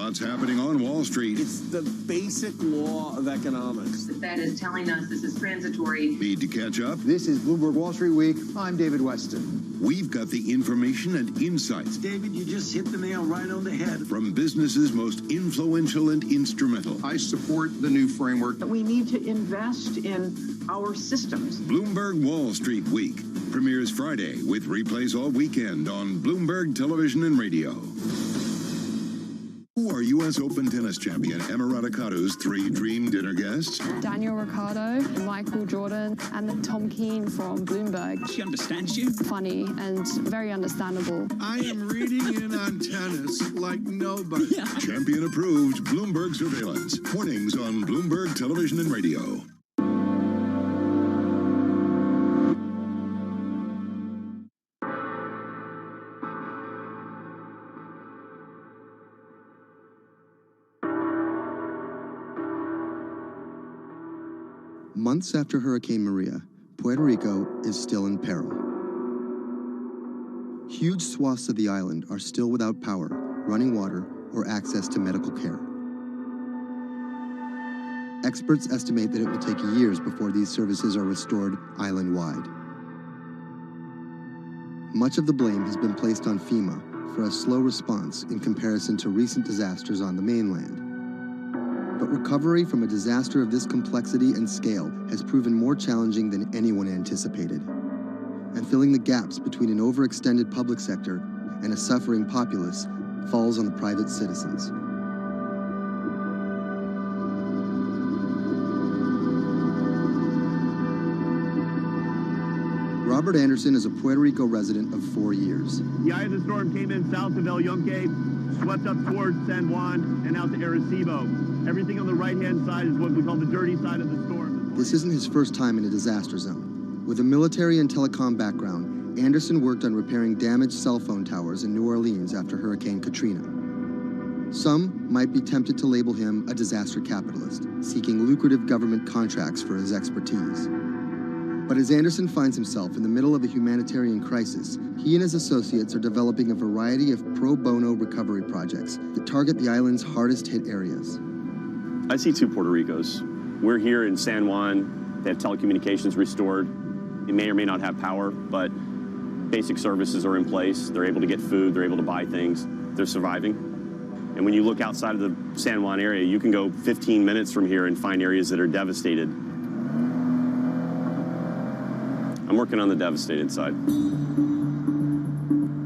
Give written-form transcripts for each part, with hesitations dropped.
what's happening on Wall Street. It's the basic law of economics. The Fed is telling us this is transitory. Need to catch up? This is Bloomberg Wall Street Week. I'm David Weston. We've got the information and insights. David, you just hit the nail right on the head. From businesses most influential and instrumental. I support the new framework. We need to invest in our systems. Bloomberg Wall Street Week premieres Friday with replays all weekend on Bloomberg Television and Radio. Who are U.S. Open tennis champion Emma Raducanu's 3 dream dinner guests? Daniel Ricciardo, Michael Jordan, and Tom Keane from Bloomberg. She understands you. Funny and very understandable. I am reading in on tennis like nobody. Yeah. Champion approved Bloomberg surveillance. Mornings on Bloomberg Television and Radio. Months after Hurricane Maria, Puerto Rico is still in peril. Huge swaths of the island are still without power, running water, or access to medical care. Experts estimate that it will take years before these services are restored island-wide. Much of the blame has been placed on FEMA for a slow response in comparison to recent disasters on the mainland. But recovery from a disaster of this complexity and scale has proven more challenging than anyone anticipated. And filling the gaps between an overextended public sector and a suffering populace falls on the private citizens. Robert Anderson is a Puerto Rico resident of 4 years. The eye of the storm came in south of El Yunque, swept up towards San Juan and out to Arecibo. Everything on the right-hand side is what we call the dirty side of the storm. This isn't his first time in a disaster zone. With a military and telecom background, Anderson worked on repairing damaged cell phone towers in New Orleans after Hurricane Katrina. Some might be tempted to label him a disaster capitalist, seeking lucrative government contracts for his expertise. But as Anderson finds himself in the middle of a humanitarian crisis, he and his associates are developing a variety of pro bono recovery projects that target the island's hardest-hit areas. I see 2 Puerto Ricos. We're here in San Juan. They have telecommunications restored. They may or may not have power, but basic services are in place. They're able to get food. They're able to buy things. They're surviving. And when you look outside of the San Juan area, you can go 15 minutes from here and find areas that are devastated. I'm working on the devastated side.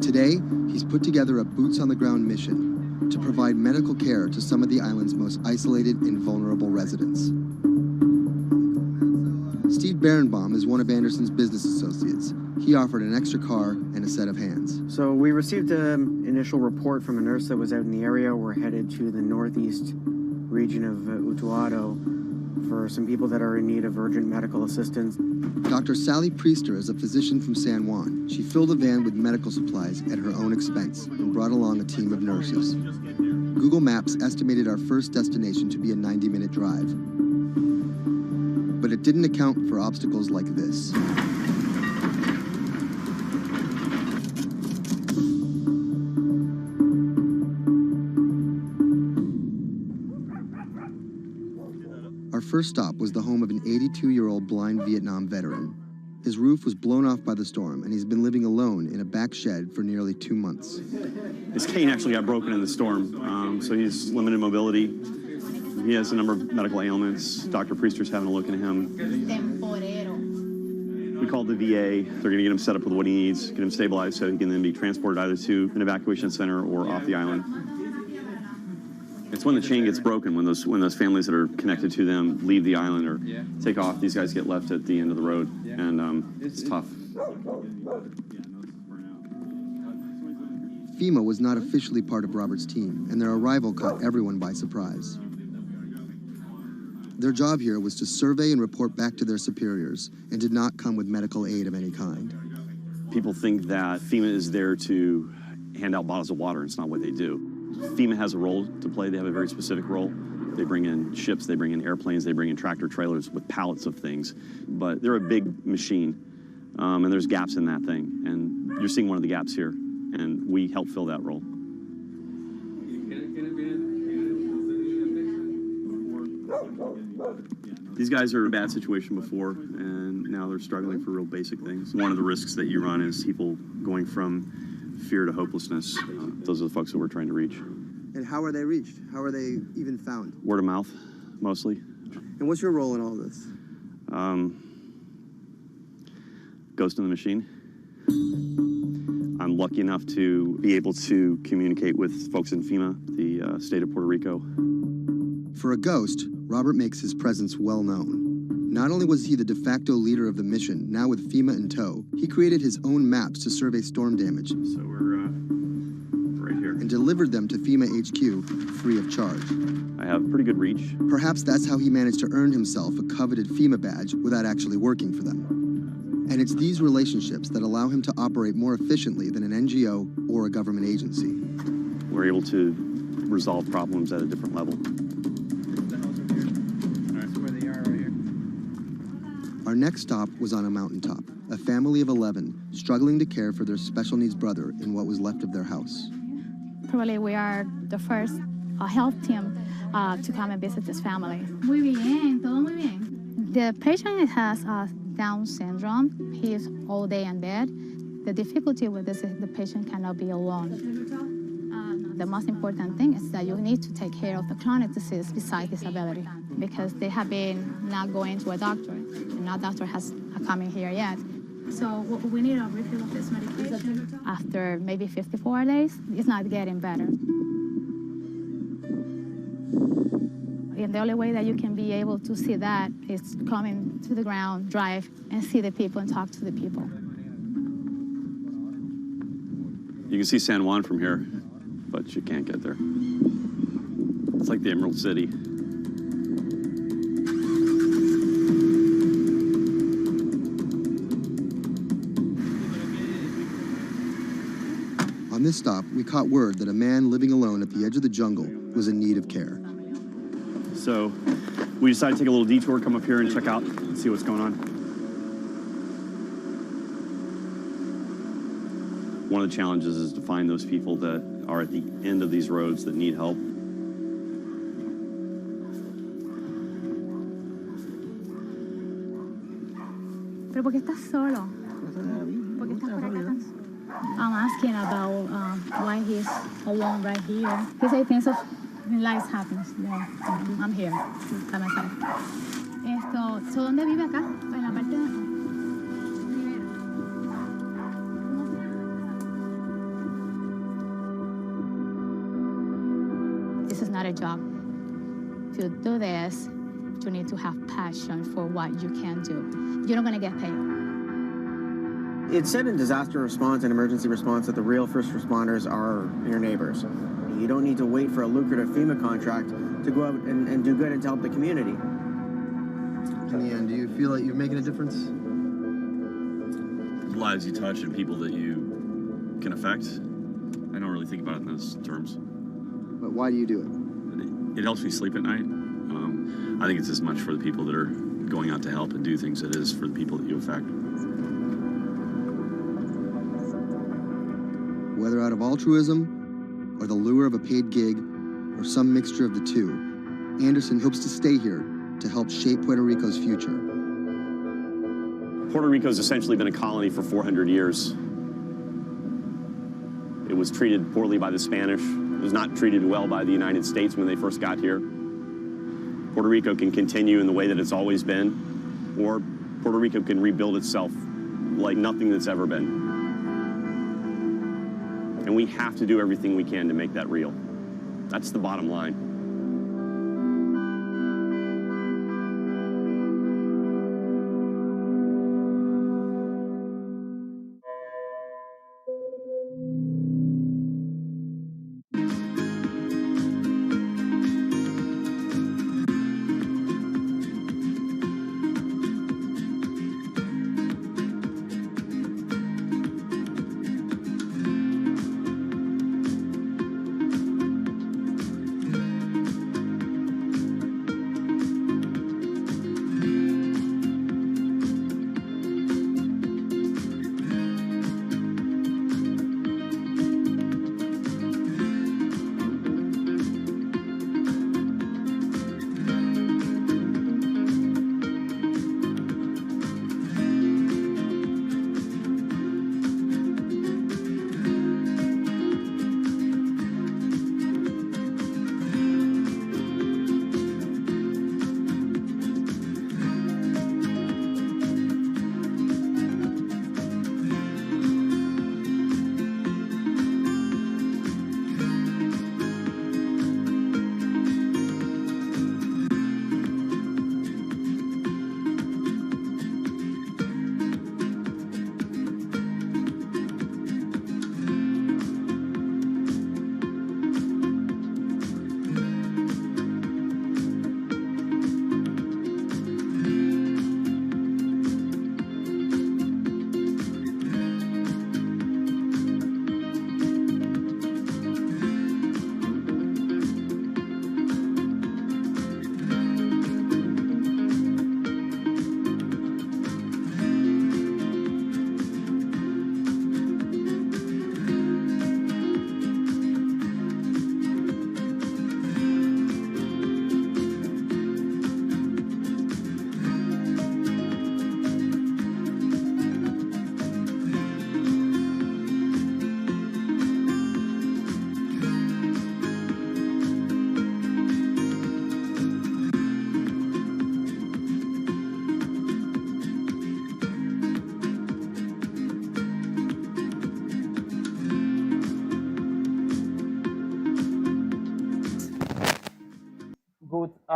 Today, he's put together a boots-on-the-ground mission to provide medical care to some of the island's most isolated and vulnerable residents. Steve Berenbaum is one of Anderson's business associates. He offered an extra car and a set of hands. So we received an initial report from a nurse that was out in the area. We're headed to the northeast region of Utuado for some people that are in need of urgent medical assistance. Dr. Sally Priester is a physician from San Juan. She filled a van with medical supplies at her own expense and brought along a team of nurses. Google Maps estimated our first destination to be a 90-minute drive. But it didn't account for obstacles like this. Our first stop was the home of an 82-year-old blind Vietnam veteran. His roof was blown off by the storm, and he's been living alone in a back shed for nearly 2 months. His cane actually got broken in the storm, so he's limited mobility. He has a number of medical ailments. Dr. Priester's having a look at him. We called the VA. They're going to get him set up with what he needs, get him stabilized so he can then be transported either to an evacuation center or off the island. It's when the chain gets broken, when those families that are connected to them leave the island or take off, these guys get left at the end of the road, and it's tough. FEMA was not officially part of Robert's team, and their arrival caught everyone by surprise. Their job here was to survey and report back to their superiors, and did not come with medical aid of any kind. People think that FEMA is there to hand out bottles of water, and it's not what they do. FEMA has a role to play. They have a very specific role. They bring in ships, they bring in airplanes, they bring in tractor trailers with pallets of things. But they're a big machine, and there's gaps in that thing. And you're seeing one of the gaps here, and we help fill that role. These guys are in a bad situation before, and now they're struggling for real basic things. One of the risks that you run is people going from fear to hopelessness. Those are the folks that we're trying to reach. And how are they reached? How are they even found? Word of mouth, mostly. And what's your role in all this? Ghost in the machine. I'm lucky enough to be able to communicate with folks in FEMA, the state of Puerto Rico. For a ghost, Robert makes his presence well known. Not only was he the de facto leader of the mission, now with FEMA in tow, he created his own maps to survey storm damage. So we're right here. And delivered them to FEMA HQ free of charge. I have pretty good reach. Perhaps that's how he managed to earn himself a coveted FEMA badge without actually working for them. And it's these relationships that allow him to operate more efficiently than an NGO or a government agency. We're able to resolve problems at a different level. Our next stop was on a mountaintop, a family of 11 struggling to care for their special needs brother in what was left of their house. Probably we are the first health team to come and visit this family. Muy bien, todo muy bien. The patient has Down syndrome. He is all day in bed. The difficulty with this is the patient cannot be alone. The most important thing is that you need to take care of the chronic disease beside disability, because they have been not going to a doctor, and no doctor has come in here yet. So we need a refill of this medication? After maybe 54 days, it's not getting better. And the only way that you can be able to see that is coming to the ground, drive, and see the people and talk to the people. You can see San Juan from here, but you can't get there. It's like the Emerald City. On this stop, we caught word that a man living alone at the edge of the jungle was in need of care. So we decided to take a little detour, come up here and check out and see what's going on. One of the challenges is to find those people that are at the end of these roads that need help. ¿Pero por qué estás solo? ¿Por qué estás por acá tan solo? I'm asking about why he's alone right here. Because I think of life happens. Yeah, I'm here by myself. So ¿dónde vive acá? En la parte de... This is not a job. To do this, you need to have passion for what you can do. You're not going to get paid. It's said in disaster response and emergency response that the real first responders are your neighbors. You don't need to wait for a lucrative FEMA contract to go out and do good and to help the community. In the end, do you feel like you're making a difference? Lives you touch and people that you can affect. I don't really think about it in those terms. But why do you do it? It helps me sleep at night. I think it's as much for the people that are going out to help and do things as it is for the people that you affect. Whether out of altruism, or the lure of a paid gig, or some mixture of the two, Anderson hopes to stay here to help shape Puerto Rico's future. Puerto Rico's essentially been a colony for 400 years. It was treated poorly by the Spanish. It was not treated well by the United States when they first got here. Puerto Rico can continue in the way that it's always been, or Puerto Rico can rebuild itself like nothing that's ever been. And we have to do everything we can to make that real. That's the bottom line.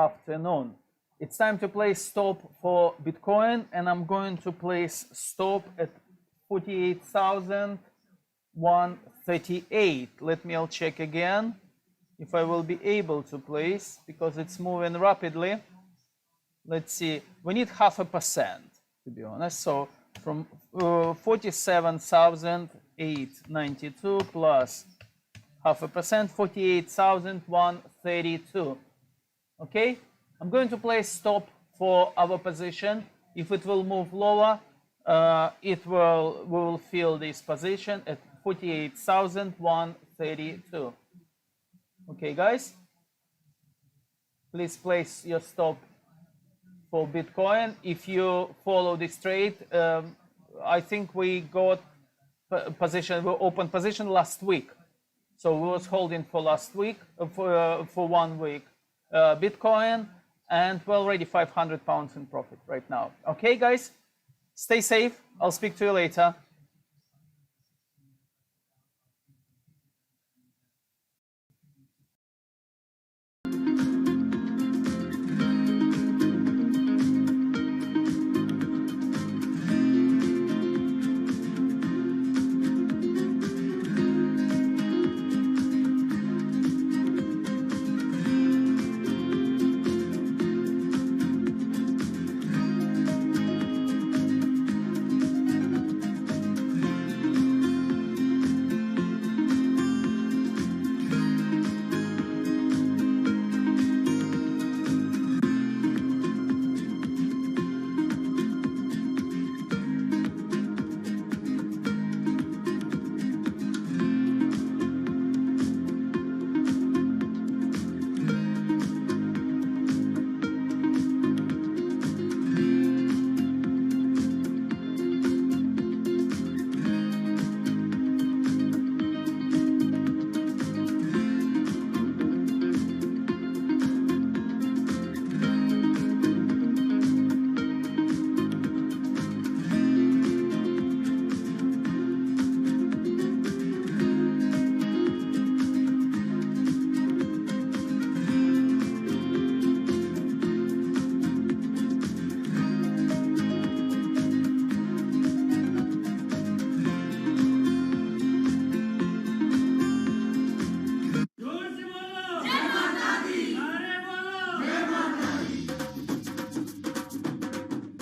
afternoon. It's time to place stop for Bitcoin, and I'm going to place stop at 48,138. Let me check again if I will be able to place, because it's moving rapidly. Let's see, we need 0.5%, to be honest. So from 47,892 plus 0.5%, 48,132. Okay, I'm going to place stop for our position. If it will move lower, we will fill this position at 48,132. Okay, guys, please place your stop for Bitcoin. If you follow this trade, I think we got position, we opened position last week. So we was holding for last week, for 1 week, Bitcoin, and we're already £500 in profit right now. Okay, guys, stay safe. I'll speak to you later.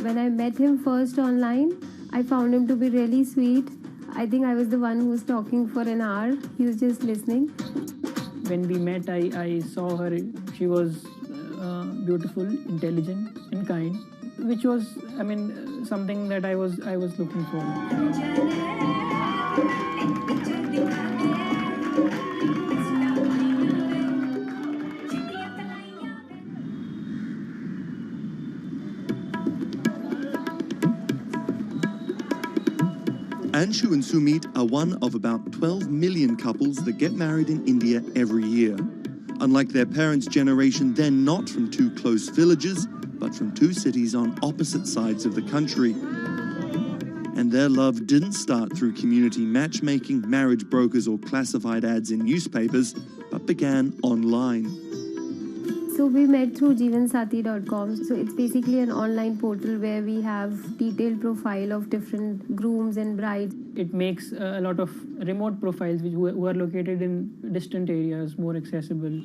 When I met him first online, I found him to be really sweet. I think I was the one who was talking for an hour. He was just listening. When we met, I saw her. She was beautiful, intelligent, and kind, which was, I mean, something that I was looking for. Anshu and Sumit are one of about 12 million couples that get married in India every year. Unlike their parents' generation, they're not from two close villages, but from two cities on opposite sides of the country. And their love didn't start through community matchmaking, marriage brokers, or classified ads in newspapers, but began online. So we met through jeevansati.com. So it's basically an online portal where we have detailed profile of different grooms and brides. It makes a lot of remote profiles who are located in distant areas more accessible.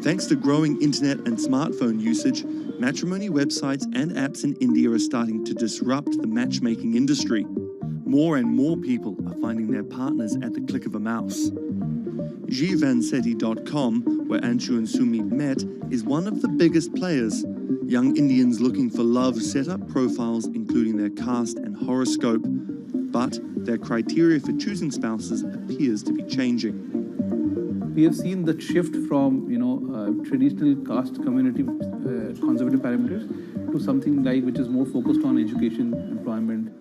Thanks to growing internet and smartphone usage, matrimony websites and apps in India are starting to disrupt the matchmaking industry. More and more people are finding their partners at the click of a mouse. jeevansati.com, where Anshu and Sumit met, is one of the biggest players. Young Indians looking for love set up profiles including their caste and horoscope, but their criteria for choosing spouses appears to be changing. We have seen the shift from traditional caste community conservative parameters to something like which is more focused on education, employment.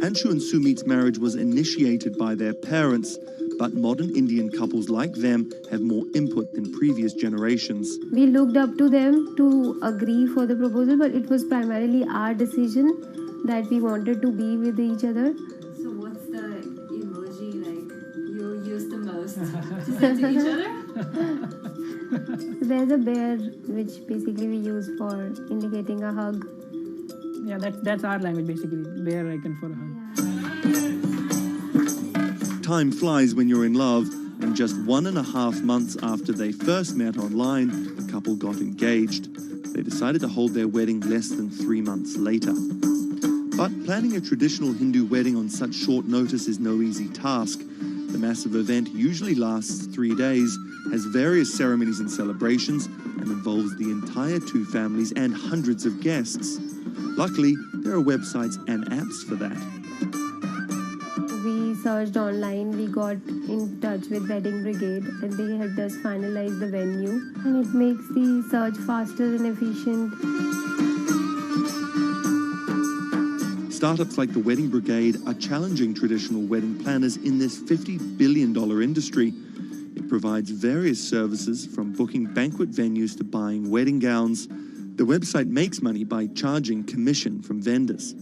Anshu and Sumit's marriage was initiated by their parents, but modern Indian couples like them have more input than previous generations. We looked up to them to agree for the proposal, but it was primarily our decision that we wanted to be with each other. So what's the emoji like you use the most to send to each other? There's a bear, which basically we use for indicating a hug. Yeah, that's our language basically. Bear icon for a hug. Time flies when you're in love, and just 1.5 months after they first met online, the couple got engaged. They decided to hold their wedding less than 3 months later. But planning a traditional Hindu wedding on such short notice is no easy task. The massive event usually lasts 3 days, has various ceremonies and celebrations, and involves the entire two families and hundreds of guests. Luckily, there are websites and apps for that. We searched online, we got in touch with Wedding Brigade, and they helped us finalize the venue. And it makes the search faster and efficient. Startups like the Wedding Brigade are challenging traditional wedding planners in this $50 billion industry. It provides various services from booking banquet venues to buying wedding gowns. The website makes money by charging commission from vendors.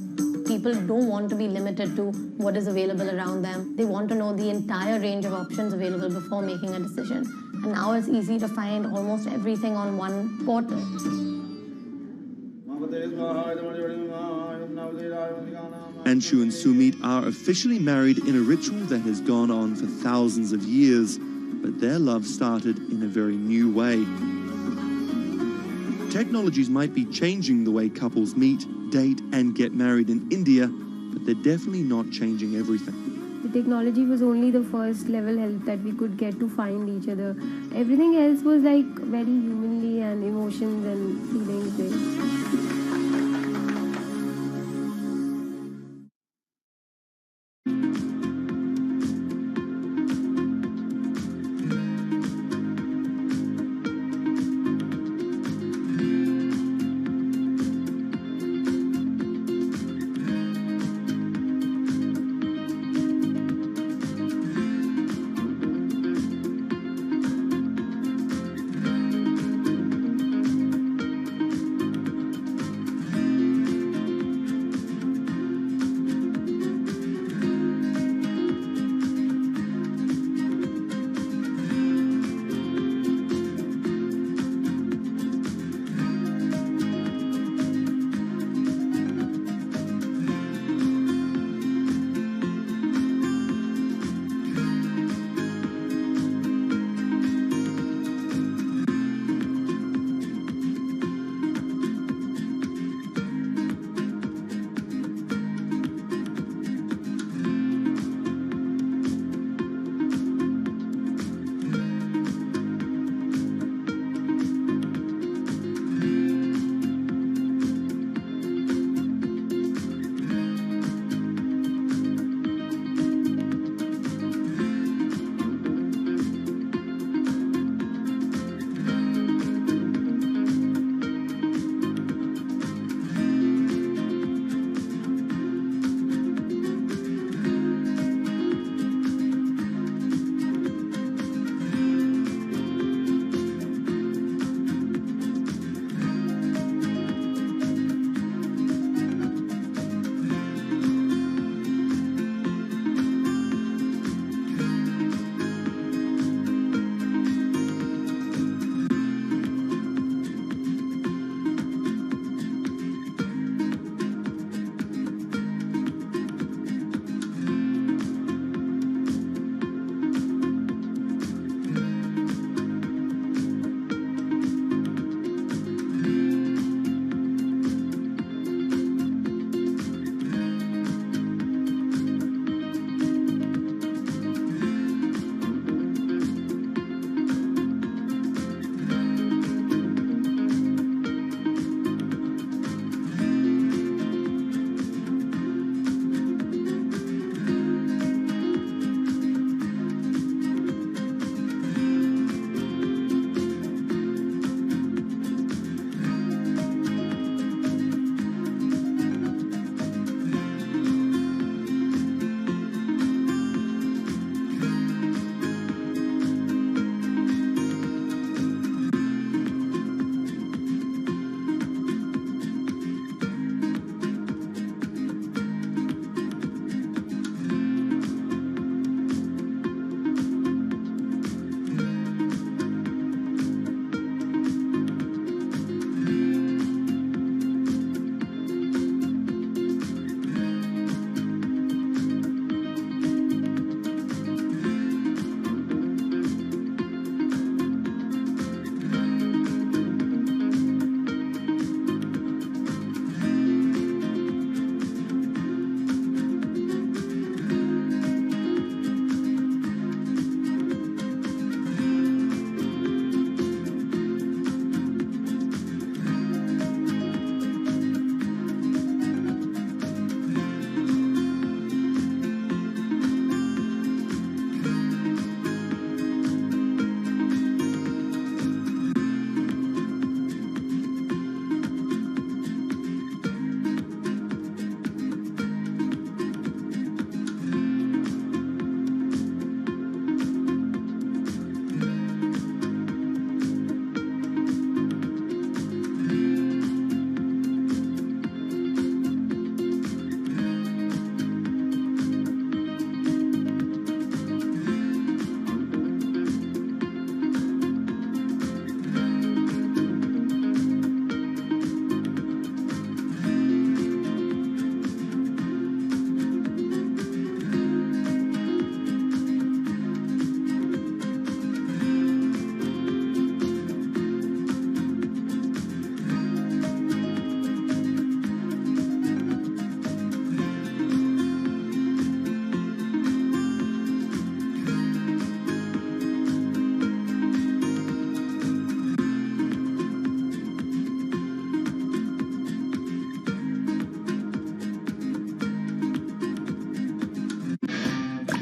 People don't want to be limited to what is available around them. They want to know the entire range of options available before making a decision. And now it's easy to find almost everything on one portal. Anshu and Sumit are officially married in a ritual that has gone on for thousands of years, but their love started in a very new way. Technologies might be changing the way couples meet, date, and get married in India, but they're definitely not changing everything. The technology was only the first level help that we could get to find each other. Everything else was like very humanly and emotions and feelings based.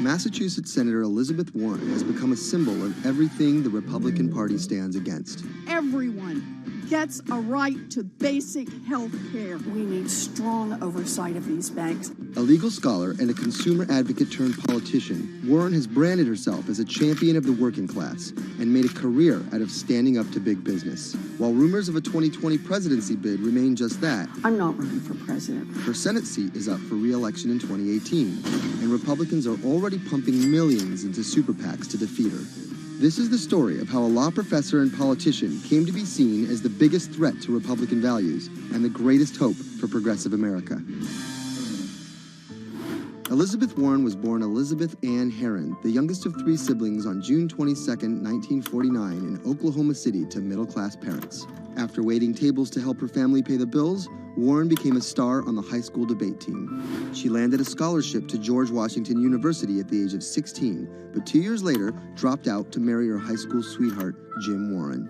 Massachusetts Senator Elizabeth Warren has become a symbol of everything the Republican Party stands against. Everyone gets a right to basic health care. We need strong oversight of these banks. A legal scholar and a consumer advocate turned politician, Warren has branded herself as a champion of the working class and made a career out of standing up to big business. While rumors of a 2020 presidency bid remain just that, I'm not running for president. Her Senate seat is up for re-election in 2018, and Republicans are already pumping millions into super PACs to defeat her. This is the story of how a law professor and politician came to be seen as the biggest threat to Republican values and the greatest hope for progressive America. Elizabeth Warren was born Elizabeth Ann Herron, the youngest of 3 siblings, on June 22, 1949 in Oklahoma City to middle-class parents. After waiting tables to help her family pay the bills, Warren became a star on the high school debate team. She landed a scholarship to George Washington University at the age of 16, but 2 years later dropped out to marry her high school sweetheart, Jim Warren.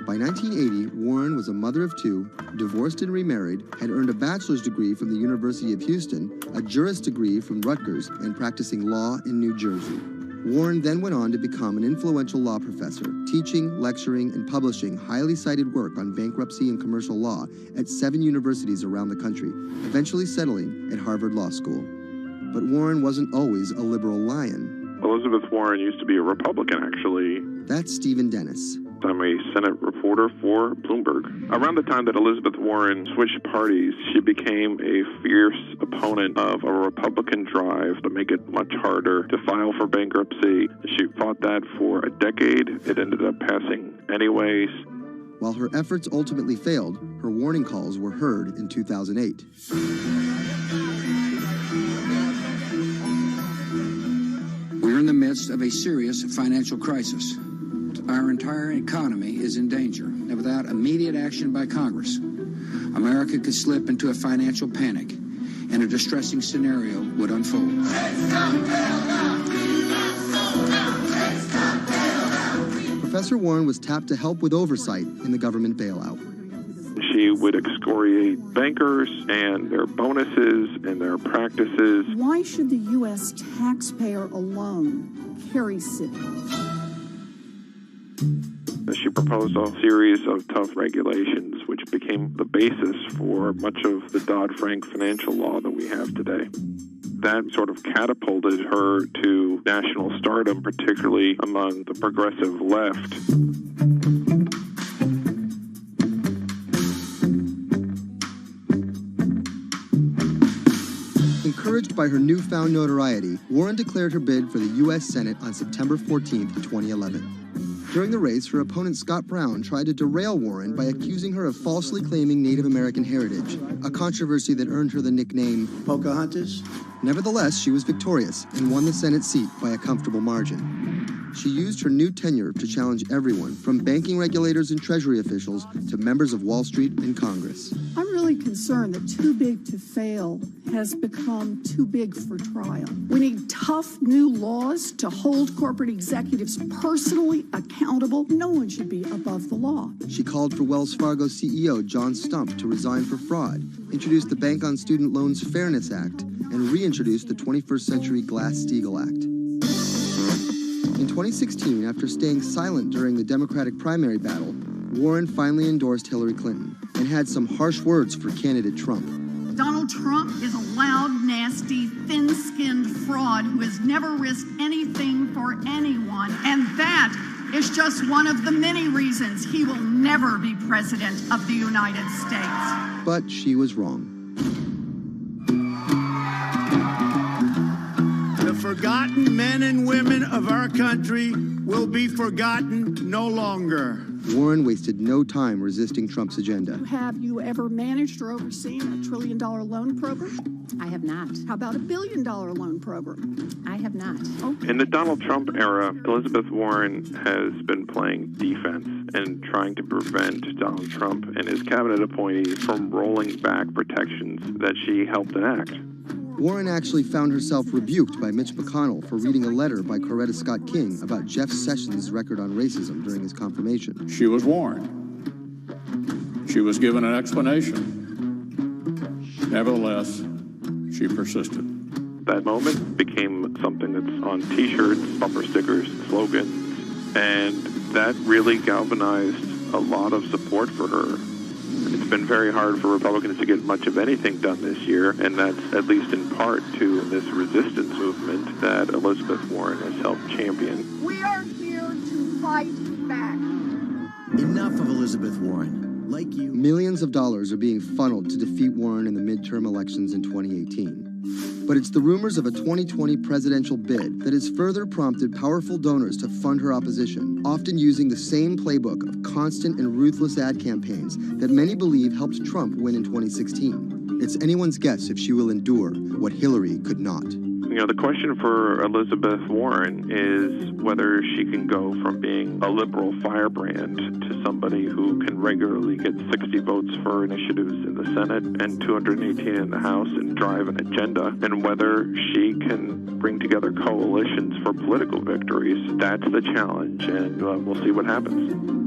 By 1980, Warren was a mother of 2, divorced and remarried, had earned a bachelor's degree from the University of Houston, a juris degree from Rutgers, and practicing law in New Jersey. Warren then went on to become an influential law professor, teaching, lecturing, and publishing highly cited work on bankruptcy and commercial law at 7 universities around the country, eventually settling at Harvard Law School. But Warren wasn't always a liberal lion. Elizabeth Warren used to be a Republican, actually. That's Stephen Dennis. I'm a Senate reporter for Bloomberg. Around the time that Elizabeth Warren switched parties, she became a fierce opponent of a Republican drive to make it much harder to file for bankruptcy. She fought that for a decade. It ended up passing anyways. While her efforts ultimately failed, her warning calls were heard in 2008. We're in the midst of a serious financial crisis. Our entire economy is in danger, and without immediate action by Congress, America could slip into a financial panic, and a distressing scenario would unfold. Professor Warren was tapped to help with oversight in the government bailout. She would excoriate bankers and their bonuses and their practices. Why should the U.S. taxpayer alone carry citizens? She proposed a series of tough regulations, which became the basis for much of the Dodd-Frank financial law that we have today. That sort of catapulted her to national stardom, particularly among the progressive left. Encouraged by her newfound notoriety, Warren declared her bid for the U.S. Senate on September 14, 2011. During the race, her opponent Scott Brown tried to derail Warren by accusing her of falsely claiming Native American heritage, a controversy that earned her the nickname Pocahontas. Nevertheless, she was victorious and won the Senate seat by a comfortable margin. She used her new tenure to challenge everyone, from banking regulators and Treasury officials to members of Wall Street and Congress. I'm really concerned that too big to fail has become too big for trial. We need tough new laws to hold corporate executives personally accountable. No one should be above the law. She called for Wells Fargo CEO John Stump to resign for fraud, introduced the Bank on Student Loans Fairness Act, and reintroduced the 21st Century Glass-Steagall Act. In 2016, after staying silent during the Democratic primary battle, Warren finally endorsed Hillary Clinton and had some harsh words for candidate Trump. Donald Trump is a loud, nasty, thin-skinned fraud who has never risked anything for anyone, and that is just one of the many reasons he will never be president of the United States. But she was wrong. The forgotten men and women of our country will be forgotten no longer. Warren wasted no time resisting Trump's agenda. Have you ever managed or overseen a $1 trillion loan program? I have not. How about a $1 billion loan program? I have not. Okay. In the Donald Trump era, Elizabeth Warren has been playing defense and trying to prevent Donald Trump and his cabinet appointees from rolling back protections that she helped enact. Warren actually found herself rebuked by Mitch McConnell for reading a letter by Coretta Scott King about Jeff Sessions' record on racism during his confirmation. She was warned. She was given an explanation. Nevertheless, she persisted. That moment became something that's on T-shirts, bumper stickers, slogans, and that really galvanized a lot of support for her. It's been very hard for Republicans to get much of anything done this year, and that's at least in part to this resistance movement that Elizabeth Warren has helped champion. We are here to fight back. Enough of Elizabeth Warren. Like you. Millions of dollars are being funneled to defeat Warren in the midterm elections in 2018. But it's the rumors of a 2020 presidential bid that has further prompted powerful donors to fund her opposition, often using the same playbook of constant and ruthless ad campaigns that many believe helped Trump win in 2016. It's anyone's guess if she will endure what Hillary could not. You know, the question for Elizabeth Warren is whether she can go from being a liberal firebrand to somebody who can regularly get 60 votes for initiatives in the Senate and 218 in the House and drive an agenda, and whether she can bring together coalitions for political victories. That's the challenge, and we'll see what happens.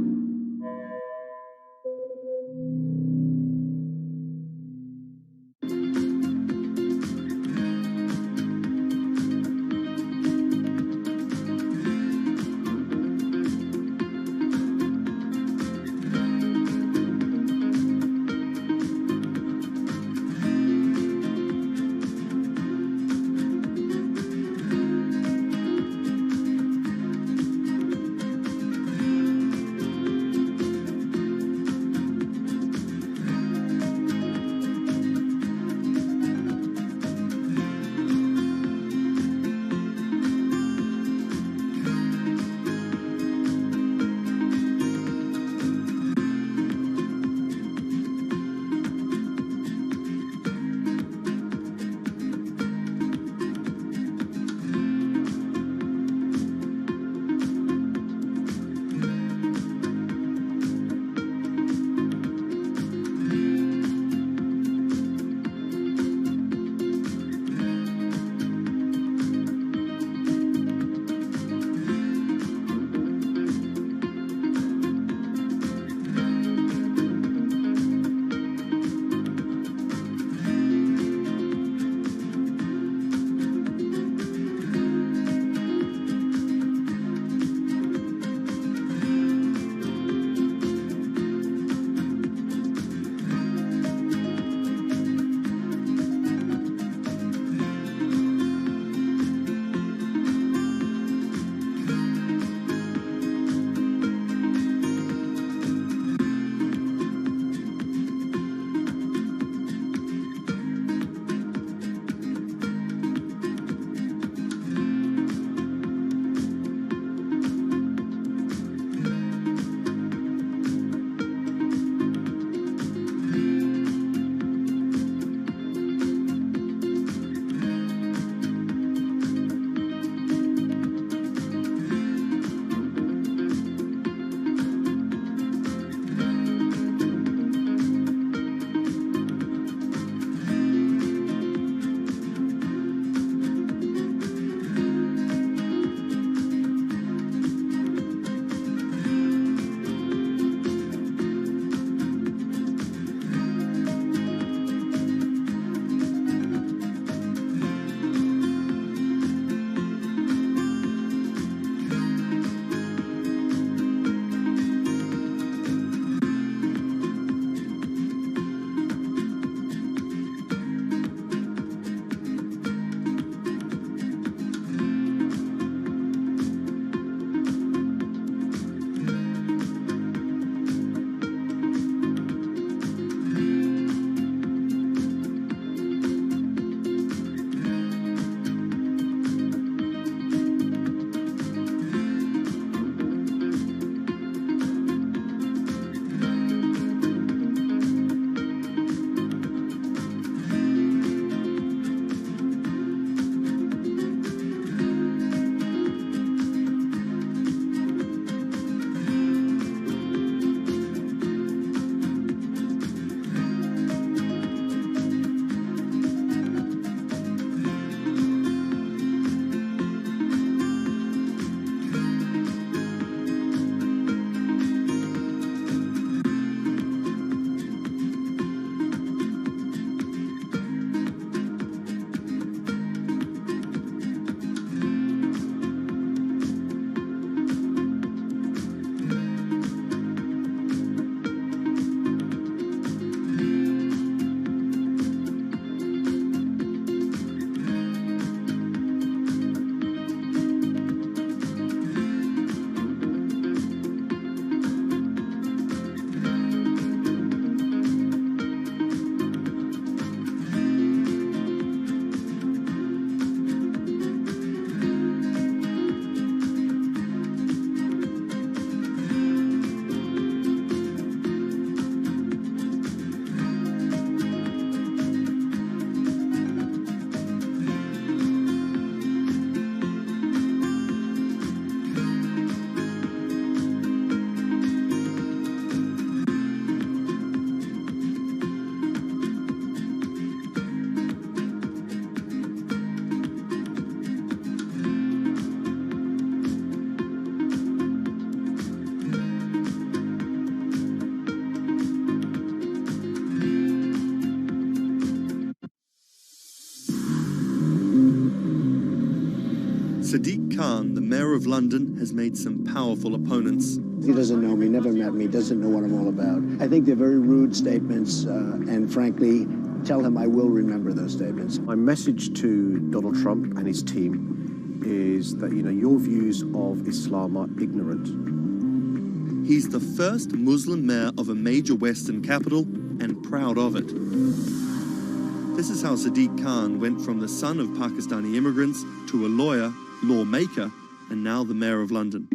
Sadiq Khan, the mayor of London, has made some powerful opponents. He doesn't know me, never met me, doesn't know what I'm all about. I think they're very rude statements, and frankly, tell him I will remember those statements. My message to Donald Trump and his team is that, your views of Islam are ignorant. He's the first Muslim mayor of a major Western capital and proud of it. This is how Sadiq Khan went from the son of Pakistani immigrants to a lawyer, lawmaker, and now the mayor of London.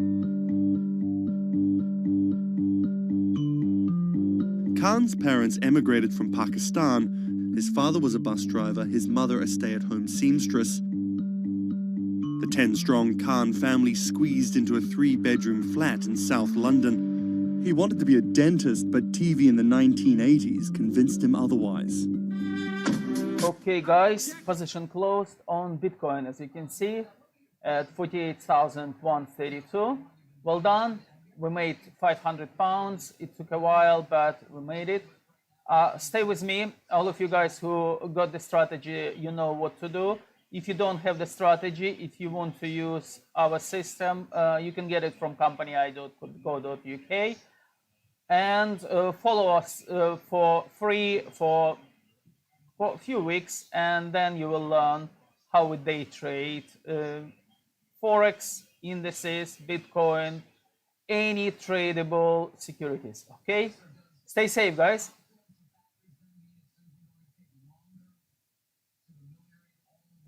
Khan's parents emigrated from Pakistan. His father was a bus driver, his mother a stay-at-home seamstress. The 10-strong Khan family squeezed into a 3-bedroom flat in South London. He wanted to be a dentist, but TV in the 1980s convinced him otherwise. Okay, guys, position closed on Bitcoin, as you can see, at 48,132. Well done. We made £500. It took a while, but we made it. Stay with me. All of you guys who got the strategy, you know what to do. If you don't have the strategy, if you want to use our system, you can get it from company.co.uk. And follow us for free for a few weeks, and then you will learn how we day trade Forex, indices, Bitcoin, any tradable securities. Okay? Stay safe, guys.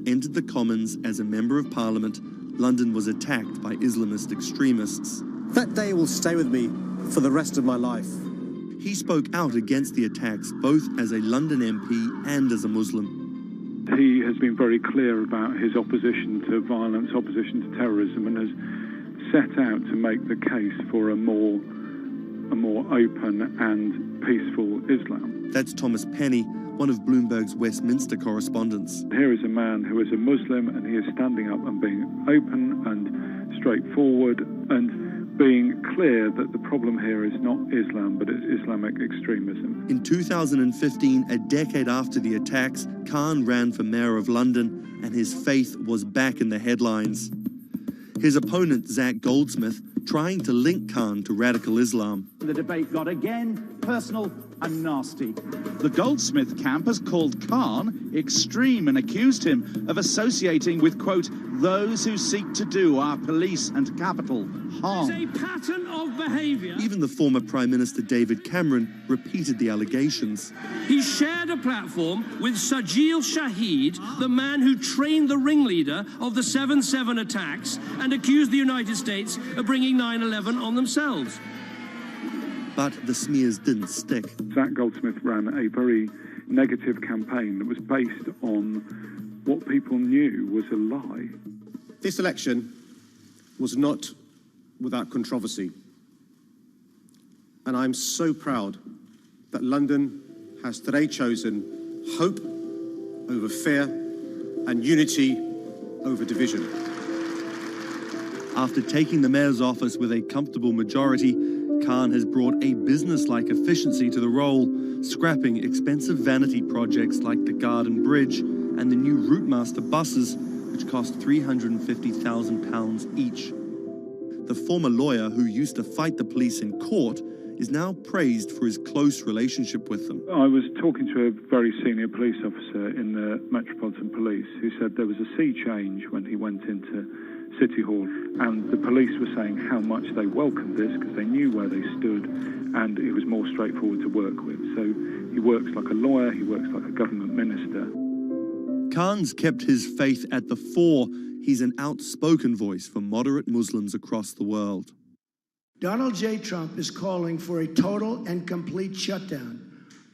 Entered the Commons as a Member of Parliament, London was attacked by Islamist extremists. That day will stay with me for the rest of my life. He spoke out against the attacks both as a London MP and as a Muslim. He has been very clear about his opposition to violence, opposition to terrorism, and has set out to make the case for a more open and peaceful Islam. That's Thomas Penny, one of Bloomberg's Westminster correspondents. Here is a man who is a Muslim, and he is standing up and being open and straightforward and being clear that the problem here is not Islam, but it's Islamic extremism. In 2015, a decade after the attacks, Khan ran for mayor of London, and his faith was back in the headlines. His opponent, Zach Goldsmith, trying to link Khan to radical Islam. The debate got again personal and nasty. The Goldsmith camp has called Khan extreme and accused him of associating with, quote, those who seek to do our police and capital harm. It's a pattern of behaviour. Even the former Prime Minister David Cameron repeated the allegations. He shared a platform with Sajil Shahid, the man who trained the ringleader of the 7/7 attacks and accused the United States of bringing 9/11 on themselves. But the smears didn't stick. Zach Goldsmith ran a very negative campaign that was based on what people knew was a lie. This election was not without controversy. And I'm so proud that London has today chosen hope over fear and unity over division. After taking the mayor's office with a comfortable majority, Khan has brought a business-like efficiency to the role, scrapping expensive vanity projects like the Garden Bridge and the new Routemaster buses, which cost £350,000 each. The former lawyer who used to fight the police in court is now praised for his close relationship with them. I was talking to a very senior police officer in the Metropolitan Police who said there was a sea change when he went into City Hall, and the police were saying how much they welcomed this because they knew where they stood and it was more straightforward to work with. So he works like a lawyer, he works like a government minister. Khan's kept his faith at the fore. He's an outspoken voice for moderate Muslims across the world. Donald J. Trump is calling for a total and complete shutdown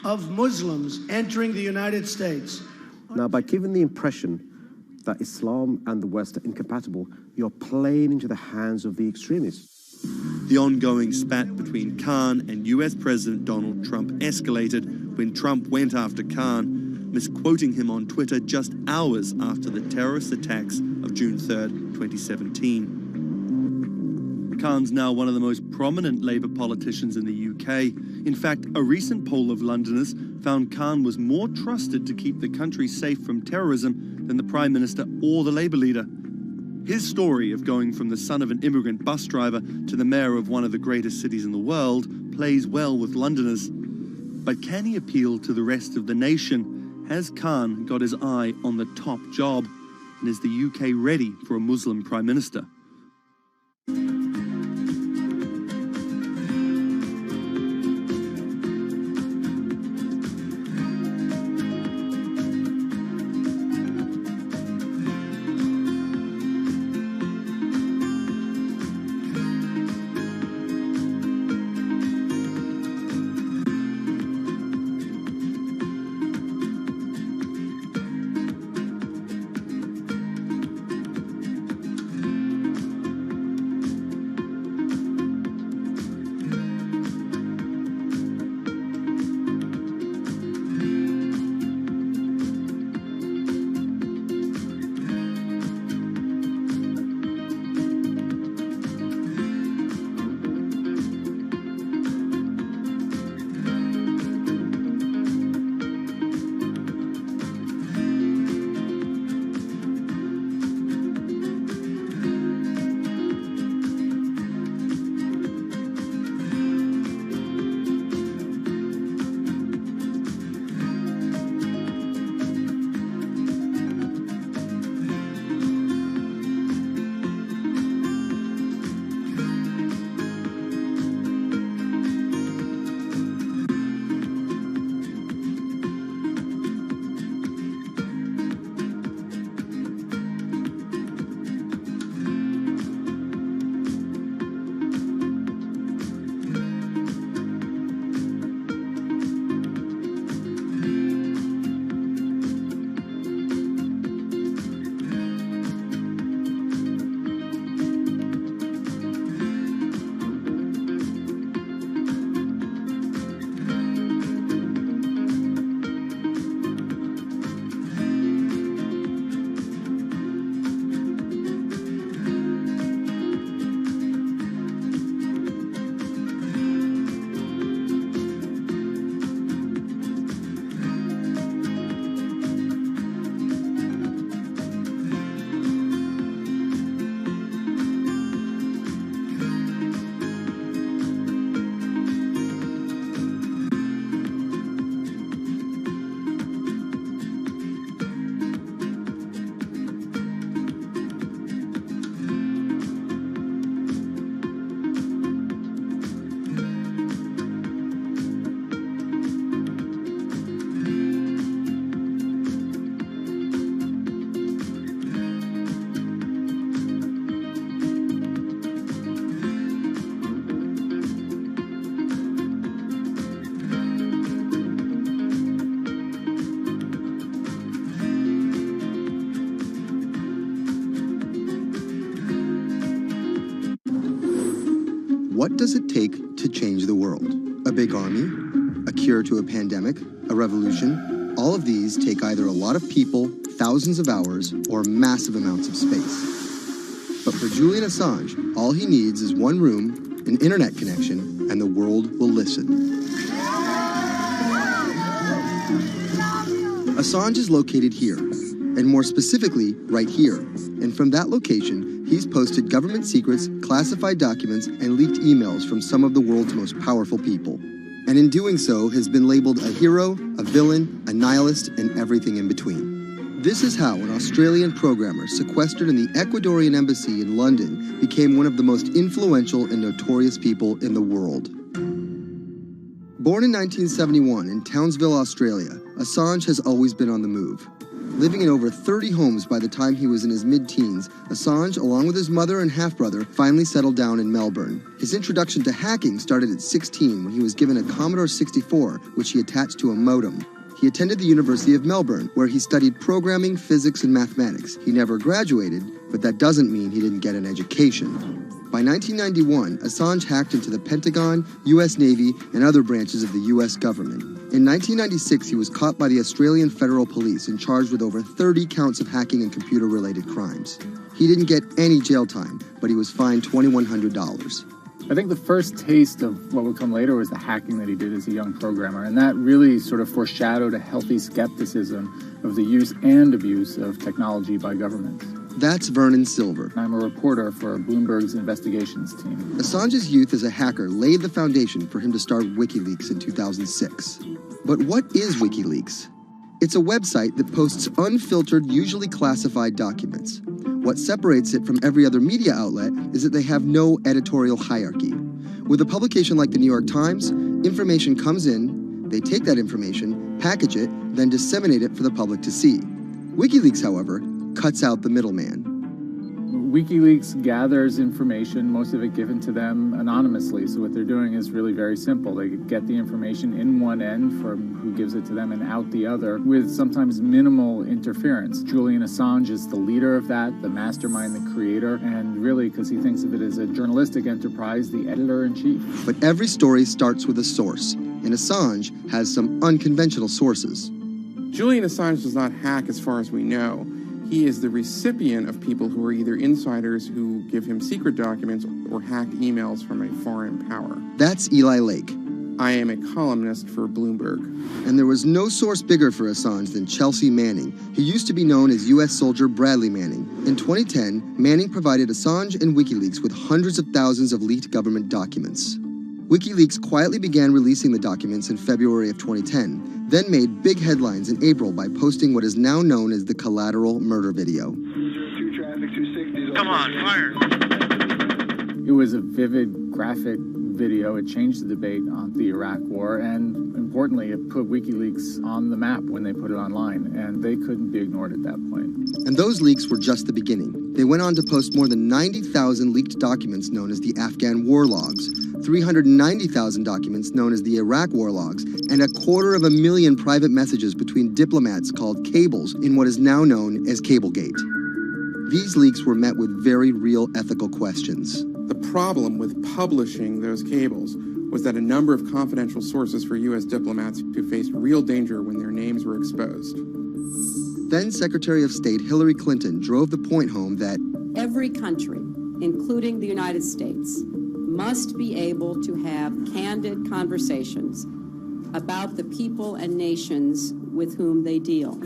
of Muslims entering the United States. Now, by giving the impression that Islam and the West are incompatible, you're playing into the hands of the extremists. The ongoing spat between Khan and US President Donald Trump escalated when Trump went after Khan, misquoting him on Twitter just hours after the terrorist attacks of June 3rd, 2017. Khan's now one of the most prominent Labour politicians in the UK. In fact, a recent poll of Londoners found Khan was more trusted to keep the country safe from terrorism than the Prime Minister or the Labour leader. His story of going from the son of an immigrant bus driver to the mayor of one of the greatest cities in the world plays well with Londoners. But can he appeal to the rest of the nation? Has Khan got his eye on the top job? And is the UK ready for a Muslim Prime Minister? What does it take to change the world? A big army? A cure to a pandemic? A revolution? All of these take either a lot of people, thousands of hours, or massive amounts of space. But for Julian Assange, all he needs is one room, an internet connection, and the world will listen. Assange is located here, and more specifically, right here. And from that location, he's posted government secrets, classified documents, and leaked emails from some of the world's most powerful people. And in doing so, has been labeled a hero, a villain, a nihilist, and everything in between. This is how an Australian programmer sequestered in the Ecuadorian embassy in London became one of the most influential and notorious people in the world. Born in 1971 in Townsville, Australia, Assange has always been on the move. Living in over 30 homes by the time he was in his mid-teens, Assange, along with his mother and half-brother, finally settled down in Melbourne. His introduction to hacking started at 16 when he was given a Commodore 64, which he attached to a modem. He attended the University of Melbourne, where he studied programming, physics, and mathematics. He never graduated, but that doesn't mean he didn't get an education. By 1991, Assange hacked into the Pentagon, U.S. Navy, and other branches of the U.S. government. In 1996, he was caught by the Australian Federal Police and charged with over 30 counts of hacking and computer-related crimes. He didn't get any jail time, but he was fined $2,100. I think the first taste of what would come later was the hacking that he did as a young programmer, and that really sort of foreshadowed a healthy skepticism of the use and abuse of technology by governments. That's Vernon Silver. I'm a reporter for Bloomberg's investigations team. Assange's youth as a hacker laid the foundation for him to start WikiLeaks in 2006. But what is WikiLeaks? It's a website that posts unfiltered, usually classified documents. What separates it from every other media outlet is that they have no editorial hierarchy. With a publication like the New York Times, information comes in, they take that information, package it, then disseminate it for the public to see. WikiLeaks, however, cuts out the middleman. WikiLeaks gathers information, most of it given to them anonymously. So what they're doing is really very simple. They get the information in one end from who gives it to them and out the other with sometimes minimal interference. Julian Assange is the leader of that, the mastermind, the creator, and really, because he thinks of it as a journalistic enterprise, the editor-in-chief. But every story starts with a source, and Assange has some unconventional sources. Julian Assange does not hack as far as we know. He is the recipient of people who are either insiders who give him secret documents or hacked emails from a foreign power. That's Eli Lake. I am a columnist for Bloomberg. And there was no source bigger for Assange than Chelsea Manning, who used to be known as U.S. soldier Bradley Manning. In 2010, Manning provided Assange and WikiLeaks with hundreds of thousands of leaked government documents. WikiLeaks quietly began releasing the documents in February of 2010, then made big headlines in April by posting what is now known as the collateral murder video. Come on, fire! It was a vivid, graphic video. It changed the debate on the Iraq War, and importantly, it put WikiLeaks on the map when they put it online, and they couldn't be ignored at that point. And those leaks were just the beginning. They went on to post more than 90,000 leaked documents known as the Afghan war logs, 390,000 documents known as the Iraq war logs, and 250,000 private messages between diplomats called cables in what is now known as Cablegate. These leaks were met with very real ethical questions. The problem with publishing those cables was that a number of confidential sources for U.S. diplomats who faced real danger when their names were exposed. Then Secretary of State Hillary Clinton drove the point home that every country, including the United States, must be able to have candid conversations about the people and nations with whom they deal.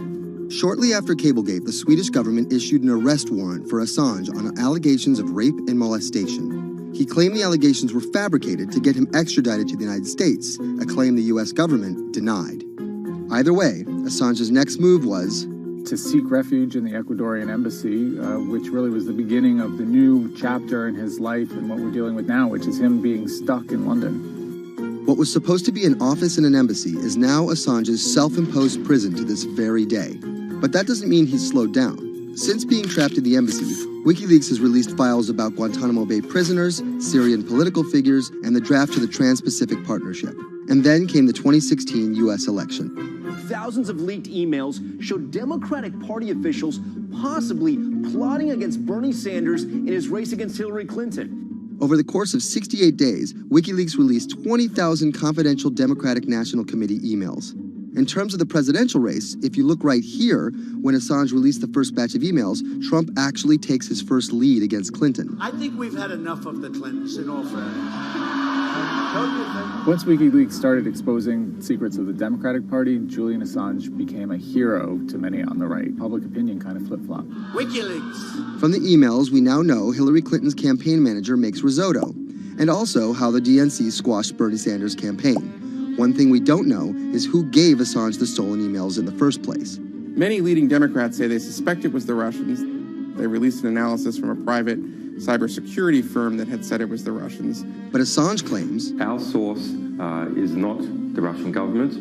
Shortly after Cablegate, the Swedish government issued an arrest warrant for Assange on allegations of rape and molestation. He claimed the allegations were fabricated to get him extradited to the United States, a claim the U.S. government denied. Either way, Assange's next move was to seek refuge in the Ecuadorian embassy, which really was the beginning of the new chapter in his life and what we're dealing with now, which is him being stuck in London. What was supposed to be an office in an embassy is now Assange's self-imposed prison to this very day. But that doesn't mean he's slowed down. Since being trapped in the embassy, WikiLeaks has released files about Guantanamo Bay prisoners, Syrian political figures, and the draft to the Trans-Pacific Partnership. And then came the 2016 U.S. election. Thousands of leaked emails showed Democratic Party officials possibly plotting against Bernie Sanders in his race against Hillary Clinton. Over the course of 68 days, WikiLeaks released 20,000 confidential Democratic National Committee emails. In terms of the presidential race, if you look right here, when Assange released the first batch of emails, Trump actually takes his first lead against Clinton. I think we've had enough of the Clintons, in all fairness. Once WikiLeaks started exposing secrets of the Democratic Party, Julian Assange became a hero to many on the right. Public opinion kind of flip-flopped. WikiLeaks. From the emails, we now know Hillary Clinton's campaign manager makes risotto, and also how the DNC squashed Bernie Sanders' campaign. One thing we don't know is who gave Assange the stolen emails in the first place. Many leading Democrats say they suspect it was the Russians. They released an analysis from a private cybersecurity firm that had said it was the Russians. But Assange claims our source is not the Russian government,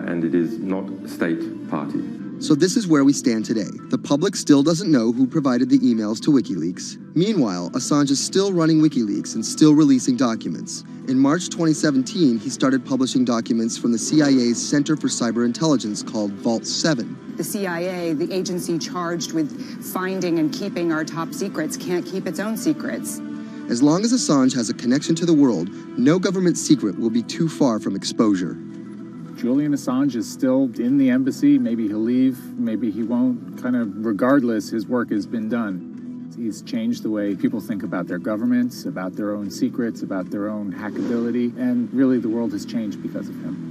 and it is not a state party. So this is where we stand today. The public still doesn't know who provided the emails to WikiLeaks. Meanwhile, Assange is still running WikiLeaks and still releasing documents. In March 2017, he started publishing documents from the CIA's Center for Cyber Intelligence called Vault 7. The CIA, the agency charged with finding and keeping our top secrets, can't keep its own secrets. As long as Assange has a connection to the world, no government secret will be too far from exposure. Julian Assange is still in the embassy. Maybe he'll leave, maybe he won't. Kind of regardless, his work has been done. He's changed the way people think about their governments, about their own secrets, about their own hackability, and really the world has changed because of him.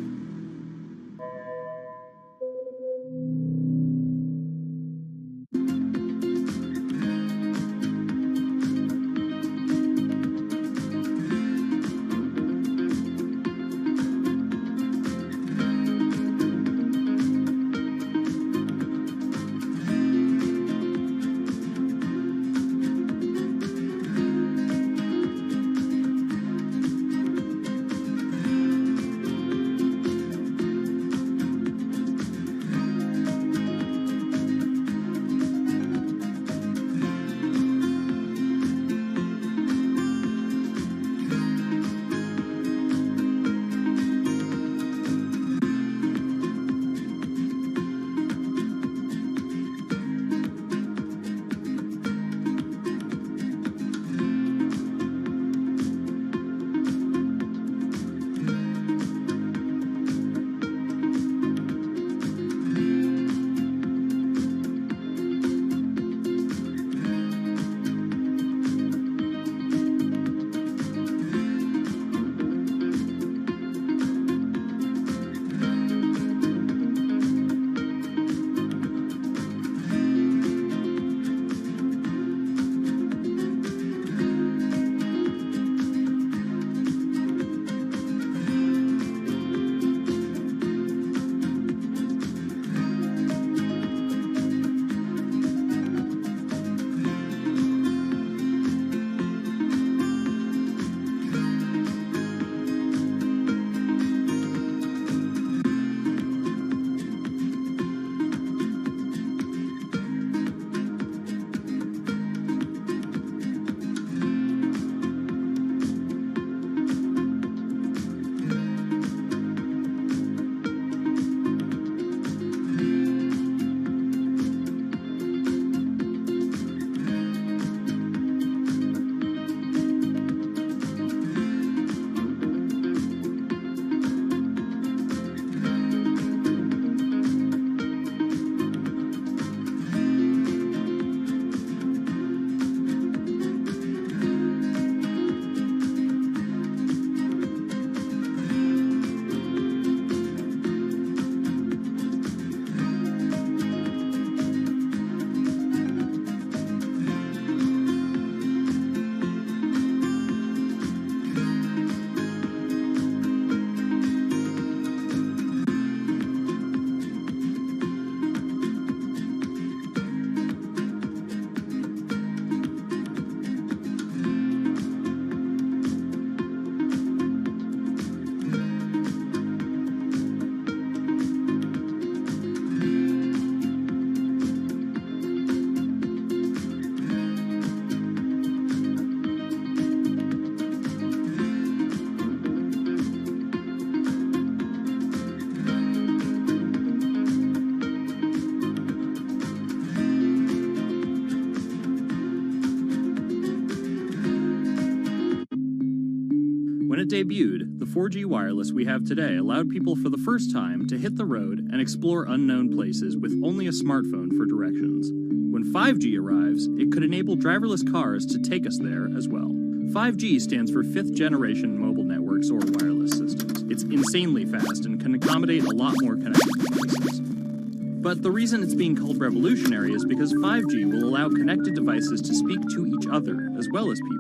When it debuted, the 4G wireless we have today allowed people for the first time to hit the road and explore unknown places with only a smartphone for directions. When 5G arrives, it could enable driverless cars to take us there as well. 5G stands for fifth generation mobile networks or wireless systems. It's insanely fast and can accommodate a lot more connected devices. But the reason it's being called revolutionary is because 5G will allow connected devices to speak to each other as well as people.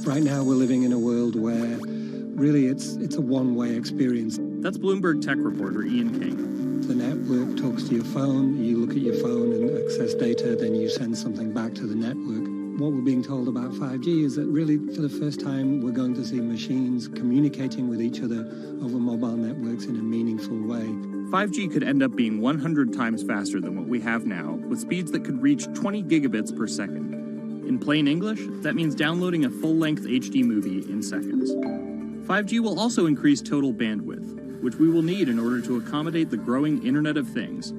Right now we're living in a world where really it's a one-way experience. That's Bloomberg tech reporter Ian King. The network talks to your phone, you look at your phone and access data, then you send something back to the network. What we're being told about 5G is that really for the first time we're going to see machines communicating with each other over mobile networks in a meaningful way. 5G could end up being 100 times faster than what we have now, with speeds that could reach 20 gigabits per second. In plain English, that means downloading a full-length HD movie in seconds. 5G will also increase total bandwidth, which we will need in order to accommodate the growing Internet of Things.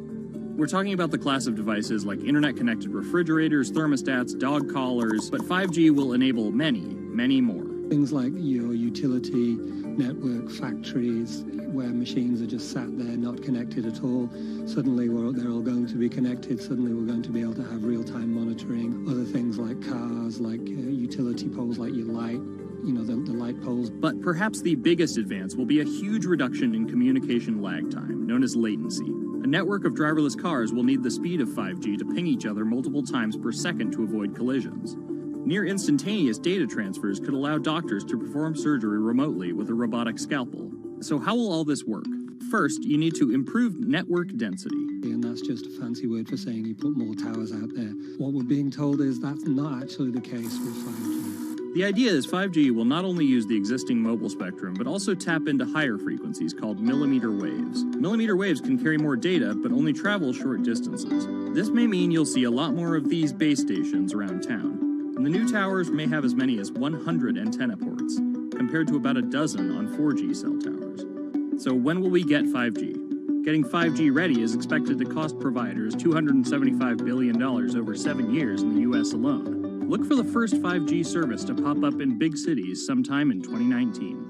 We're talking about the class of devices like internet-connected refrigerators, thermostats, dog collars, but 5G will enable many, many more. Things like your utility network, factories, where machines are just sat there not connected at all. Suddenly they're all going to be connected. Suddenly we're going to be able to have real-time monitoring. Other things like cars, like utility poles, like your light, the light poles. But perhaps the biggest advance will be a huge reduction in communication lag time, known as latency. A network of driverless cars will need the speed of 5G to ping each other multiple times per second to avoid collisions. Near instantaneous data transfers could allow doctors to perform surgery remotely with a robotic scalpel. So how will all this work? First, you need to improve network density. And that's just a fancy word for saying you put more towers out there. What we're being told is that's not actually the case with 5G. The idea is 5G will not only use the existing mobile spectrum, but also tap into higher frequencies called millimeter waves. Millimeter waves can carry more data, but only travel short distances. This may mean you'll see a lot more of these base stations around town. And the new towers may have as many as 100 antenna ports, compared to about a dozen on 4G cell towers. So when will we get 5G? Getting 5G ready is expected to cost providers $275 billion over 7 years in the US alone. Look for the first 5G service to pop up in big cities sometime in 2019.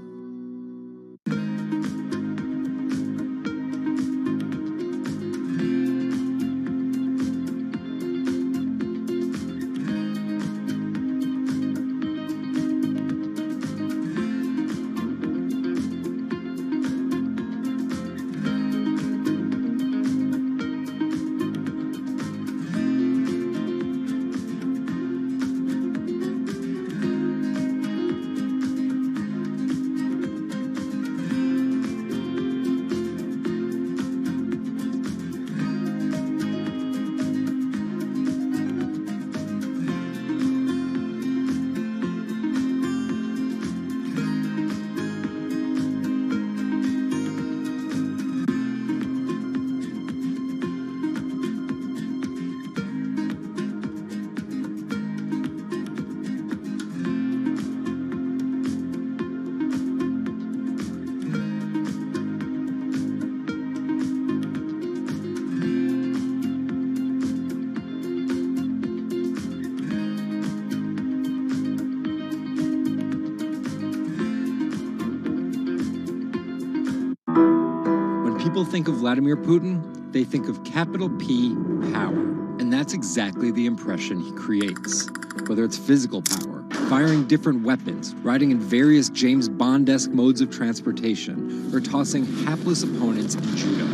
People think of Vladimir Putin, they think of capital P, power. And that's exactly the impression he creates. Whether it's physical power, firing different weapons, riding in various James Bond-esque modes of transportation, or tossing hapless opponents in judo.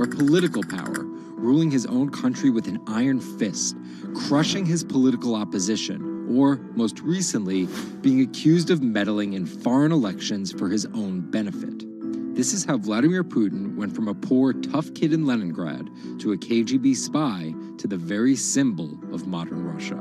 Or political power, ruling his own country with an iron fist, crushing his political opposition, or, most recently, being accused of meddling in foreign elections for his own benefit. This is how Vladimir Putin went from a poor, tough kid in Leningrad to a KGB spy to the very symbol of modern Russia.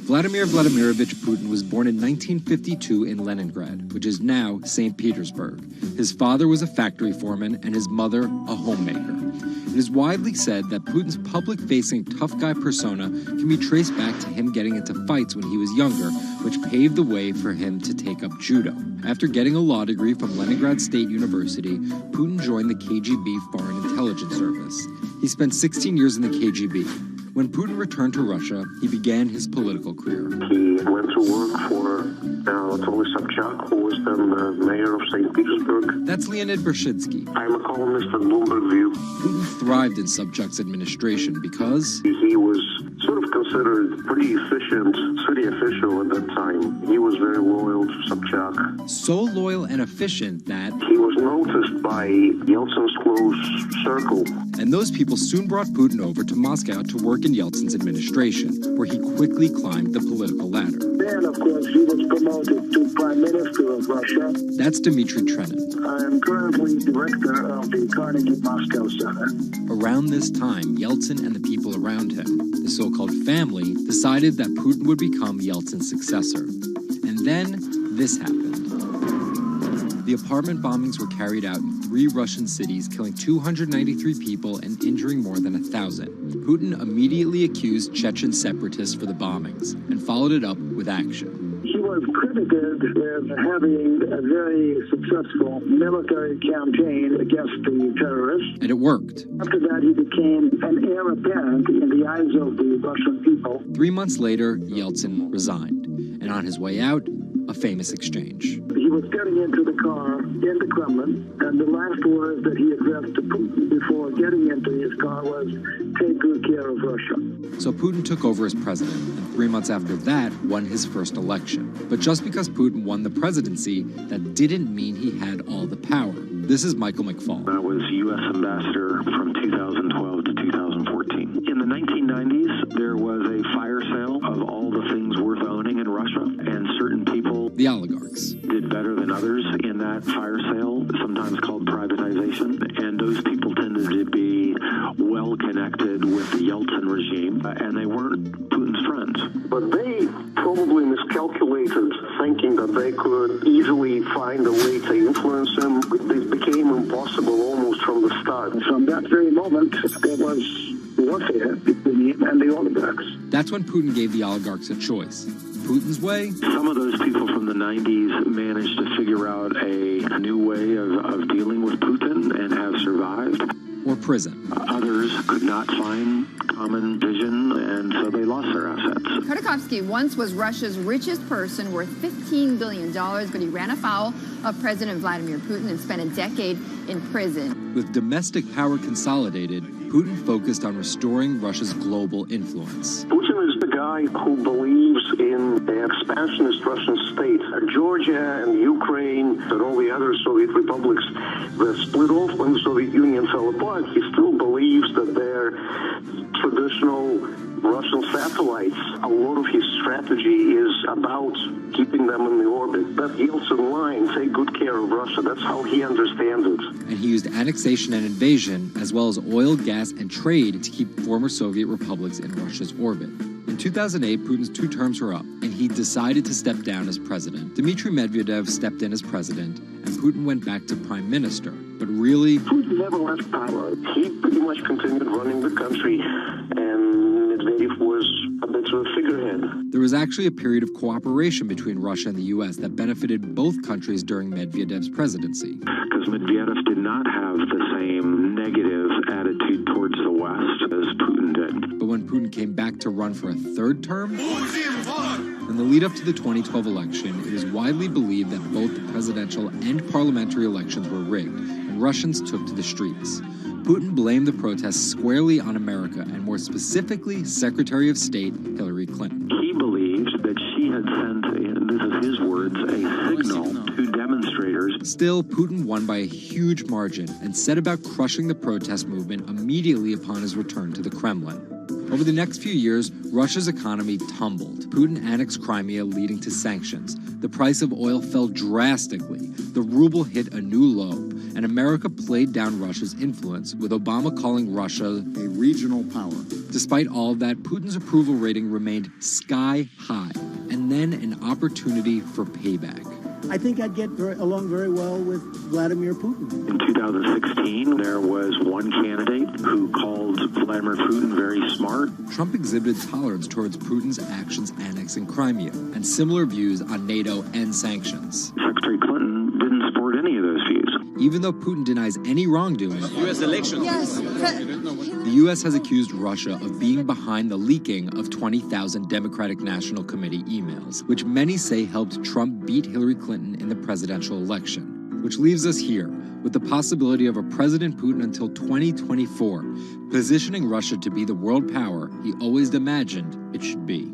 Vladimir Vladimirovich Putin was born in 1952 in Leningrad, which is now St. Petersburg. His father was a factory foreman and his mother a homemaker. It is widely said that Putin's public-facing tough guy persona can be traced back to him getting into fights when he was younger, which paved the way for him to take up judo. After getting a law degree from Leningrad State University, Putin joined the KGB Foreign Intelligence Service. He spent 16 years in the KGB. When Putin returned to Russia, he began his political career. He went to work for Anatoly Sobchak, who was then the mayor of St. Petersburg. That's Leonid Bershidsky. I'm a columnist at Bloomberg View. Putin thrived in Sobchak's administration because he was sort of considered pretty efficient city official at that time. He was very loyal to Sobchak. So loyal and efficient that he was noticed by Yeltsin's close circle. And those people soon brought Putin over to Moscow to work in Yeltsin's administration, where he quickly climbed the political ladder. Then, of course, he was promoted to Prime Minister of Russia. That's Dmitry Trenin. I'm currently director of the Carnegie Moscow Center. Around this time, Yeltsin and the people around him, the so-called family, decided that Putin would become Yeltsin's successor. And then this happened. The apartment bombings were carried out in 3 Russian cities, killing 293 people and injuring more than 1,000. Putin immediately accused Chechen separatists for the bombings and followed it up with action. He was credited with having a very successful military campaign against the terrorists. And it worked. After that, he became an heir apparent in the eyes of the Russian people. 3 months later, Yeltsin resigned. And on his way out, a famous exchange. He was getting into the car in the Kremlin, and the last words that he addressed to Putin before getting into his car was, "Take good care of Russia." So Putin took over as president, and 3 months after that, won his first election. But just because Putin won the presidency, that didn't mean he had all the power. This is Michael McFaul. I was U.S. ambassador from 2012 to 2014. In the 1990s, there was a fire sale of all the things worth owning in Russia, and certain people, the oligarchs, did better than others in that fire sale, sometimes called privatization, and those people tended to be well connected with the Yeltsin regime, and they weren't Putin's friends. But they probably miscalculated, thinking that they could easily find a way to influence him. It became impossible almost from the start. From that very moment, there was warfare between him and the oligarchs. That's when Putin gave the oligarchs a choice. Putin's way? Some of those people from the 90s managed to figure out a new way of dealing with Putin and have survived. Or prison. Others could not find common vision, and so they lost their assets. Khodorkovsky once was Russia's richest person, worth $15 billion, but he ran afoul of President Vladimir Putin and spent a decade in prison. With domestic power consolidated, Putin focused on restoring Russia's global influence. Putin is the guy who believes in the expansionist Russian state. Georgia and Ukraine and all the other Soviet republics that split off when the Soviet Union fell apart, he still believes that they're traditional Russian satellites. A lot of his strategy is about keeping them in the orbit. That Yeltsin line, take good care of Russia, that's how he understands it. And he used annexation and invasion, as well as oil, gas, and trade to keep former Soviet republics in Russia's orbit. In 2008, Putin's 2 terms were up, and he decided to step down as president. Dmitry Medvedev stepped in as president, and Putin went back to prime minister. But really, Putin never left power. He pretty much continued running the country, and Medvedev was a bit of a figurehead. There was actually a period of cooperation between Russia and the U.S. that benefited both countries during Medvedev's presidency. Because Medvedev did not have the same negative attitude towards the West as Putin did. But when Putin came back to run for a 3rd term, in the lead up to the 2012 election, it is widely believed that both the presidential and parliamentary elections were rigged, and Russians took to the streets. Putin blamed the protests squarely on America, and more specifically, Secretary of State Hillary Clinton. He believed that she had sent, this is his words, a signal to demonstrators. Still, Putin won by a huge margin and set about crushing the protest movement immediately upon his return to the Kremlin. Over the next few years, Russia's economy tumbled. Putin annexed Crimea, leading to sanctions. The price of oil fell drastically. The ruble hit a new low, and America played down Russia's influence, with Obama calling Russia a regional power. Despite all of that, Putin's approval rating remained sky high, and then an opportunity for payback. I think I'd get along very well with Vladimir Putin. In 2016, there was one candidate who called Vladimir Putin very smart. Trump exhibited tolerance towards Putin's actions annexing Crimea, and similar views on NATO and sanctions. Secretary Clinton didn't support any of those views. Even though Putin denies any wrongdoing, U.S. elections. Yes. the U.S. has accused Russia of being behind the leaking of 20,000 Democratic National Committee emails, which many say helped Trump beat Hillary Clinton in the presidential election. Which leaves us here, with the possibility of a President Putin until 2024, positioning Russia to be the world power he always imagined it should be.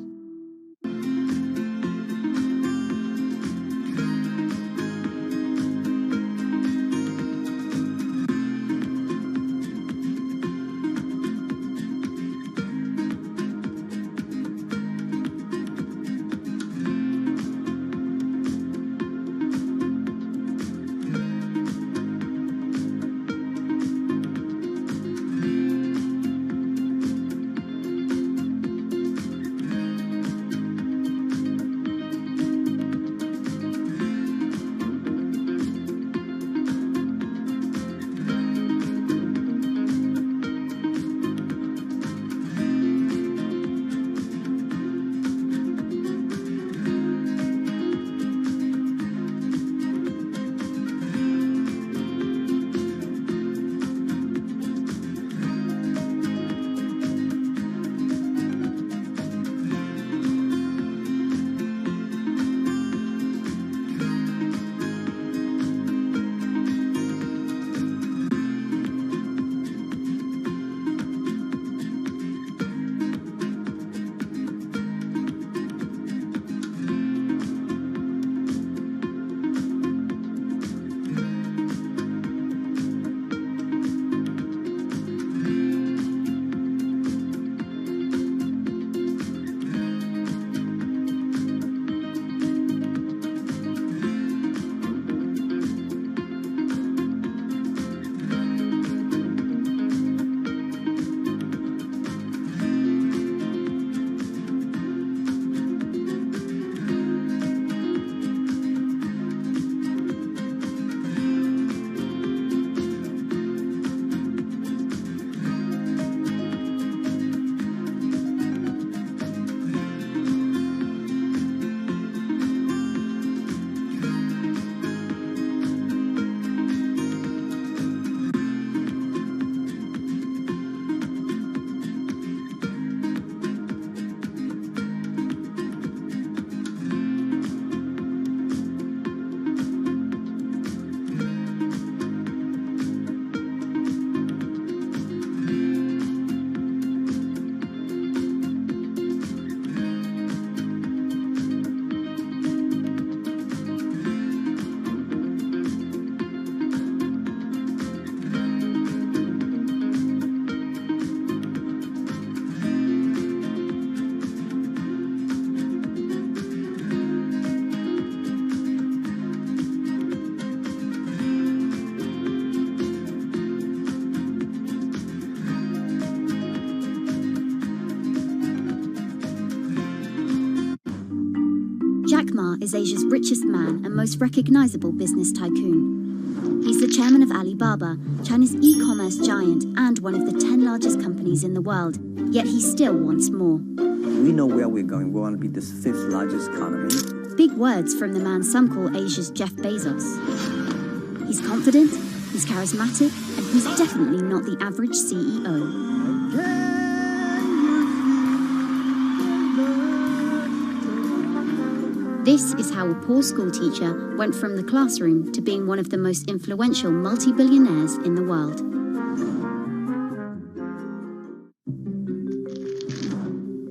Jack Ma is Asia's richest man and most recognizable business tycoon. He's the chairman of Alibaba, China's e-commerce giant and one of the 10 largest companies in the world. Yet he still wants more. We know where we're going. We want to be the 5th largest economy. Big words from the man some call Asia's Jeff Bezos. He's confident, he's charismatic, and he's definitely not the average CEO. This is how a poor school teacher went from the classroom to being one of the most influential multi-billionaires in the world.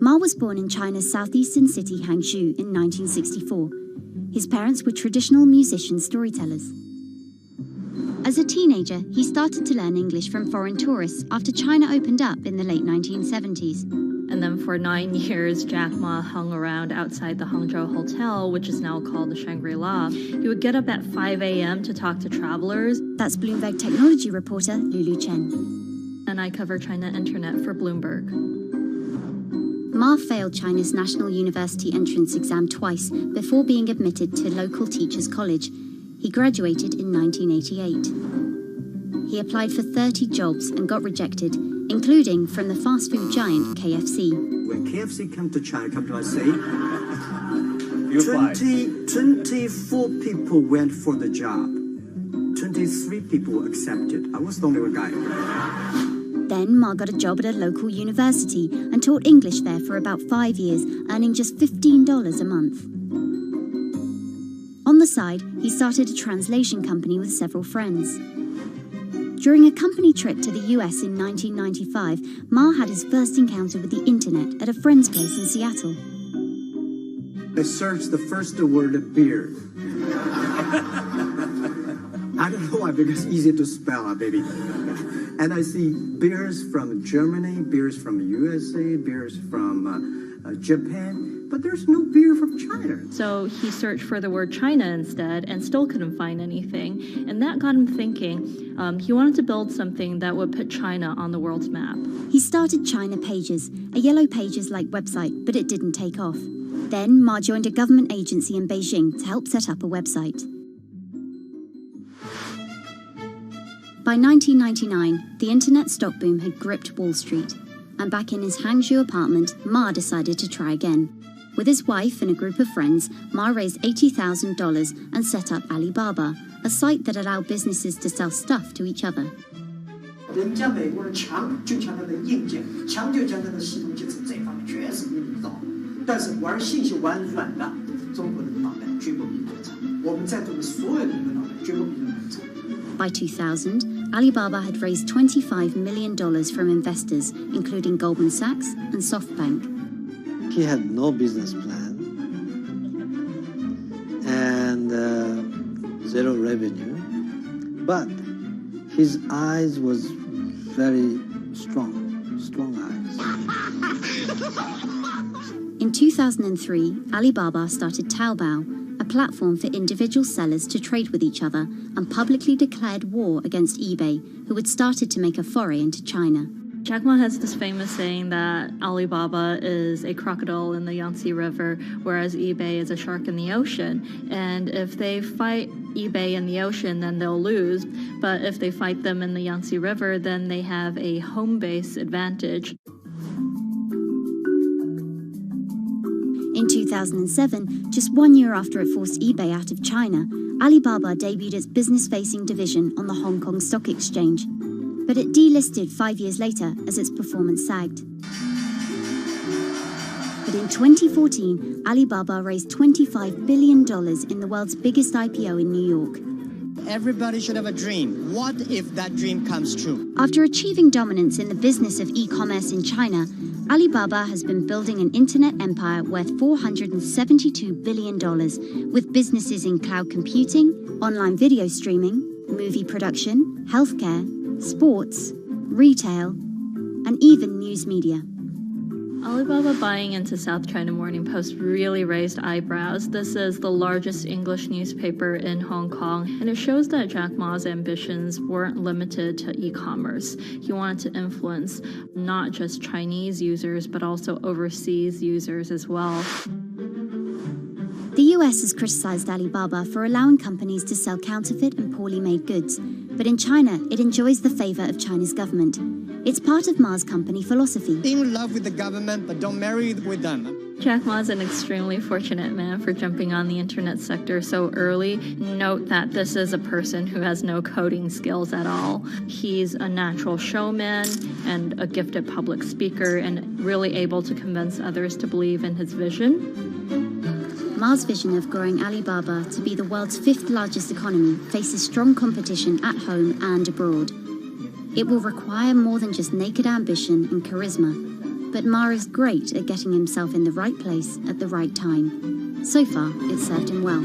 Ma was born in China's southeastern city Hangzhou in 1964. His parents were traditional musician storytellers. As a teenager, he started to learn English from foreign tourists after China opened up in the late 1970s. And then for 9 years, Jack Ma hung around outside the Hangzhou Hotel, which is now called the Shangri-La. He would get up at 5 a.m. to talk to travelers. That's Bloomberg technology reporter Lulu Chen. And I cover China Internet for Bloomberg. Ma failed China's National University entrance exam twice before being admitted to local teachers' college. He graduated in 1988. He applied for 30 jobs and got rejected, including from the fast food giant KFC. When KFC came to China, come to us say, 24 people went for the job. 23 people accepted. I was the only guy. Then Ma got a job at a local university and taught English there for about 5 years, earning just $15 a month. On the side, he started a translation company with several friends. During a company trip to the US in 1995, Ma had his first encounter with the internet at a friend's place in Seattle. I searched the first word beer. I don't know why, because it's easy to spell, baby. And I see beers from Germany, beers from USA, beers from Japan, but there's no beer from China. So he searched for the word China instead and still couldn't find anything. And that got him thinking. He wanted to build something that would put China on the world's map. He started China Pages, a Yellow Pages-like website, but it didn't take off. Then Ma joined a government agency in Beijing to help set up a website. By 1999, the internet stock boom had gripped Wall Street, and back in his Hangzhou apartment, Ma decided to try again. With his wife and a group of friends, Ma raised $80,000 and set up Alibaba, a site that allowed businesses to sell stuff to each other. 人家美国人强就强它的硬件，强就强它的系统基础，这方面确实比你早。但是玩信息玩软的，中国人的脑袋绝不比你们差。我们在座的所有人的脑袋绝不比你们差。By 2000, Alibaba had raised $25 million from investors, including Goldman Sachs and SoftBank. He had no business plan and zero revenue, but his eyes was very strong eyes. In 2003, Alibaba started Taobao, a platform for individual sellers to trade with each other, and publicly declared war against eBay, who had started to make a foray into China. Jack Ma has this famous saying that Alibaba is a crocodile in the Yangtze River, whereas eBay is a shark in the ocean. And if they fight eBay in the ocean, then they'll lose. But if they fight them in the Yangtze River, then they have a home base advantage. In 2007, just 1 year after it forced eBay out of China, Alibaba debuted its business-facing division on the Hong Kong Stock Exchange. But it delisted 5 years later as its performance sagged. But in 2014, Alibaba raised $25 billion in the world's biggest IPO in New York. Everybody should have a dream. What if that dream comes true? After achieving dominance in the business of e-commerce in China, Alibaba has been building an internet empire worth $472 billion, with businesses in cloud computing, online video streaming, movie production, healthcare, sports, retail, and even news media. Alibaba buying into South China Morning Post really raised eyebrows. This is the largest English newspaper in Hong Kong, and it shows that Jack Ma's ambitions weren't limited to e-commerce. He wanted to influence not just Chinese users, but also overseas users as well. The US has criticized Alibaba for allowing companies to sell counterfeit and poorly made goods, but in China, it enjoys the favor of China's government. It's part of Ma's company philosophy. In love with the government, but don't marry with them. Jack Ma is an extremely fortunate man for jumping on the internet sector so early. Note that this is a person who has no coding skills at all. He's a natural showman and a gifted public speaker and really able to convince others to believe in his vision. Ma's vision of growing Alibaba to be the world's 5th largest economy faces strong competition at home and abroad. It will require more than just naked ambition and charisma, but Ma is great at getting himself in the right place at the right time. So far, it's served him well.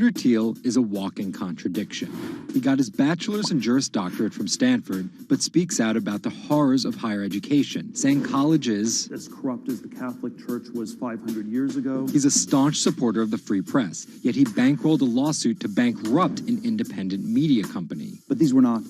Peter Thiel is a walking contradiction. He got his bachelor's and Juris Doctorate from Stanford, but speaks out about the horrors of higher education, saying college is as corrupt as the Catholic Church was 500 years ago. He's a staunch supporter of the free press, yet he bankrolled a lawsuit to bankrupt an independent media company. But these were not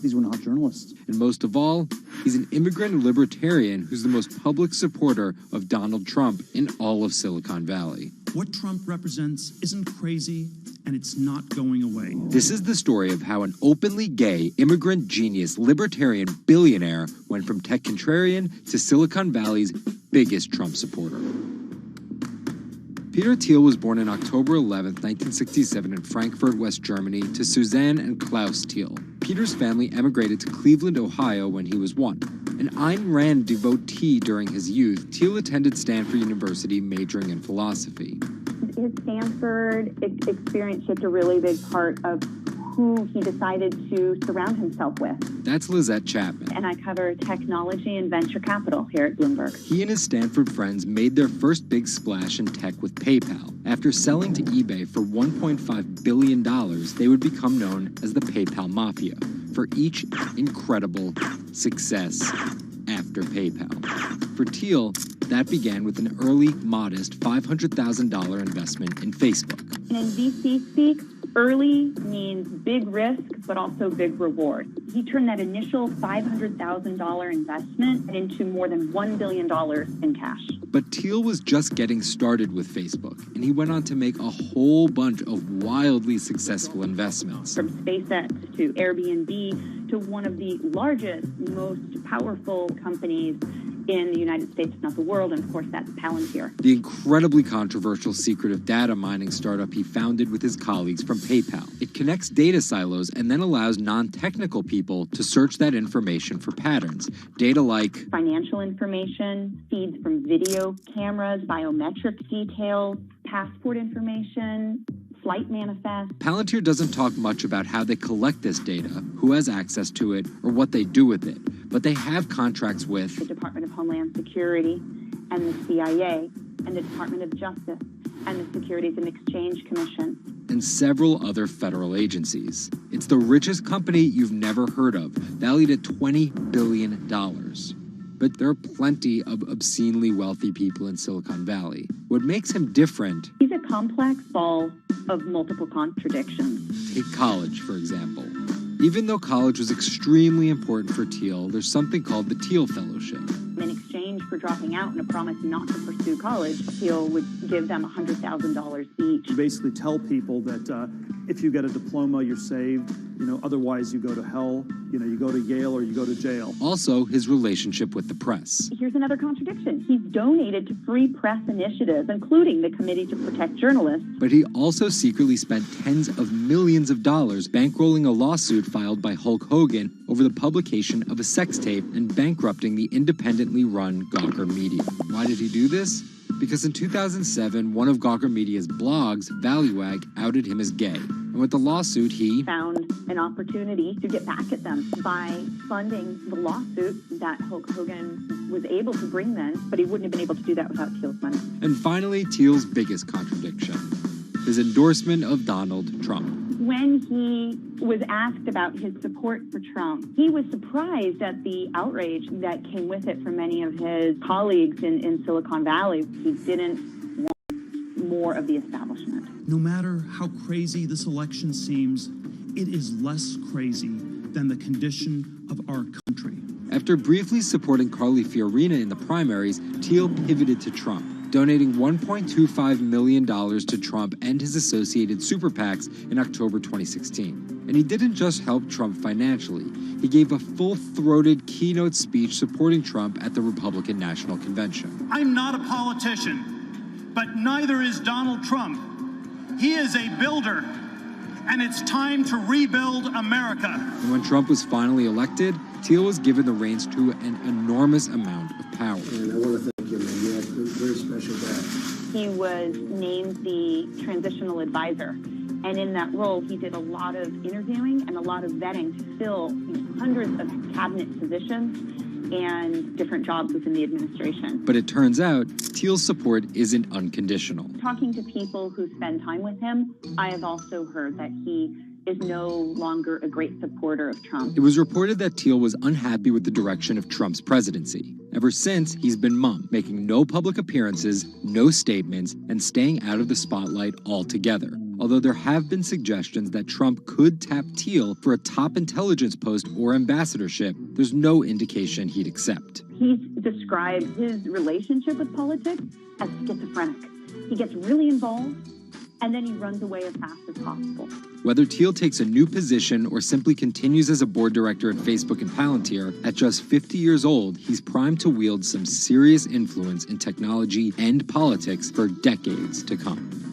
journalists. And most of all, he's an immigrant and libertarian who's the most public supporter of Donald Trump in all of Silicon Valley. What Trump represents isn't crazy, and it's not going away. This is the story of how an openly gay, immigrant genius, libertarian billionaire went from tech contrarian to Silicon Valley's biggest Trump supporter. Peter Thiel was born on October 11, 1967 in Frankfurt, West Germany, to Suzanne and Klaus Thiel. Peter's family emigrated to Cleveland, Ohio when he was 1. An Ayn Rand devotee during his youth, Thiel attended Stanford University majoring in philosophy. His Stanford experience shaped a really big part of who he decided to surround himself with. That's Lizette Chapman. And I cover technology and venture capital here at Bloomberg. He and his Stanford friends made their first big splash in tech with PayPal. After selling to eBay for $1.5 billion, they would become known as the PayPal Mafia for each incredible success after PayPal. For Thiel, that began with an early, modest $500,000 investment in Facebook. And in VC speak, early means big risk, but also big reward. He turned that initial $500,000 investment into more than $1 billion in cash. But Thiel was just getting started with Facebook, and he went on to make a whole bunch of wildly successful investments. From SpaceX to Airbnb to one of the largest, most powerful companies in the United States, if not the world, and of course that's Palantir. The incredibly controversial secretive data mining startup he founded with his colleagues from PayPal. It connects data silos and then allows non-technical people to search that information for patterns. Data like financial information, feeds from video cameras, biometric details, passport information, flight manifest. Palantir doesn't talk much about how they collect this data, who has access to it, or what they do with it. But they have contracts with the Department of Homeland Security and the CIA and the Department of Justice and the Securities and Exchange Commission. And several other federal agencies. It's the richest company you've never heard of, valued at $20 billion. But there are plenty of obscenely wealthy people in Silicon Valley. What makes him different... He's a complex ball of multiple contradictions. Take college, for example. Even though college was extremely important for Thiel, there's something called the Thiel Fellowship. In exchange for dropping out and a promise not to pursue college, Thiel would give them $100,000 each. You basically tell people that if you get a diploma, you're saved. Otherwise you go to hell. You go to Yale or you go to jail. Also, his relationship with the press. Here's another contradiction. He's donated to free press initiatives, including the Committee to Protect Journalists. But he also secretly spent tens of millions of dollars bankrolling a lawsuit filed by Hulk Hogan over the publication of a sex tape and bankrupting the independently run Gawker Media. Why did he do this? Because in 2007, one of Gawker Media's blogs, ValueAg, outed him as gay. And with the lawsuit, he found an opportunity to get back at them by funding the lawsuit that Hulk Hogan was able to bring then, but he wouldn't have been able to do that without Thiel's money. And finally, Thiel's biggest contradiction, his endorsement of Donald Trump. When he was asked about his support for Trump, he was surprised at the outrage that came with it from many of his colleagues in Silicon Valley. He didn't want more of the establishment. No matter how crazy this election seems, it is less crazy than the condition of our country. After briefly supporting Carly Fiorina in the primaries, Thiel pivoted to Trump, donating $1.25 million to Trump and his associated super PACs in October 2016. And he didn't just help Trump financially. He gave a full-throated keynote speech supporting Trump at the Republican National Convention. I'm not a politician, but neither is Donald Trump. He is a builder, and it's time to rebuild America. And when Trump was finally elected, Thiel was given the reins to an enormous amount of power. And I want to thank you, man. You have a very special back. He was named the transitional advisor. And in that role, he did a lot of interviewing and a lot of vetting to fill hundreds of cabinet positions and different jobs within the administration. But it turns out Thiel's support isn't unconditional. Talking to people who spend time with him, I have also heard that he is no longer a great supporter of Trump. It was reported that Thiel was unhappy with the direction of Trump's presidency. Ever since, he's been mum, making no public appearances, no statements, and staying out of the spotlight altogether. Although there have been suggestions that Trump could tap Thiel for a top intelligence post or ambassadorship, there's no indication he'd accept. He's described his relationship with politics as schizophrenic. He gets really involved, and then he runs away as fast as possible. Whether Thiel takes a new position or simply continues as a board director at Facebook and Palantir, at just 50 years old, he's primed to wield some serious influence in technology and politics for decades to come.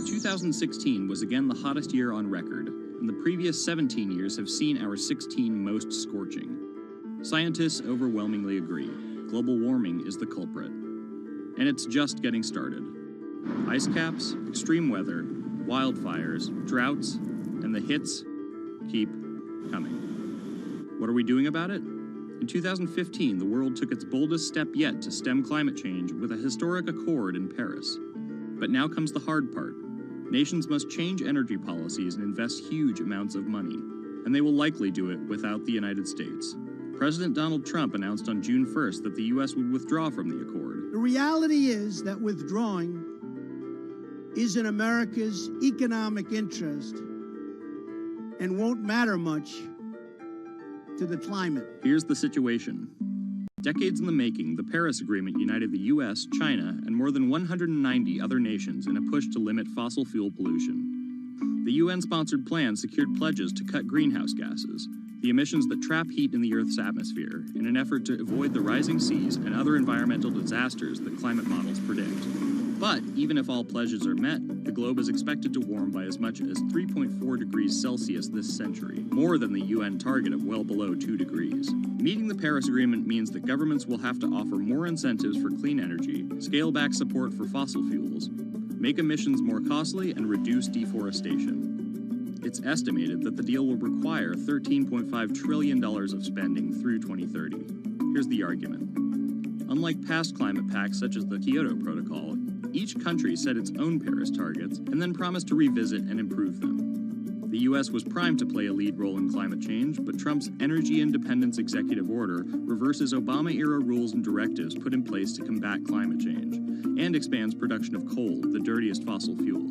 Two 2016 was again the hottest year on record, and the previous 17 years have seen our 16 most scorching. Scientists overwhelmingly agree. Global warming is the culprit. And it's just getting started. Ice caps, extreme weather, wildfires, droughts, and the hits keep coming. What are we doing about it? In 2015, the world took its boldest step yet to stem climate change with a historic accord in Paris. But now comes the hard part. Nations must change energy policies and invest huge amounts of money, and they will likely do it without the United States. President Donald Trump announced on June 1st that the U.S. would withdraw from the accord. The reality is that withdrawing is in America's economic interest and won't matter much to the climate. Here's the situation. Decades in the making, the Paris Agreement united the U.S., China, and more than 190 other nations in a push to limit fossil fuel pollution. The The UN-sponsored plan secured pledges to cut greenhouse gases, the emissions that trap heat in the Earth's atmosphere, in an effort to avoid the rising seas and other environmental disasters that climate models predict. But even if all pledges are met, the globe is expected to warm by as much as 3.4 degrees Celsius this century, more than the UN target of well below 2 degrees. Meeting the Paris Agreement means that governments will have to offer more incentives for clean energy, scale back support for fossil fuels, make emissions more costly, and reduce deforestation. It's estimated that the deal will require $13.5 trillion of spending through 2030. Here's the argument. Unlike past climate pacts such as the Kyoto Protocol, each country set its own Paris targets and then promised to revisit and improve them. The U.S. was primed to play a lead role in climate change, but Trump's Energy Independence Executive Order reverses Obama-era rules and directives put in place to combat climate change, and expands production of coal, the dirtiest fossil fuel.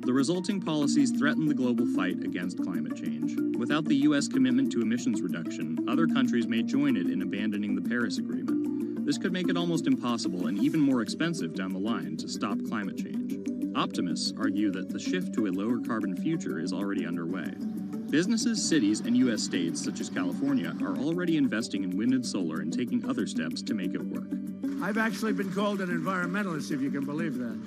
The resulting policies threaten the global fight against climate change. Without the U.S. commitment to emissions reduction, other countries may join it in abandoning the Paris Agreement. This could make it almost impossible and even more expensive down the line to stop climate change. Optimists argue that the shift to a lower carbon future is already underway. Businesses, cities, and U.S. states, such as California, are already investing in wind and solar and taking other steps to make it work. I've actually been called an environmentalist, if you can believe that.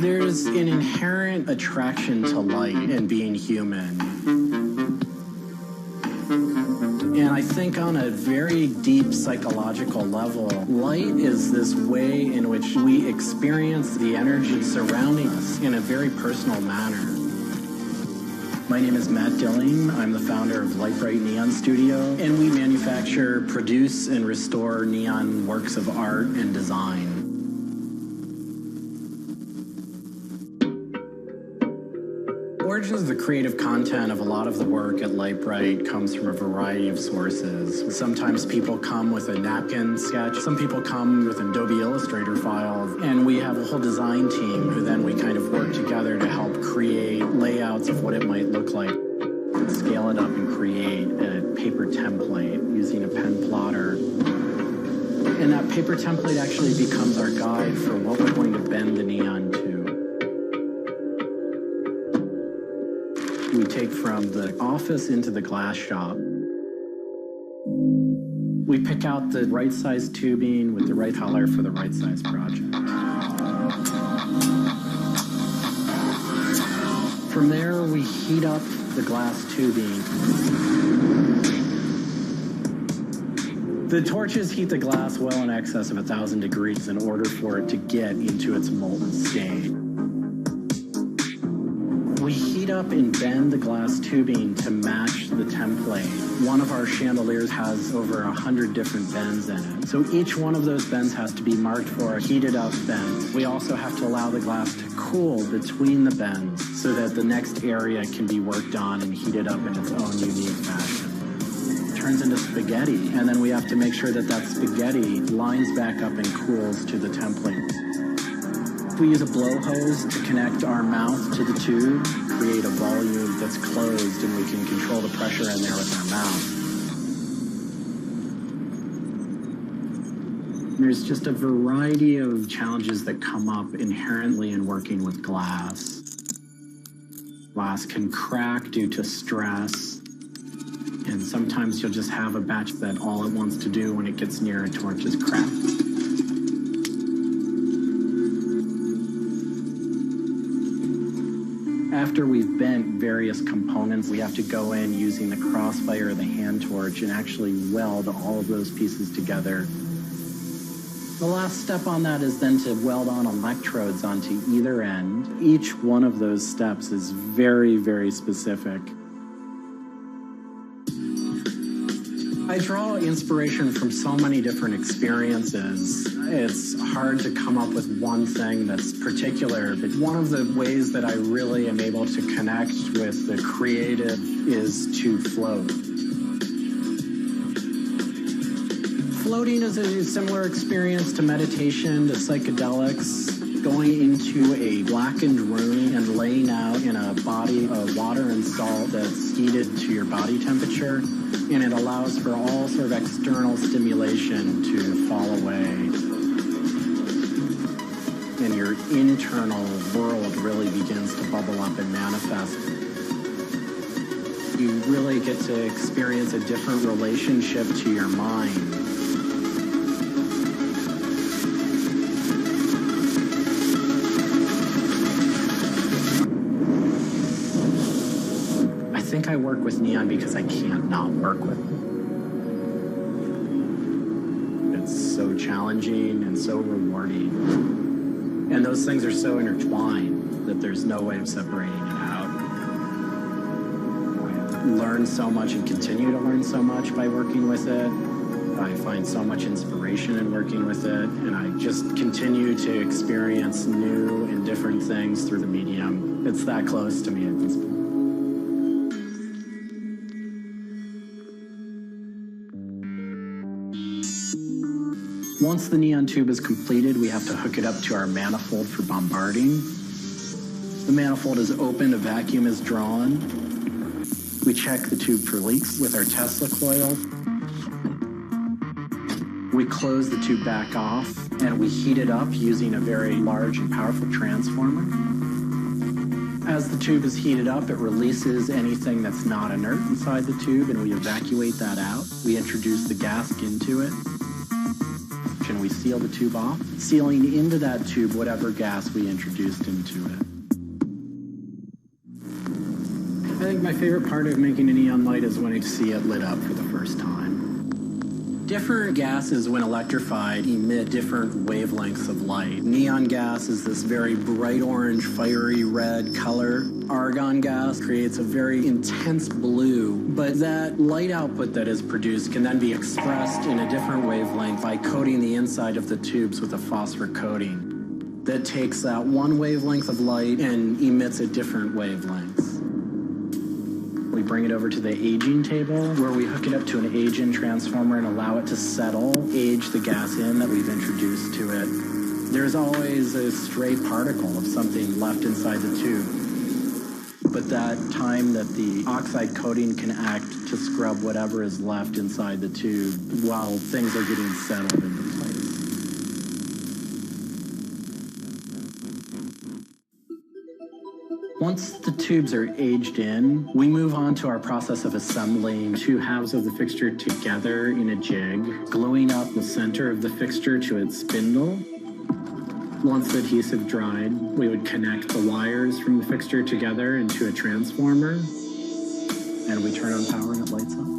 There's an inherent attraction to light and being human. And I think on a very deep psychological level, light is this way in which we experience the energy surrounding us in a very personal manner. My name is Matt Dilling. I'm the founder of Light Bright Neon Studio, and we manufacture, produce, and restore neon works of art and design. Origins of the creative content of a lot of the work at Lightbright comes from a variety of sources. Sometimes people come with a napkin sketch. Some people come with an Adobe Illustrator file. And we have a whole design team who then we kind of work together to help create layouts of what it might look like. Scale it up and create a paper template using a pen plotter. And that paper template actually becomes our guide for what we're going to bend the neon to. We take from the office into the glass shop. We pick out the right size tubing with the right color for the right size project. From there, we heat up the glass tubing. The torches heat the glass well in excess of 1,000 degrees in order for it to get into its molten state. We heat up and bend the glass tubing to match the template. One of our chandeliers has over 100 different bends in it. So each one of those bends has to be marked for a heated up bend. We also have to allow the glass to cool between the bends so that the next area can be worked on and heated up in its own unique fashion. It turns into spaghetti, and then we have to make sure that that spaghetti lines back up and cools to the template. We use a blow hose to connect our mouth to the tube, create a volume that's closed, and we can control the pressure in there with our mouth. There's just a variety of challenges that come up inherently in working with glass. Glass can crack due to stress, and sometimes you'll just have a batch that all it wants to do when it gets near a torch is crack. After we've bent various components, we have to go in using the crossfire or the hand torch and actually weld all of those pieces together. The last step on that is then to weld on electrodes onto either end. Each one of those steps is very, very specific. I draw inspiration from so many different experiences. It's hard to come up with one thing that's particular, but one of the ways that I really am able to connect with the creative is to float. Floating is a similar experience to meditation, to psychedelics. Going into a blackened room and laying out in a body of water and salt that's heated to your body temperature, and it allows for all sort of external stimulation to fall away. And your internal world really begins to bubble up and manifest. You really get to experience a different relationship to your mind. I think I work with neon because I can't not work with it. It's so challenging and so rewarding. And those things are so intertwined that there's no way of separating it out. I learn so much and continue to learn so much by working with it. I find so much inspiration in working with it, and I just continue to experience new and different things through the medium. It's that close to me at this point. Once the neon tube is completed, we have to hook it up to our manifold for bombarding. The manifold is opened, a vacuum is drawn. We check the tube for leaks with our Tesla coil. We close the tube back off, and we heat it up using a very large and powerful transformer. As the tube is heated up, it releases anything that's not inert inside the tube, and we evacuate that out. We introduce the gas into it. And we seal the tube off, sealing into that tube whatever gas we introduced into it. I think my favorite part of making a neon light is when I see it lit up for the first time. Different gases, when electrified, emit different wavelengths of light. Neon gas is this very bright orange, fiery red color. Argon gas creates a very intense blue, but that light output that is produced can then be expressed in a different wavelength by coating the inside of the tubes with a phosphor coating that takes that one wavelength of light and emits at different wavelengths. We bring it over to the aging table where we hook it up to an age-in transformer and allow it to settle, age the gas in that we've introduced to it. There's always a stray particle of something left inside the tube. But that time that the oxide coating can act to scrub whatever is left inside the tube while things are getting settled into place. Once the tubes are aged in, we move on to our process of assembling two halves of the fixture together in a jig, gluing up the center of the fixture to its spindle. Once the adhesive dried, we would connect the wires from the fixture together into a transformer, and we turn on power and it lights up.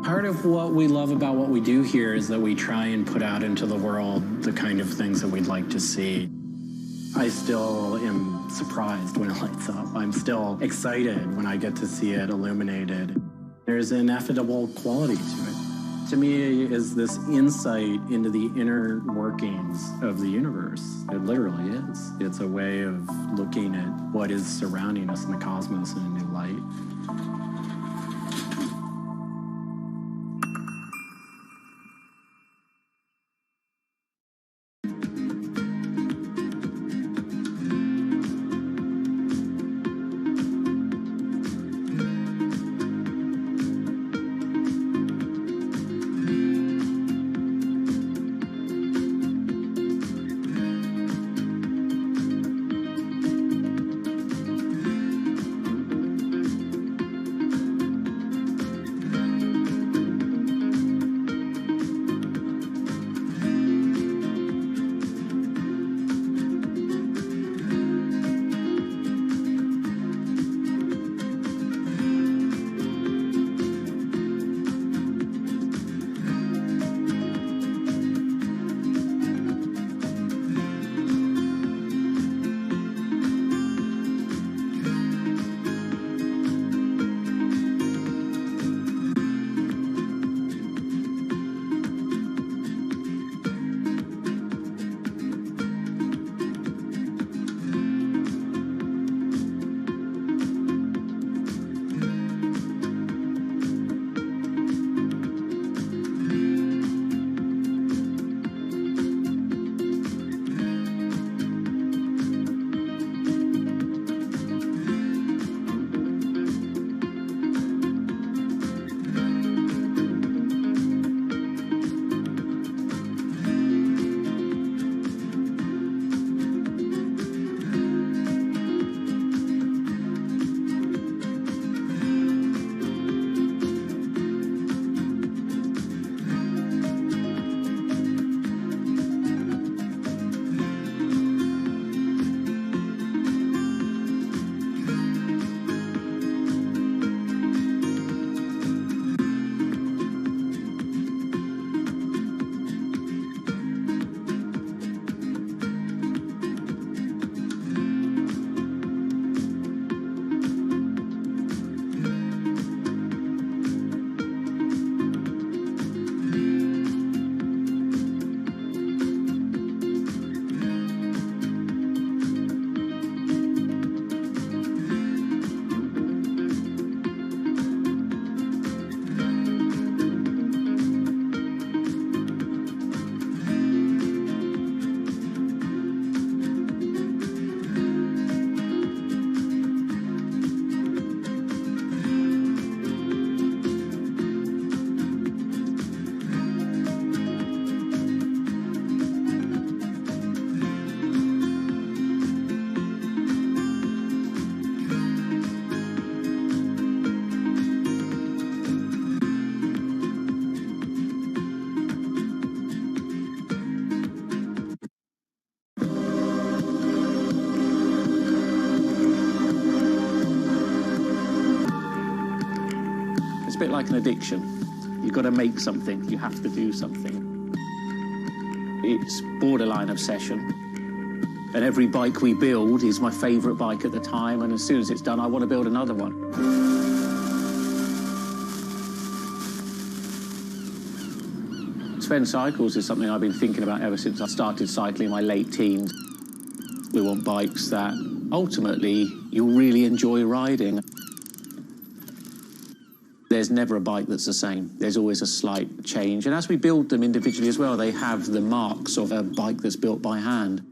Part of what we love about what we do here is that we try and put out into the world the kind of things that we'd like to see. I still am surprised when it lights up. I'm still excited when I get to see it illuminated. There's an ineffable quality to it. To me, is this insight into the inner workings of the universe. It literally is. It's a way of looking at what is surrounding us in the cosmos in a new light. a bit like an addiction. You've got to make something. You have to do something. It's borderline obsession. And every bike we build is my favourite bike at the time, and as soon as it's done, I want to build another one. Sven Cycles is something I've been thinking about ever since I started cycling in my late teens. We want bikes that ultimately you'll really enjoy riding. There's never a bike that's the same. There's always a slight change. And as we build them individually as well, they have the marks of a bike that's built by hand.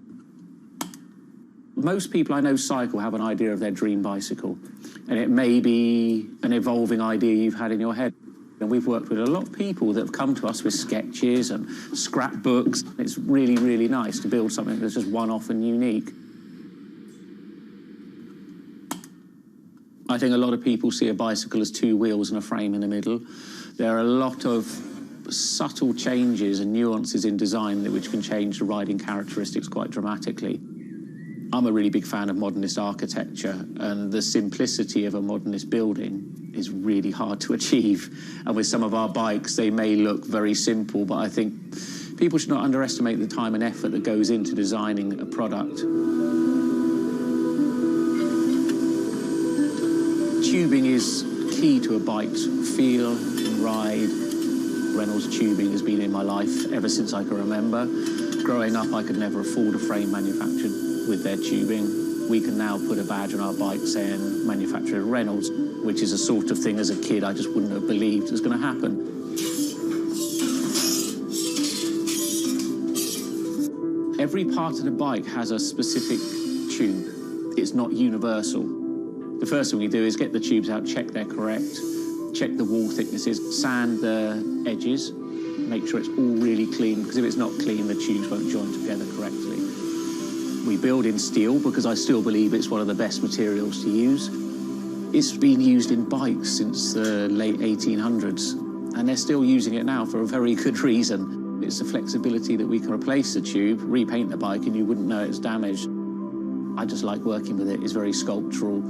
Most people I know cycle have an idea of their dream bicycle. And it may be an evolving idea you've had in your head. And we've worked with a lot of people that have come to us with sketches and scrapbooks. It's really, really nice to build something that's just one-off and unique. I think a lot of people see a bicycle as two wheels and a frame in the middle. There are a lot of subtle changes and nuances in design which can change the riding characteristics quite dramatically. I'm a really big fan of modernist architecture, and the simplicity of a modernist building is really hard to achieve. And with some of our bikes, they may look very simple, but I think people should not underestimate the time and effort that goes into designing a product. Tubing is key to a bike's feel and ride. Reynolds tubing has been in my life ever since I can remember. Growing up, I could never afford a frame manufactured with their tubing. We can now put a badge on our bike saying manufactured Reynolds, which is a sort of thing as a kid I just wouldn't have believed was going to happen. Every part of the bike has a specific tube. It's not universal. The first thing we do is get the tubes out, check they're correct, check the wall thicknesses, sand the edges, make sure it's all really clean, because if it's not clean, the tubes won't join together correctly. We build in steel because I still believe it's one of the best materials to use. It's been used in bikes since the late 1800s, and they're still using it now for a very good reason. It's the flexibility that we can replace the tube, repaint the bike, and you wouldn't know it's damaged. I just like working with it. It's very sculptural.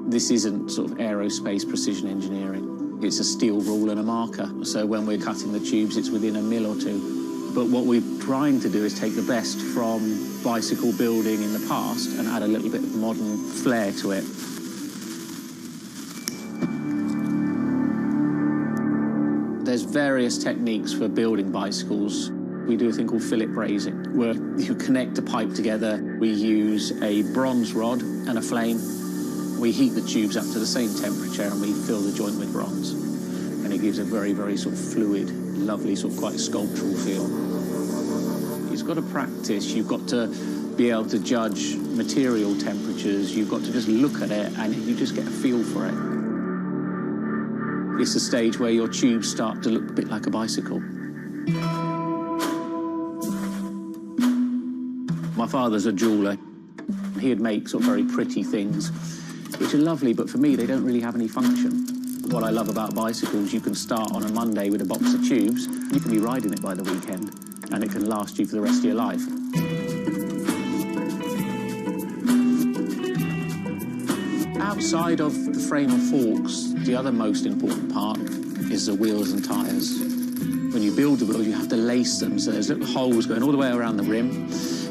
This isn't sort of aerospace precision engineering. It's a steel rule and a marker. So when we're cutting the tubes, it's within a mil or two. But what we're trying to do is take the best from bicycle building in the past and add a little bit of modern flair to it. There's various techniques for building bicycles. We do a thing called fillet brazing, where you connect a pipe together. We use a bronze rod and a flame. We heat the tubes up to the same temperature and we fill the joint with bronze. And it gives a very, very sort of fluid, lovely, sort of quite sculptural feel. You've got to practice. You've got to be able to judge material temperatures. You've got to just look at it and you just get a feel for it. It's a stage where your tubes start to look a bit like a bicycle. My father's a jeweler. He'd make sort of very pretty things, which are lovely, but for me, they don't really have any function. What I love about bicycles, you can start on a Monday with a box of tubes, you can be riding it by the weekend, and it can last you for the rest of your life. Outside of the frame and forks, the other most important part is the wheels and tyres. When you build the wheels, you have to lace them, so there's little holes going all the way around the rim.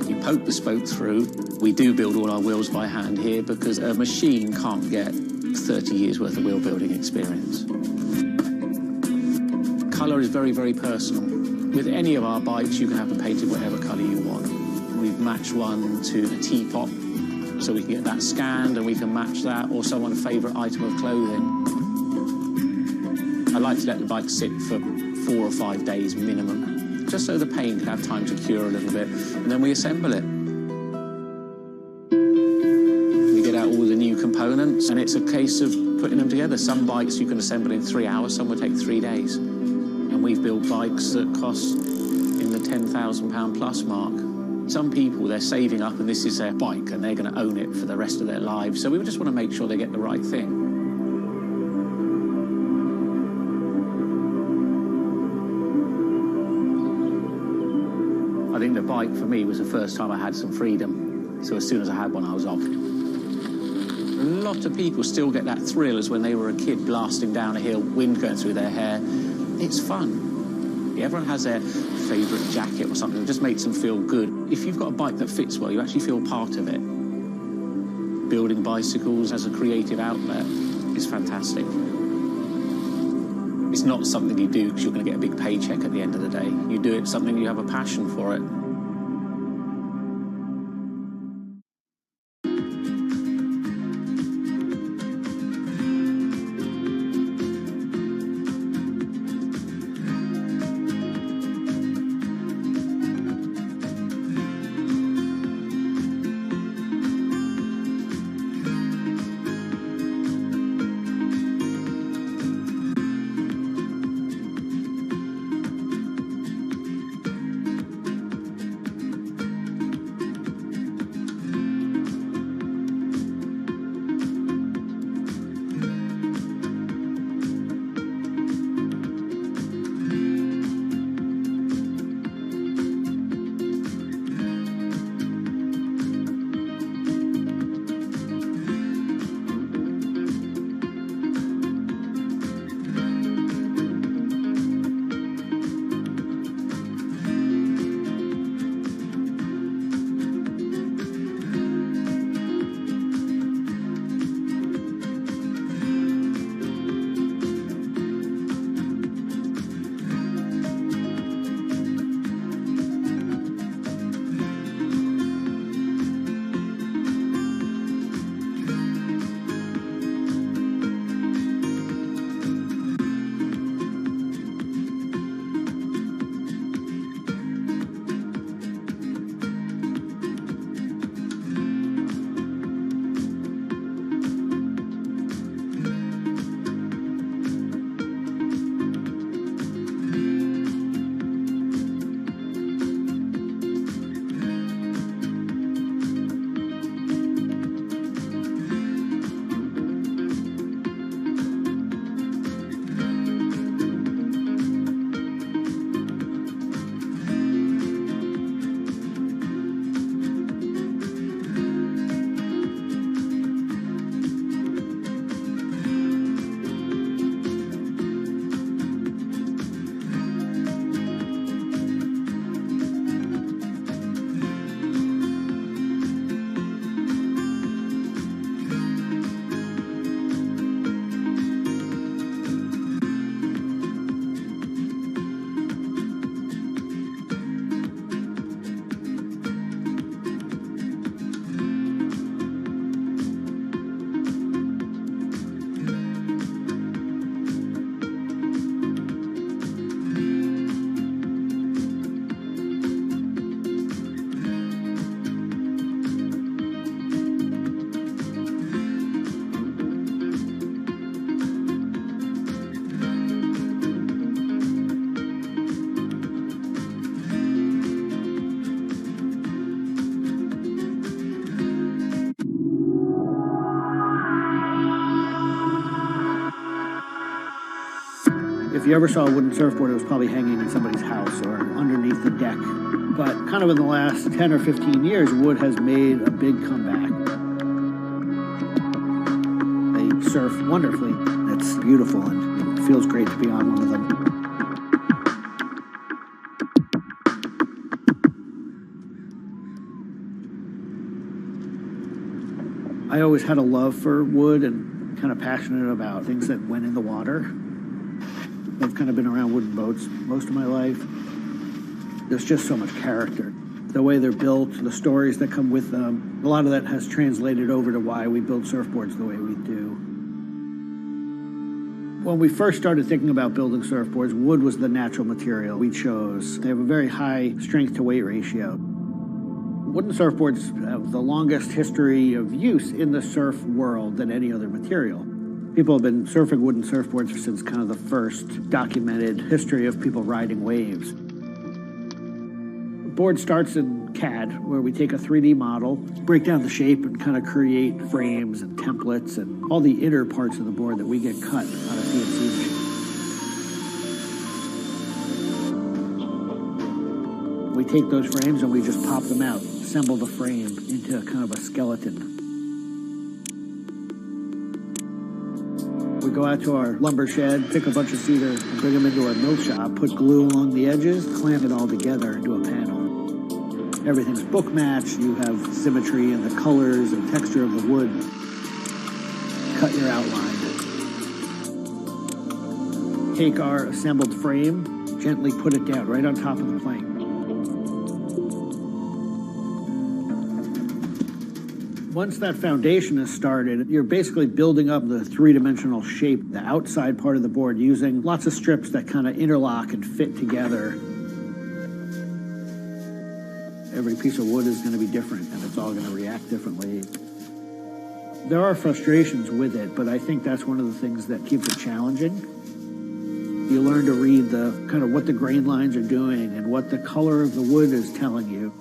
You poke the spoke through. We do build all our wheels by hand here because a machine can't get 30 years worth of wheel building experience. Colour is very, very personal. With any of our bikes, you can have them painted whatever colour you want. We've matched one to a teapot, so we can get that scanned and we can match that, or someone's favourite item of clothing. I like to let the bike sit for 4 or 5 days minimum, just so the paint can have time to cure a little bit, and then we assemble it. We get out all the new components, and it's a case of putting them together. Some bikes you can assemble in 3 hours, some will take 3 days. And we've built bikes that cost in the £10,000 plus mark. Some people, they're saving up and this is their bike and they're going to own it for the rest of their lives. So we just want to make sure they get the right thing. I think the bike for me was the first time I had some freedom. So as soon as I had one, I was off. A lot of people still get that thrill as when they were a kid blasting down a hill, wind going through their hair. It's fun. Everyone has their favourite jacket or something that just makes them feel good. If you've got a bike that fits well, you actually feel part of it. Building bicycles as a creative outlet is fantastic. It's not something you do because you're going to get a big paycheck at the end of the day. You do it something you have a passion for it. If you ever saw a wooden surfboard, it was probably hanging in somebody's house or underneath the deck. But kind of in the last 10 or 15 years, wood has made a big comeback. They surf wonderfully. It's beautiful and it feels great to be on one of them. I always had a love for wood and kind of passionate about things that went in the water. I've kind of been around wooden boats most of my life. There's just so much character. The way they're built, the stories that come with them, a lot of that has translated over to why we build surfboards the way we do. When we first started thinking about building surfboards, wood was the natural material we chose. They have a very high strength to weight ratio. Wooden surfboards have the longest history of use in the surf world than any other material. People have been surfing wooden surfboards since kind of the first documented history of people riding waves. The board starts in CAD, where we take a 3D model, break down the shape, and kind of create frames and templates and all the inner parts of the board that we get cut on a CNC machine. We take those frames and we just pop them out, assemble the frame into kind of a skeleton. We go out to our lumber shed, pick a bunch of cedar, and bring them into our mill shop, put glue along the edges, clamp it all together into a panel. Everything's book matched, you have symmetry in the colors and texture of the wood. Cut your outline. take our assembled frame, gently put it down right on top of the plank. Once that foundation is started, you're basically building up the three-dimensional shape, the outside part of the board, using lots of strips that kind of interlock and fit together. Every piece of wood is going to be different, and it's all going to react differently. There are frustrations with it, but I think that's one of the things that keeps it challenging. You learn to read the kind of what the grain lines are doing and what the color of the wood is telling you.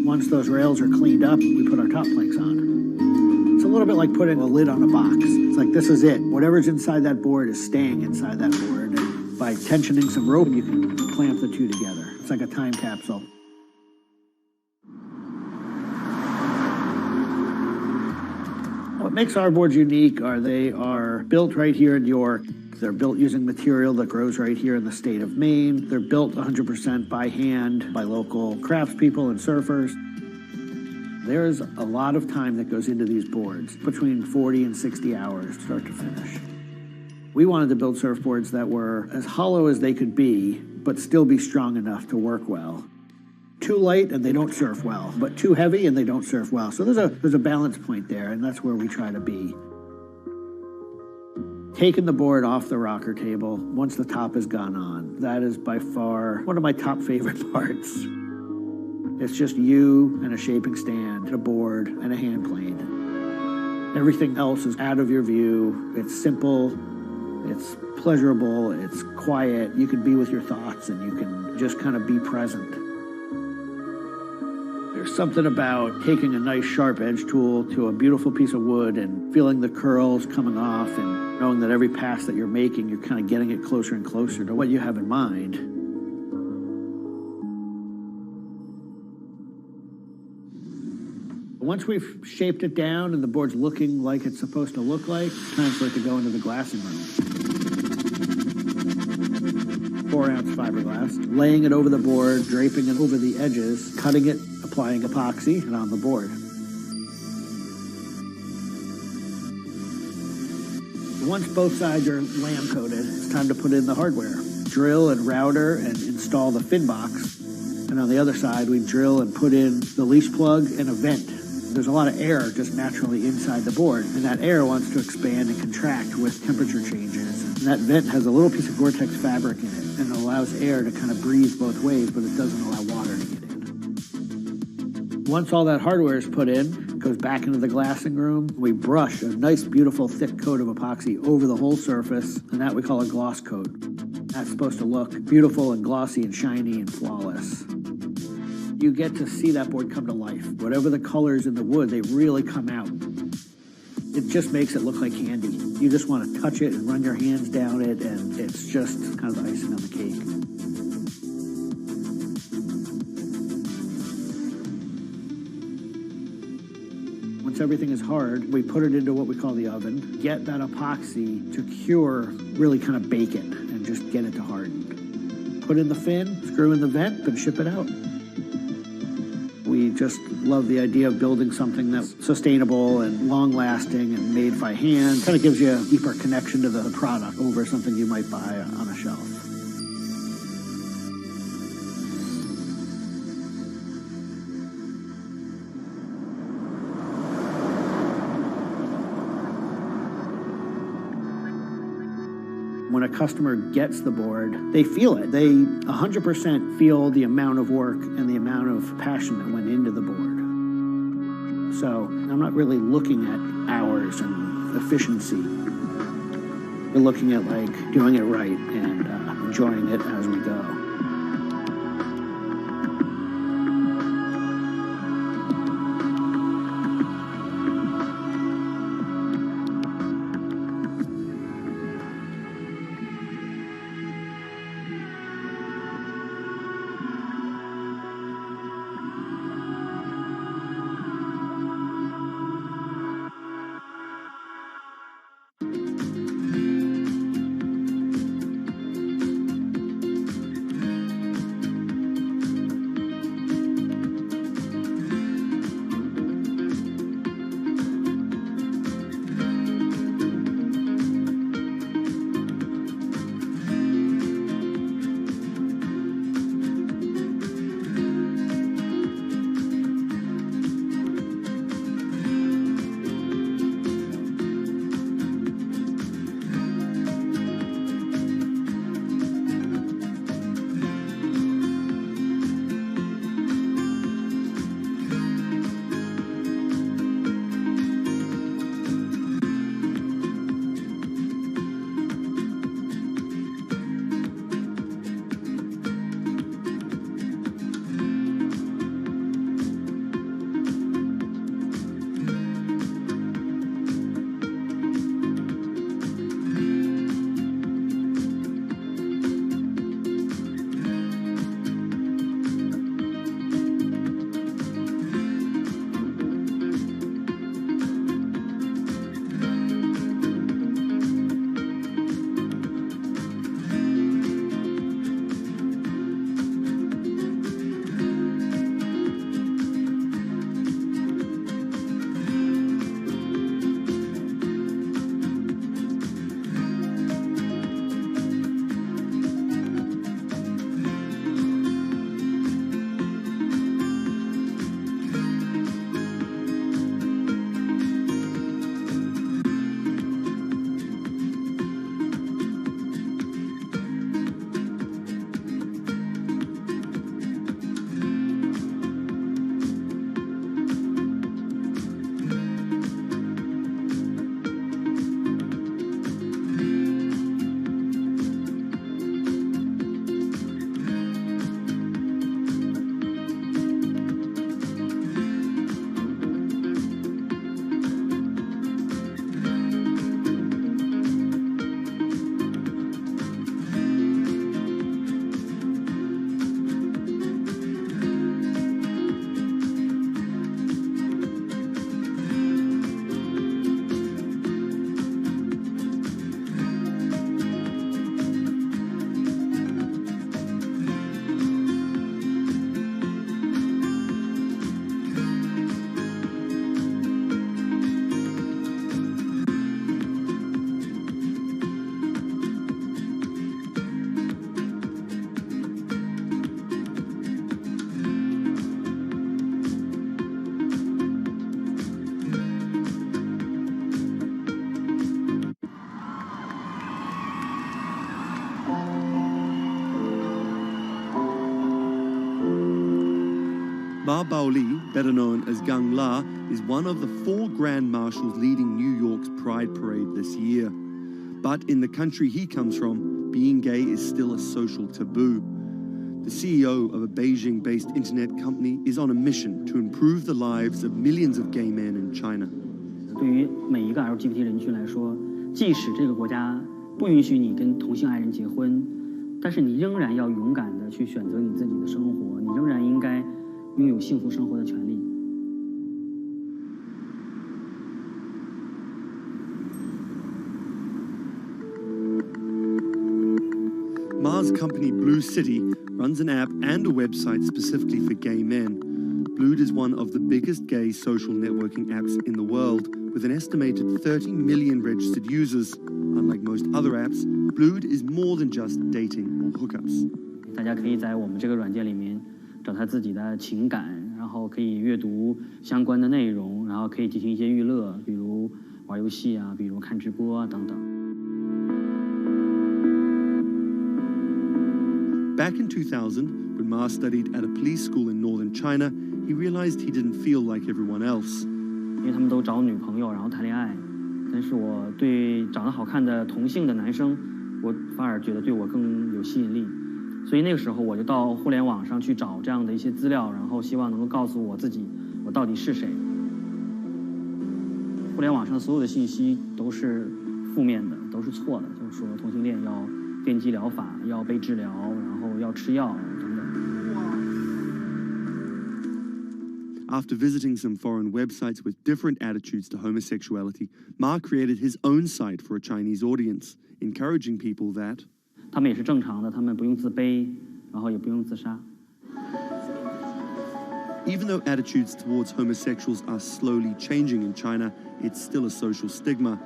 Once those rails are cleaned up, we put our top planks on. It's a little bit like putting a lid on a box. It's like, this is it. Whatever's inside that board is staying inside that board. And by tensioning some rope, you can clamp the two together. It's like a time capsule. What makes our boards unique are they are built right here in York. They're built using material that grows right here in the state of Maine. They're built 100% by hand by local craftspeople and surfers. There's a lot of time that goes into these boards, between 40 and 60 hours, start to finish. We wanted to build surfboards that were as hollow as they could be, but still be strong enough to work well. Too light and they don't surf well, but too heavy and they don't surf well. So there's a balance point there, and that's where we try to be. Taking the board off the rocker table, once the top has gone on, that is by far one of my top favorite parts. It's just you and a shaping stand, a board, and a hand plane. Everything else is out of your view. It's simple, it's pleasurable, it's quiet. You can be with your thoughts and you can just kind of be present. There's something about taking a nice sharp edge tool to a beautiful piece of wood and feeling the curls coming off and knowing that every pass that you're making, you're kind of getting it closer and closer to what you have in mind. Once we've shaped it down and the board's looking like it's supposed to look like, it's time for it to go into the glassing room. 4-ounce fiberglass, laying it over the board, draping it over the edges, cutting it, applying epoxy, and on the board. Once both sides are lamb coated, it's time to put in the hardware. Drill and router and install the fin box. And on the other side, we drill and put in the leash plug and a vent. There's a lot of air just naturally inside the board, and that air wants to expand and contract with temperature changes. And that vent has a little piece of Gore-Tex fabric in it, and it allows air to kind of breathe both ways, but it doesn't allow water to get in. Once all that hardware is put in, it goes back into the glassing room. We brush a nice, beautiful, thick coat of epoxy over the whole surface, and that we call a gloss coat. That's supposed to look beautiful and glossy and shiny and flawless. You get to see that board come to life. Whatever the colors in the wood, they really come out. It just makes it look like candy. You just want to touch it and run your hands down it, and it's just kind of the icing on the cake. Once everything is hard, we put it into what we call the oven, get that epoxy to cure, really kind of bake it, and just get it to harden. Put in the fin, screw in the vent, and ship it out. We just love the idea of building something that's sustainable and long-lasting and made by hand. Kind of gives you a deeper connection to the product over something you might buy on a shelf. When a customer gets the board, they feel it. They 100% feel the amount of work and the amount of passion that went into the board. So I'm not really looking at hours and efficiency. We're looking at like doing it right and enjoying it as we go. Ma Baoli, better known as Gang La, is one of the 4 Grand Marshals leading New York's Pride Parade this year. But in the country he comes from, being gay is still a social taboo. The CEO of a Beijing-based internet company is on a mission to improve the lives of millions of gay men in China. 对于每一个 LGBT 人群来说，即使这个国家不允许你跟同性爱人结婚，但是你仍然要勇敢地去选择你自己的生活，你仍然应该拥有幸福生活的权利。Ma's company Blue City runs an app and a website specifically for gay men. Blued is one of the biggest gay social networking apps in the world, with an estimated 30 million registered users. Unlike most other apps, Blued is more than just dating or hookups. 大家可以在我们这个软件里面找他自己的情感，然后可以阅读相关的内容，然后可以进行一些娱乐，比如玩游戏啊，比如看直播啊等等。Back in 2000, when Ma studied at a police school in northern China, he realized he didn't feel like everyone else. 因为他们都找女朋友，然后谈恋爱，但是我对长得好看的同性的男生，我反而觉得对我更有吸引力。所以那个时候我就到互联网上去找这样的一些资料，然后希望能够告诉我自己，我到底是谁。互联网上所有的信息都是负面的，都是错的，就是说同性恋要电击疗法，要被治疗，然后要吃药等等。After visiting some foreign websites with different attitudes to homosexuality, Ma created his own site for a Chinese audience, encouraging people that 他们也是正常的，他们不用自卑，然后也不用自杀。Even though attitudes towards homosexuals are slowly changing in China, it's still a social stigma.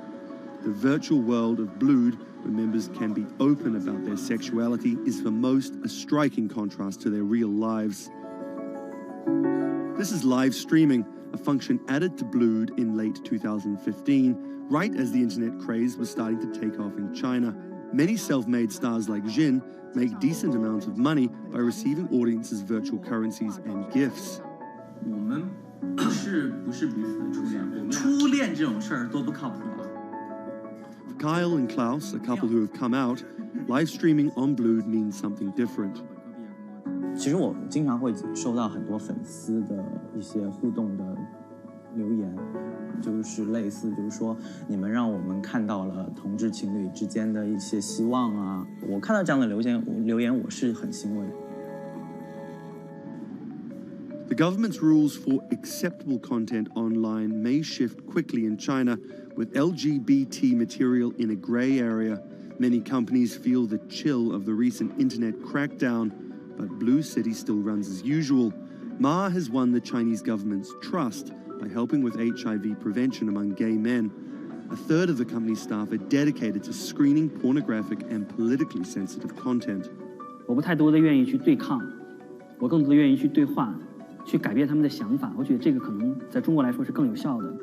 The virtual world of Blued, where members can be open about their sexuality, is for most a striking contrast to their real lives. This is live streaming, a function added to Blued in late 2015, right as the internet craze was starting to take off in China. Many self-made stars like Jin make decent amounts of money by receiving audiences virtual currencies and gifts. 我们不是彼此的初恋，我们初恋这种事儿多不靠谱啊。For Kyle and Klaus, a couple who have come out, live streaming on Blued means something different. 其实我经常会收到很多粉丝的一些互动的留言，就是类似就是说你们让我们看到了同志情侣之间的一些希望啊，我看到这样的留言我是很欣慰。The government's rules for acceptable content online may shift quickly in China, with LGBT material in a grey area. Many companies feel the chill of the recent internet crackdown, but Blue City still runs as usual. Ma has won the Chinese government's trust by helping with HIV prevention among gay men. A third of the company's staff are dedicated to screening pornographic and politically sensitive content. 我不太多的愿意去对抗，我更多的愿意去对话，去改变他们的想法。我觉得这个可能在中国来说是更有效的。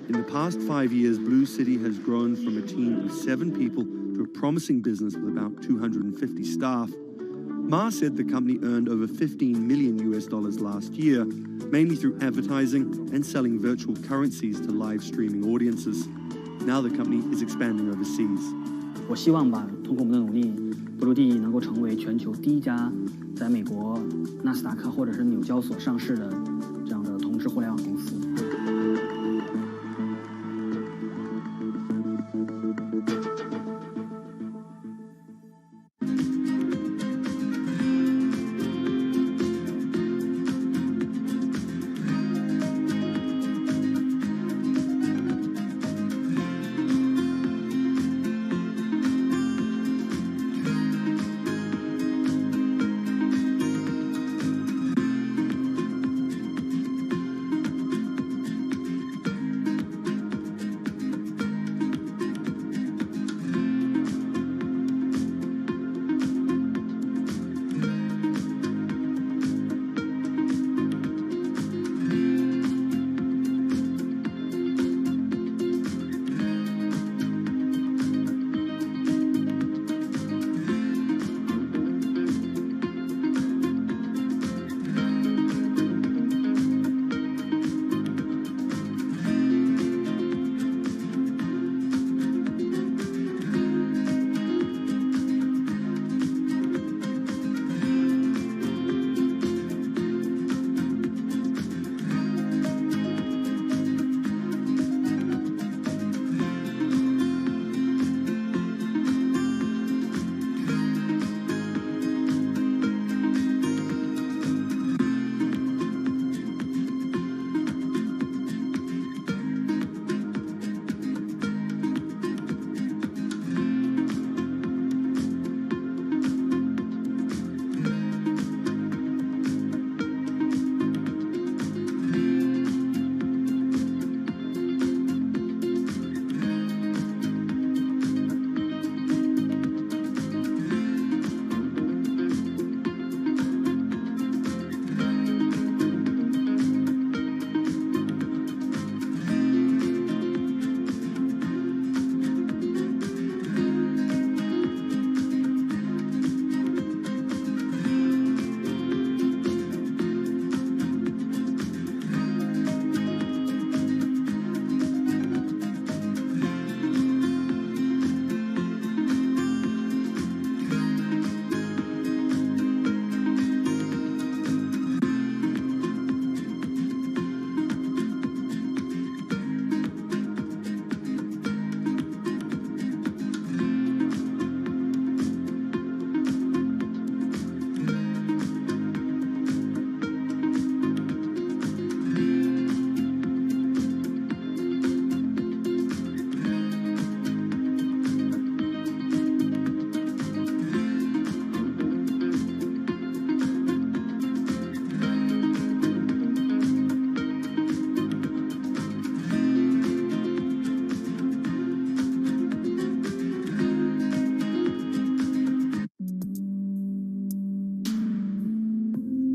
In the past 5 years, Blue City has grown from a team of 7 people to a promising business with about 250 staff. Ma said the company earned over $15 million last year, mainly through advertising and selling virtual currencies to live streaming audiences. Now the company is expanding overseas. 我希望吧，通过我们的努力，布鲁蒂能够成为全球第一家在美国纳斯达克或者是纽交所上市的这样的同志互联网公司。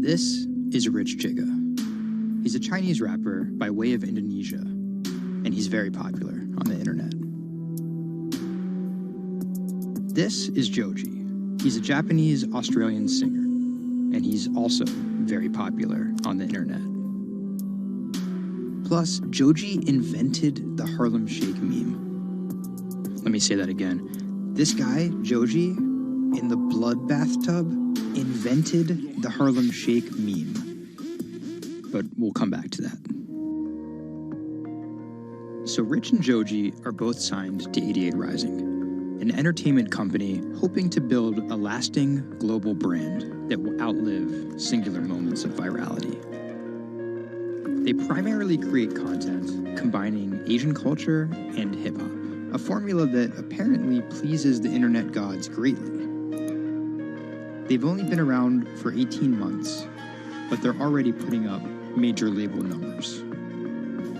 This is Rich Chiga. He's a Chinese rapper by way of Indonesia, and he's very popular on the internet. This is Joji. He's a Japanese-Australian singer, and he's also very popular on the internet. Plus, Joji invented the Harlem Shake meme. Let me say that again. This guy, Joji, in the blood bathtub, invented the Harlem Shake meme. But we'll come back to that. So Rich and Joji are both signed to 88 Rising, an entertainment company hoping to build a lasting global brand that will outlive singular moments of virality. They primarily create content combining Asian culture and hip-hop, a formula that apparently pleases the internet gods greatly. They've only been around for 18 months, but they're already putting up major label numbers.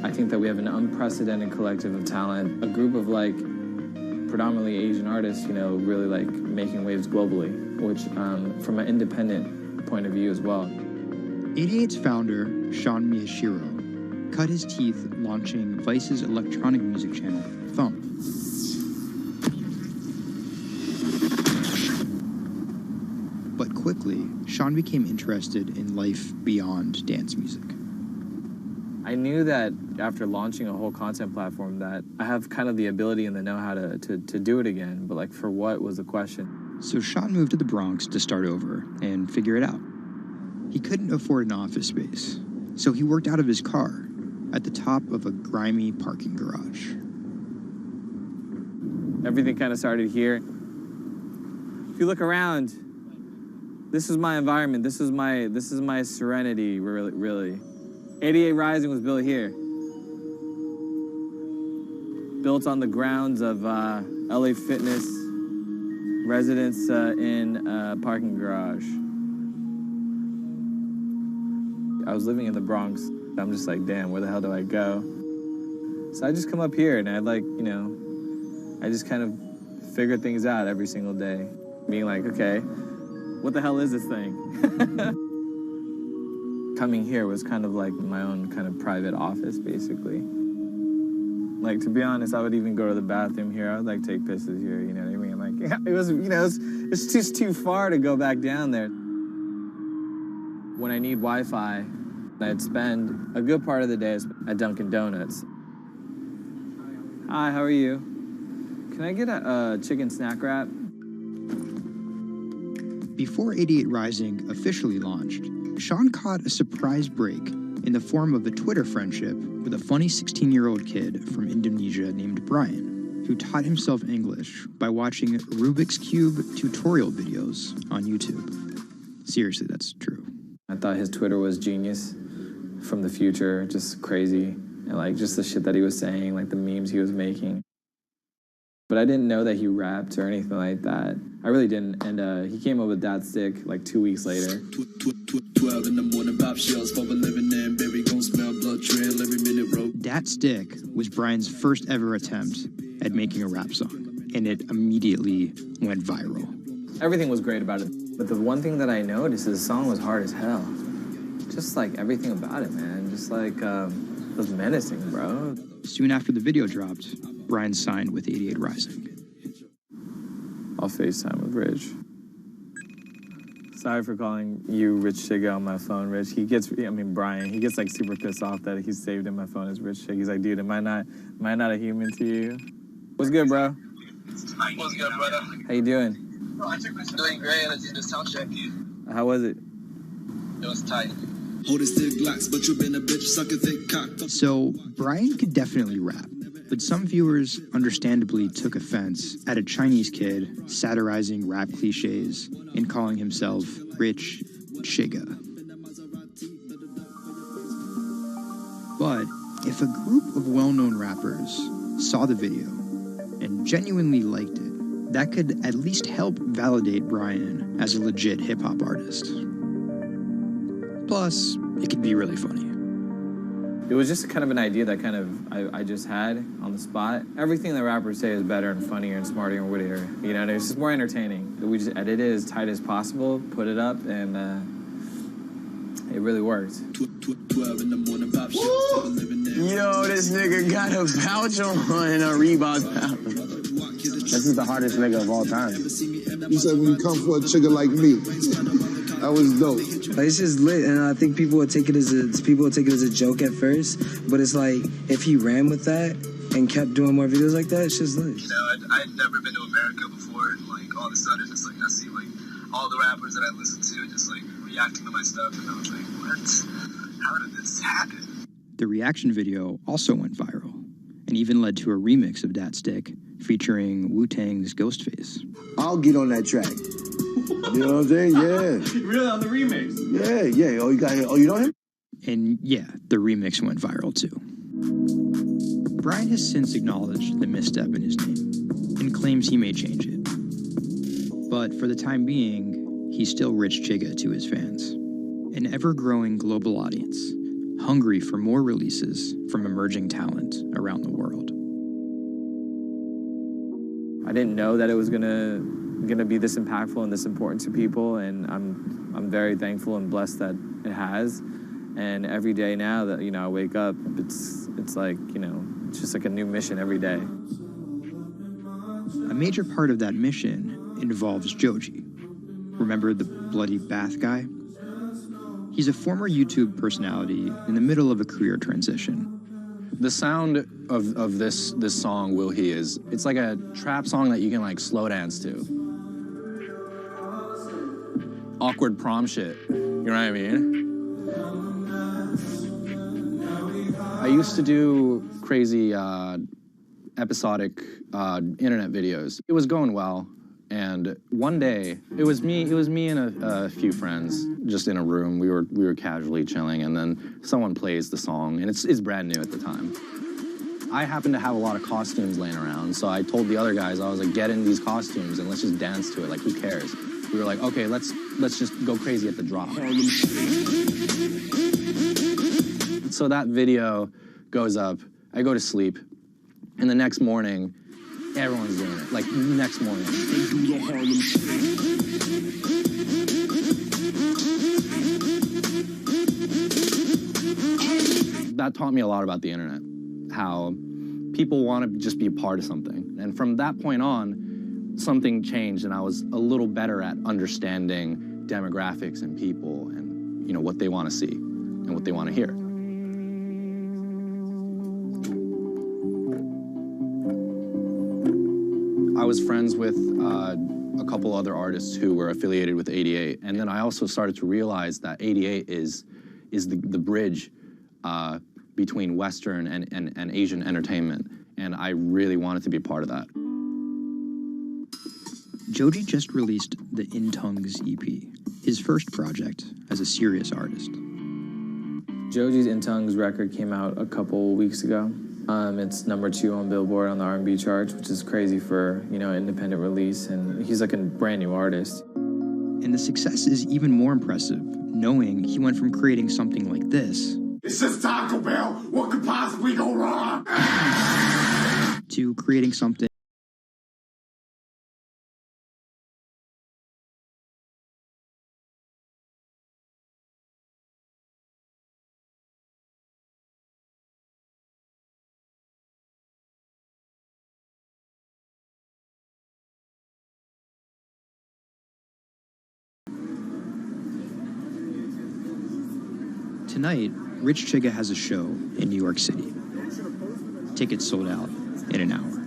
I think that we have an unprecedented collective of talent, a group of predominantly Asian artists, really making waves globally, which from an independent point of view as well. 88's founder, Sean Miyashiro, cut his teeth launching Vice's electronic music channel, Thump. But quickly, Sean became interested in life beyond dance music. I knew that after launching a whole content platform that I have kind of the ability and the know-how to do it again, but for what was the question? So Sean moved to the Bronx to start over and figure it out. He couldn't afford an office space, so he worked out of his car at the top of a grimy parking garage. Everything kind of started here. If you look around, this is my environment. This is my serenity, really. 88 Rising was built here. Built on the grounds of LA Fitness residence in a parking garage. I was living in the Bronx. I'm just damn, where the hell do I go? So I just come up here and I I just kind of figure things out every single day. Being okay, what the hell is this thing? Coming here was kind of my own kind of private office, basically. To be honest, I would even go to the bathroom here. I would take pisses here, you know what I mean? It was, it's just too far to go back down there. When I need Wi-Fi, I'd spend a good part of the day at Dunkin' Donuts. Hi, how are you? Can I get a chicken snack wrap? Before 88 Rising officially launched, Sean caught a surprise break in the form of a Twitter friendship with a funny 16-year-old kid from Indonesia named Brian, who taught himself English by watching Rubik's Cube tutorial videos on YouTube. Seriously, that's true. I thought his Twitter was genius, from the future, just crazy, and just the shit that he was saying, the memes he was making. But I didn't know that he rapped or anything like that. I really didn't, and he came up with Dat Stick 2 weeks later. 12 in the morning, pop shells for a living and baby gon' smell blood trail every minute road. Dat Stick was Brian's first ever attempt at making a rap song, and it immediately went viral. Everything was great about it, but the one thing that I noticed is the song was hard as hell. Just everything about it, man. Just it was menacing, bro. Soon after the video dropped, Brian signed with 88 Rising. I'll FaceTime with Rich. Sorry for calling you Rich Chiga on my phone, Rich. Brian, he gets super pissed off that he's saved in my phone as Rich Chiga. He's like, dude, am I not a human to you? What's good, bro? What's good, brother? How you doing? Doing great. I just did the sound check. How was it? It was tight. So, Brian could definitely rap, but some viewers understandably took offense at a Chinese kid satirizing rap cliches and calling himself Rich Chiga. But if a group of well-known rappers saw the video and genuinely liked it, that could at least help validate Brian as a legit hip-hop artist. Plus, it could be really funny. It was just kind of an idea that I just had on the spot. Everything that rappers say is better and funnier and smarter and wittier. It's just more entertaining. We just edit it as tight as possible, put it up, and it really worked. 12 in the morning, pop shows. Yo, this nigga got a pouch on and a Reebok pouch. This is the hardest nigga of all time. You said when you come for a chigga like me, that was dope. Like, it's just lit, and I think people would take it as a joke at first, but it's like if he ran with that and kept doing more videos like that, it's just lit. You know, I'd never been to America before, and like all of a sudden, it's like I see like all the rappers that I listen to just like reacting to my stuff, and I was like, what? How did this happen? The reaction video also went viral and even led to a remix of Dat Stick featuring Wu-Tang's Ghostface. I'll get on that track. You know what I'm saying? Yeah. Really, on the remix? Yeah. Oh, you know him? And yeah, the remix went viral too. Brian has since acknowledged the misstep in his name and claims he may change it. But for the time being, he's still Rich Chigga to his fans. An ever-growing global audience, hungry for more releases from emerging talent around the world. I didn't know that it was gonna be this impactful and this important to people, and I'm very thankful and blessed that it has. And every day now that I wake up, it's like it's just like a new mission every day. A major part of that mission involves Joji. Remember the bloody bath guy? He's a former YouTube personality in the middle of a career transition. The sound of this song, Will He, it's like a trap song that you can like slow dance to. Awkward prom shit, you know what I mean? I used to do crazy episodic internet videos. It was going well, and one day it was me and a few friends just in a room. We were casually chilling, and then someone plays the song, and it's brand new at the time. I happened to have a lot of costumes laying around, so I told the other guys, I was like, get in these costumes and let's just dance to it. Like, who cares? We were like, okay, let's just go crazy at the drop. So that video goes up. I go to sleep, and the next morning, everyone's doing it. Like, next morning. That taught me a lot about the internet, how people want to just be a part of something. And from that point on, something changed, and I was a little better at understanding demographics and people and, what they want to see and what they want to hear. I was friends with a couple other artists who were affiliated with 88, and then I also started to realize that 88 is the bridge between Western and Asian entertainment, and I really wanted to be a part of that. Joji just released the In Tongues EP, his first project as a serious artist. Joji's In Tongues record came out a couple weeks ago. It's #2 on Billboard on the R&B charts, which is crazy for, independent release, and he's like a brand new artist. And the success is even more impressive, knowing he went from creating something like this. It's just Taco Bell. What could possibly go wrong? To creating something Tonight, Rich Chigga has a show in New York City. Tickets sold out in an hour.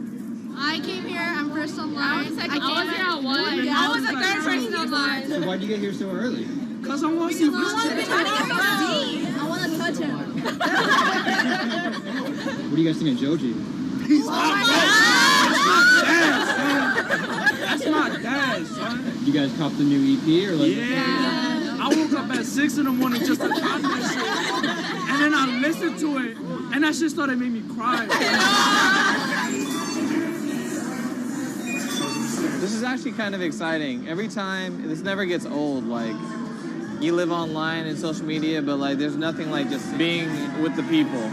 I came here, I'm first online. I was here at 1. I was the third person online. So why'd you get here so early? Because I want to see Rich Chigga. I want to touch him. What do you guys think of Joji? He's my That's my dad, son. You guys cop the new EP or like? Yeah. I woke up at 6 in the morning just to cop that shit. And then I listened to it, and that shit started making me cry. This is actually kind of exciting. Every time, this never gets old. Like, you live online and social media, but like, there's nothing like just being with the people.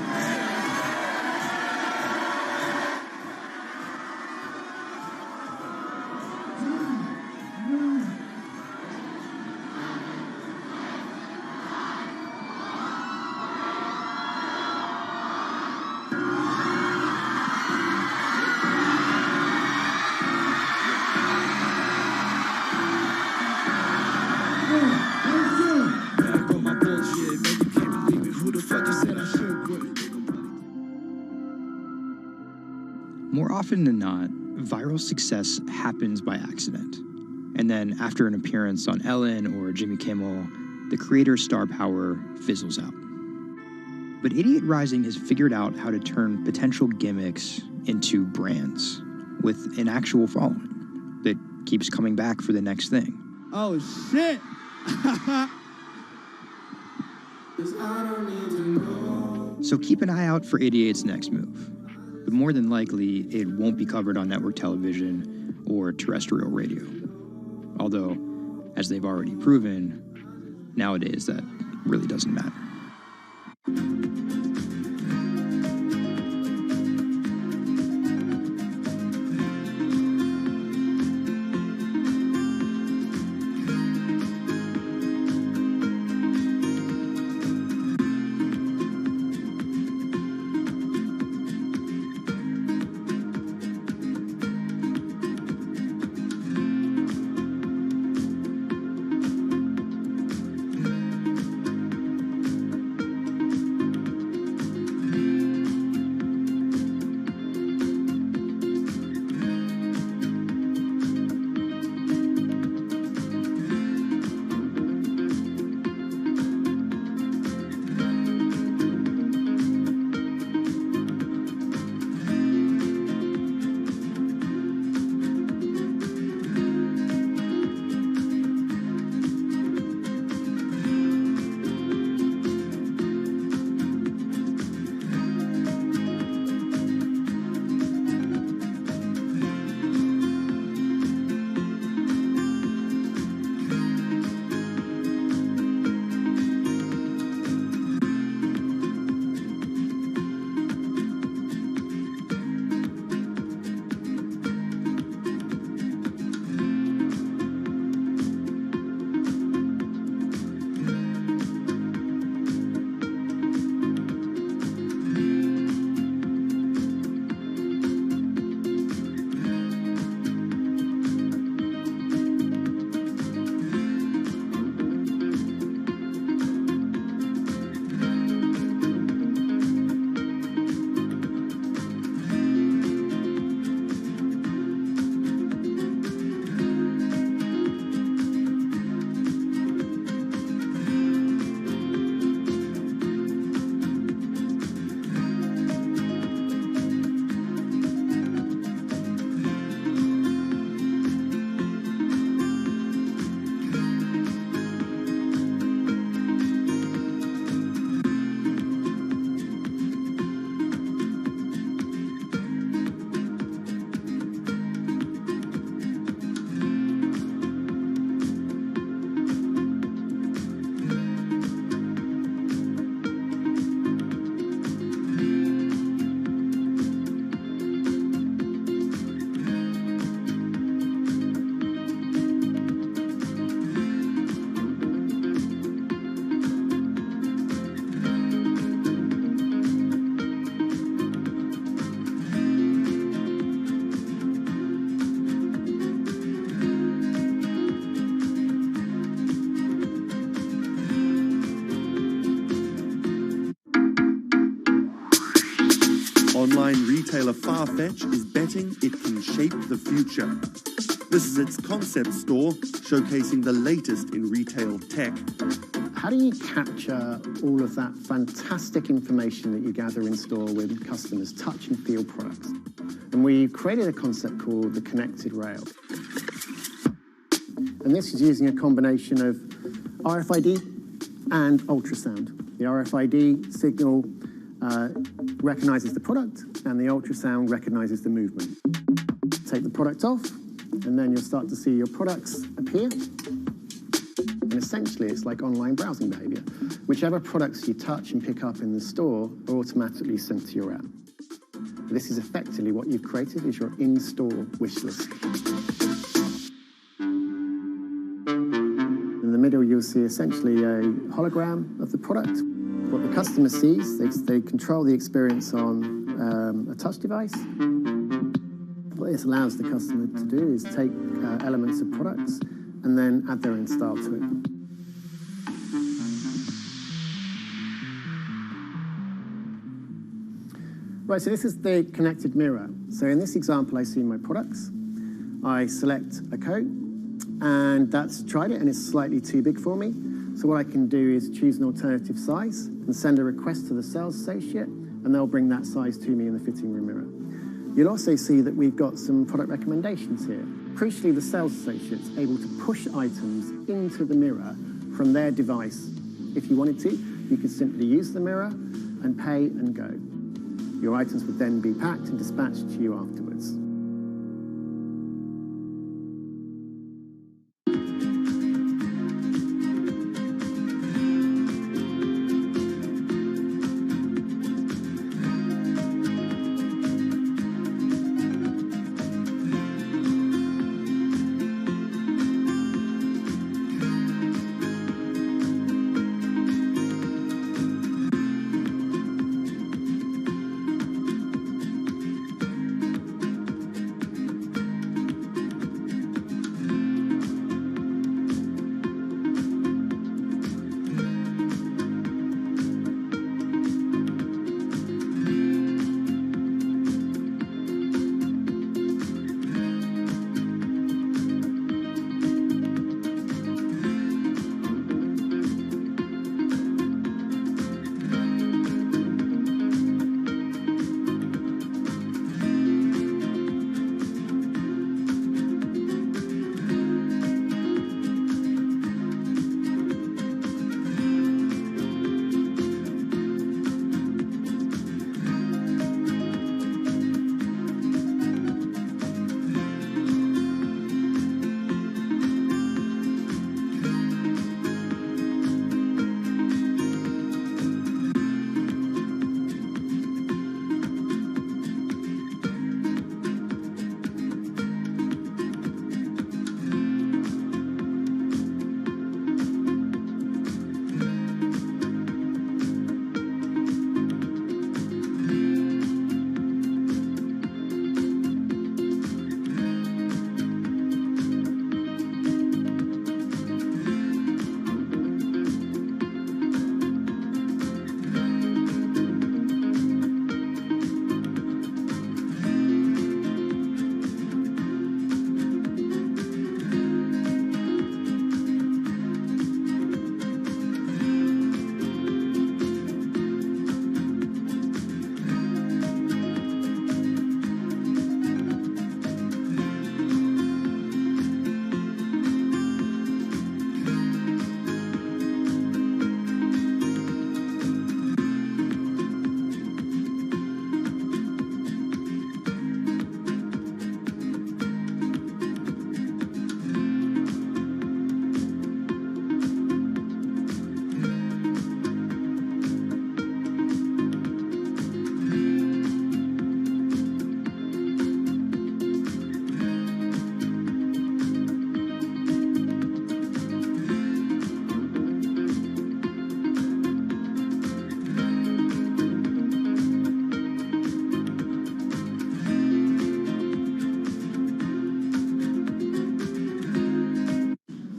More often than not, viral success happens by accident. And then after an appearance on Ellen or Jimmy Kimmel, the creator's star power fizzles out. But Idiot Rising has figured out how to turn potential gimmicks into brands with an actual following that keeps coming back for the next thing. Oh, shit! So keep an eye out for Idiot's next move. But more than likely, it won't be covered on network television or terrestrial radio. Although, as they've already proven, nowadays that really doesn't matter. Online retailer Farfetch is betting it can shape the future. This is its concept store, showcasing the latest in retail tech. How do you capture all of that fantastic information that you gather in store with customers touch and feel products? And we created a concept called the connected rail. And this is using a combination of RFID and ultrasound. The RFID signal recognizes the product, and the ultrasound recognizes the movement. Take the product off, and then you'll start to see your products appear. And essentially, it's like online browsing behavior. Whichever products you touch and pick up in the store are automatically sent to your app. This is effectively what you've created is your in-store wish list. In the middle, you'll see essentially a hologram of the product. What the customer sees, they control the experience on a touch device. What this allows the customer to do is take elements of products and then add their own style to it. Right, so this is the connected mirror. So in this example, I see my products. I select a coat, and that's tried it, and it's slightly too big for me. So what I can do is choose an alternative size and send a request to the sales associate, and they'll bring that size to me in the fitting room mirror. You'll also see that we've got some product recommendations here. Crucially, the sales associate's able to push items into the mirror from their device. If you wanted to, you could simply use the mirror and pay and go. Your items would then be packed and dispatched to you afterwards.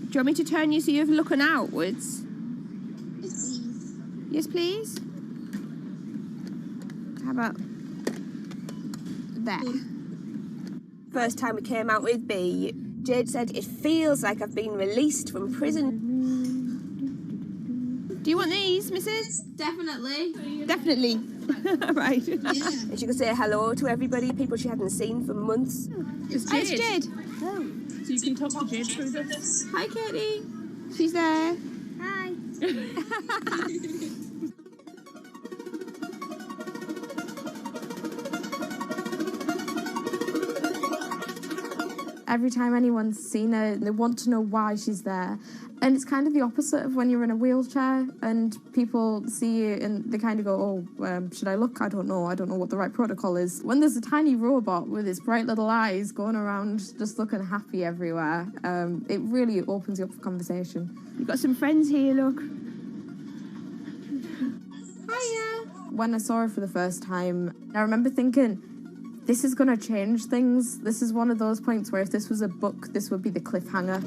Do you want me to turn you so you're looking outwards? Yes, please. How about there? First time we came out with B, Jade said, "It feels like I've been released from prison." Do you want these, Mrs.? Definitely. Definitely. Right. Yeah. And she could say hello to everybody, people she hadn't seen for months. It's Jade. Jade. It's Jade. Oh. So you can talk to Jade through this. Hi, Katie. She's there. Hi. Every time anyone's seen her, they want to know why she's there. And it's kind of the opposite of when you're in a wheelchair and people see you and they kind of go, oh, should I look? I don't know what the right protocol is. When there's a tiny robot with its bright little eyes going around just looking happy everywhere, it really opens you up for conversation. You've got some friends here, look. Hiya. When I saw her for the first time, I remember thinking, this is going to change things. This is one of those points where if this was a book, this would be the cliffhanger.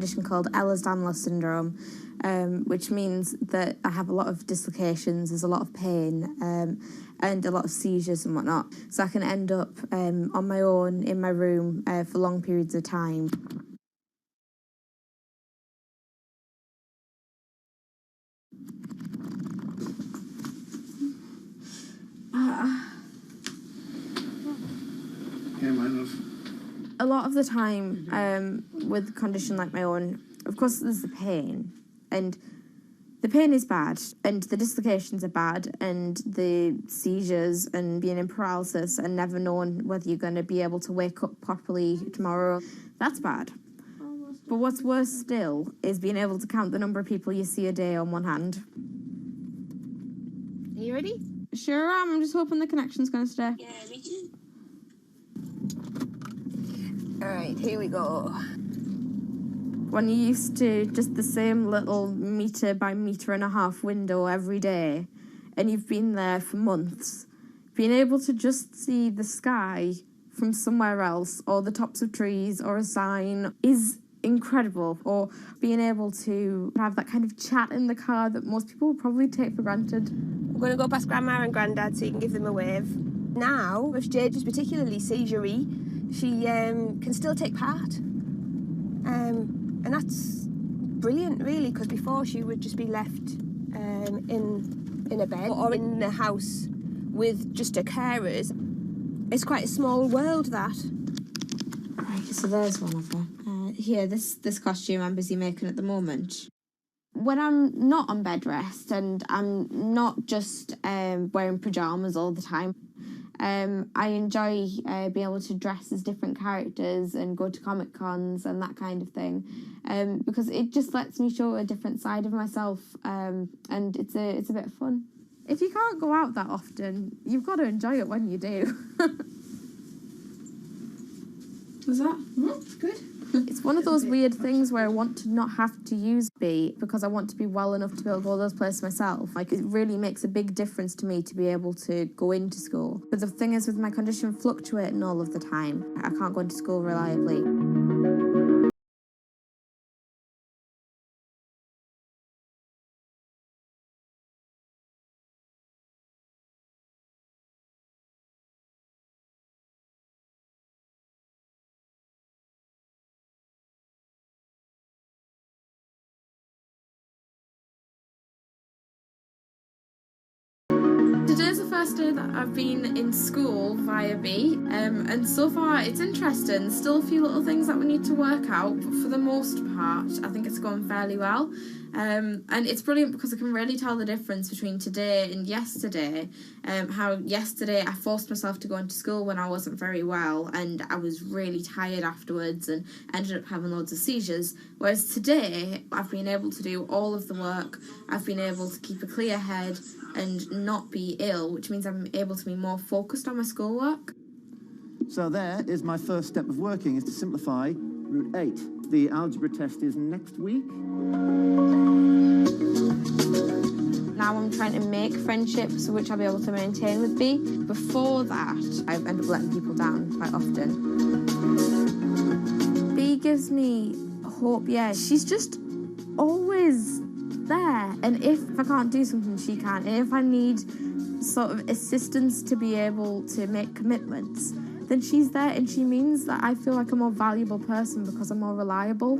condition called Ehlers-Danlos syndrome, which means that I have a lot of dislocations, there's a lot of pain, and a lot of seizures and whatnot. So I can end up on my own in my room for long periods of time. Yeah, my love. A lot of the time, with a condition like my own, of course there's the pain, and the pain is bad, and the dislocations are bad, and the seizures and being in paralysis and never knowing whether you're going to be able to wake up properly tomorrow, that's bad. But what's worse still is being able to count the number of people you see a day on one hand. Are you ready? Sure am, I'm just hoping the connection's going to stay. Yeah, me too. Alright, here we go. When you're used to just the same little metre by metre and a half window every day, and you've been there for months, being able to just see the sky from somewhere else, or the tops of trees, or a sign, is incredible. Or being able to have that kind of chat in the car that most people would probably take for granted. I'm going to go past Grandma and Grandad so you can give them a wave. Now, if Jade is particularly seizure-y, she can still take part. And that's brilliant, really, because before she would just be left in a bed or in the house with just her carers. It's quite a small world, that. Right, so there's one of her. Here, this costume I'm busy making at the moment. When I'm not on bed rest and I'm not just wearing pyjamas all the time, I enjoy being able to dress as different characters and go to Comic Cons and that kind of thing, because it just lets me show a different side of myself, and it's a bit of fun. If you can't go out that often, you've got to enjoy it when you do. Was that? Good. It's one of those weird things where I want to not have to use B because I want to be well enough to be able to go to those places myself. Like, it really makes a big difference to me to be able to go into school. But the thing is, with my condition fluctuating all of the time, I can't go into school reliably. Today's the first day that I've been in school via B, and so far it's interesting. Still a few little things that we need to work out, but for the most part I think it's going fairly well. And it's brilliant because I can really tell the difference between today and yesterday. How yesterday I forced myself to go into school when I wasn't very well, and I was really tired afterwards and ended up having loads of seizures, whereas today I've been able to do all of the work. I've been able to keep a clear head and not be ill, which means I'm able to be more focused on my schoolwork. So there is my first step of working, is to simplify root 8. The algebra test is next week. Now I'm trying to make friendships which I'll be able to maintain with B. Before that, I end up letting people down quite often. B gives me hope, yeah. She's just always there, and if I can't do something, she can, and if I need sort of assistance to be able to make commitments, then she's there, and she means that I feel like a more valuable person because I'm more reliable.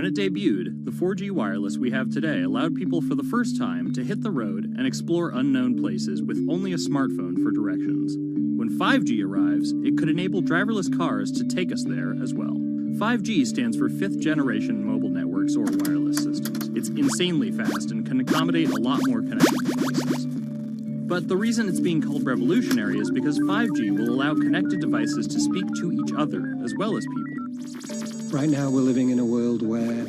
it debuted, the 4G wireless we have today allowed people for the first time to hit the road and explore unknown places with only a smartphone for directions. When 5G arrives, it could enable driverless cars to take us there as well. 5G stands for fifth generation mobile networks or wireless systems. It's insanely fast and can accommodate a lot more connected devices. But the reason it's being called revolutionary is because 5G will allow connected devices to speak to each other as well as people. Right now we're living in a world where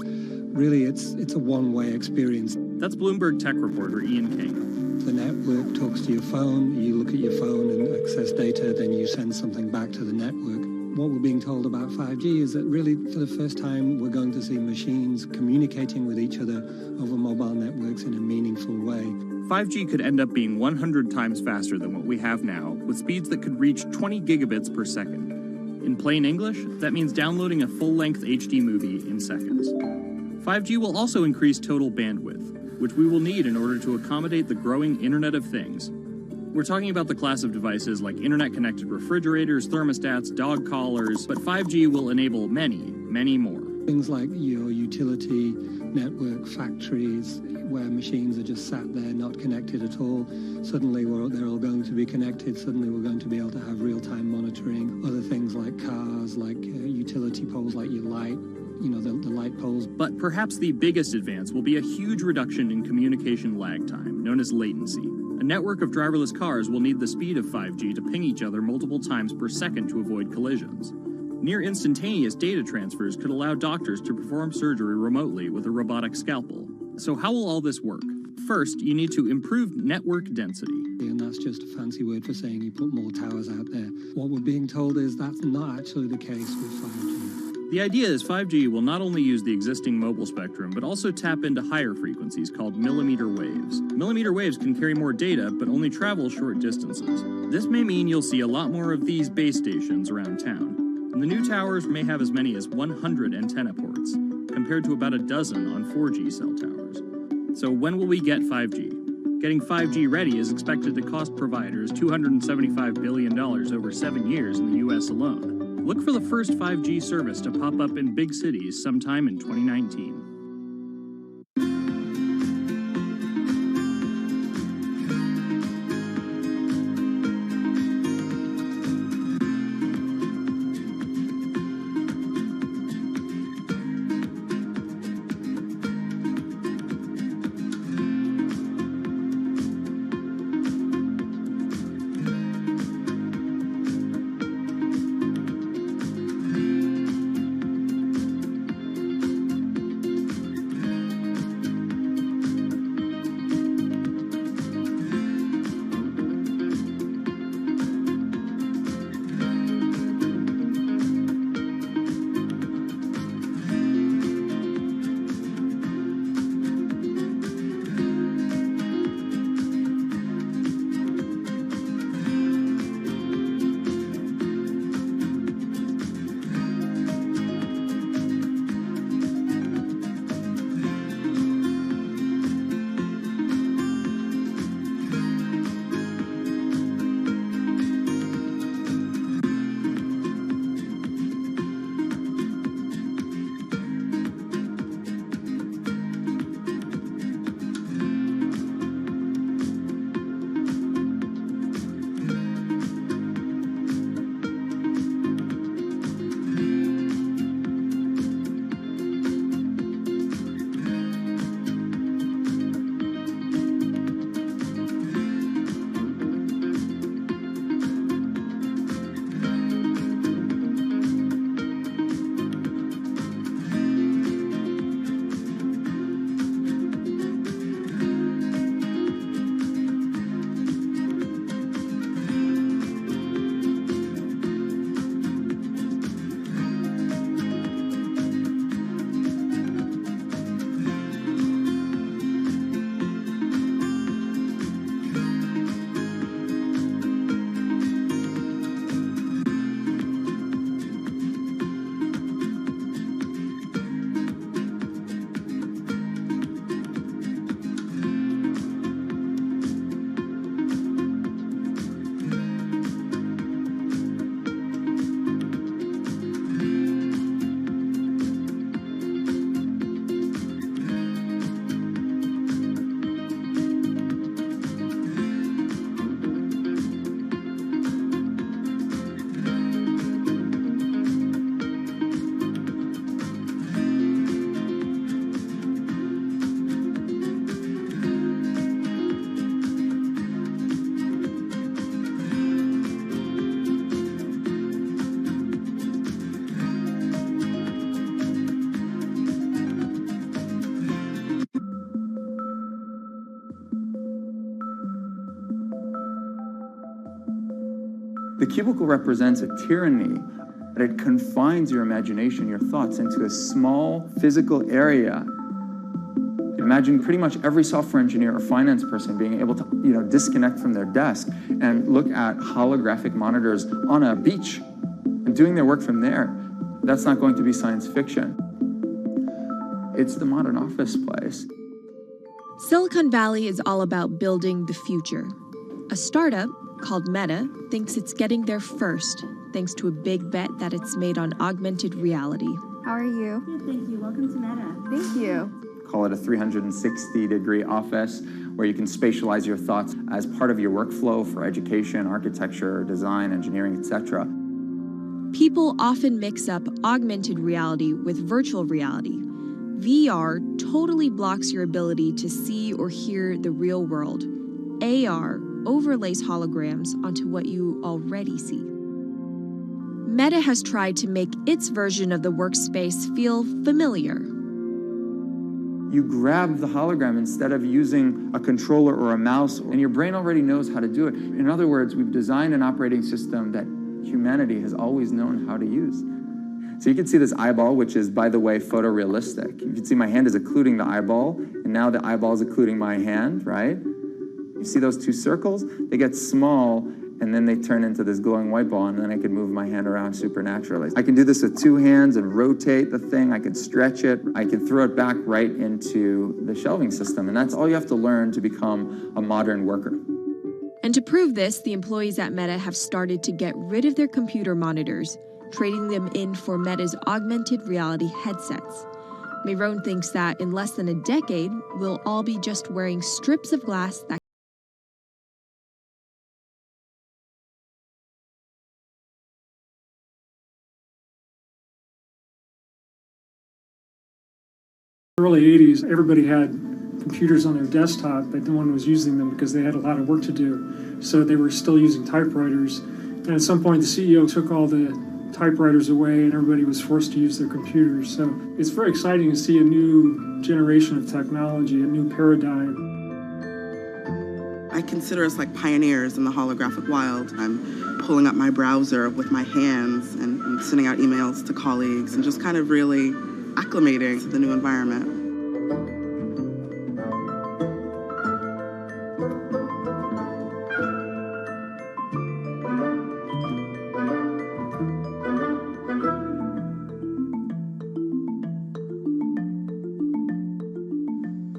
really it's a one-way experience. That's Bloomberg tech reporter Ian King. The network talks to your phone, you look at your phone and access data, then you send something back to the network. What we're being told about 5G is that really for the first time we're going to see machines communicating with each other over mobile networks in a meaningful way. 5G could end up being 100 times faster than what we have now, with speeds that could reach 20 gigabits per second. In plain English, that means downloading a full-length HD movie in seconds. 5G will also increase total bandwidth, which we will need in order to accommodate the growing Internet of Things. We're talking about the class of devices like internet-connected refrigerators, thermostats, dog collars, but 5G will enable many, many more. Things like your utility network, factories, where machines are just sat there not connected at all. Suddenly they're all going to be connected. Suddenly we're going to be able to have real-time monitoring. Other things like cars, like utility poles, like your light, the light poles. But perhaps the biggest advance will be a huge reduction in communication lag time, known as latency. A network of driverless cars will need the speed of 5G to ping each other multiple times per second to avoid collisions. Near instantaneous data transfers could allow doctors to perform surgery remotely with a robotic scalpel. So how will all this work? First, you need to improve network density. And that's just a fancy word for saying you put more towers out there. What we're being told is that's not actually the case with 5G. The idea is 5G will not only use the existing mobile spectrum, but also tap into higher frequencies called millimeter waves. Millimeter waves can carry more data, but only travel short distances. This may mean you'll see a lot more of these base stations around town. And the new towers may have as many as 100 antenna ports, compared to about a dozen on 4G cell towers. So when will we get 5G? Getting 5G ready is expected to cost providers $275 billion over 7 years in the US alone. Look for the first 5G service to pop up in big cities sometime in 2019. The cubicle represents a tyranny, that it confines your imagination, your thoughts, into a small physical area. Imagine pretty much every software engineer or finance person being able to, disconnect from their desk and look at holographic monitors on a beach and doing their work from there. That's not going to be science fiction. It's the modern office place. Silicon Valley is all about building the future. A startup called Meta thinks it's getting there first, thanks to a big bet that it's made on augmented reality. How are you? Good, thank you. Welcome to Meta. Thank you. Call it a 360-degree office where you can spatialize your thoughts as part of your workflow for education, architecture, design, engineering, etc. People often mix up augmented reality with virtual reality. VR totally blocks your ability to see or hear the real world. AR overlays holograms onto what you already see. Meta has tried to make its version of the workspace feel familiar. You grab the hologram instead of using a controller or a mouse, and your brain already knows how to do it. In other words, we've designed an operating system that humanity has always known how to use. So you can see this eyeball, which is, by the way, photorealistic. You can see my hand is occluding the eyeball, and now the eyeball is occluding my hand, right? You see those two circles? They get small, and then they turn into this glowing white ball, and then I can move my hand around supernaturally. I can do this with two hands and rotate the thing. I can stretch it. I can throw it back right into the shelving system, and that's all you have to learn to become a modern worker. And to prove this, the employees at Meta have started to get rid of their computer monitors, trading them in for Meta's augmented reality headsets. Myron thinks that in less than a decade, we'll all be just wearing strips of glass that early 80s, everybody had computers on their desktop, but no one was using them because they had a lot of work to do. So they were still using typewriters. And at some point, the CEO took all the typewriters away and everybody was forced to use their computers. So it's very exciting to see a new generation of technology, a new paradigm. I consider us like pioneers in the holographic wild. I'm pulling up my browser with my hands and sending out emails to colleagues and just kind of really acclimating to the new environment.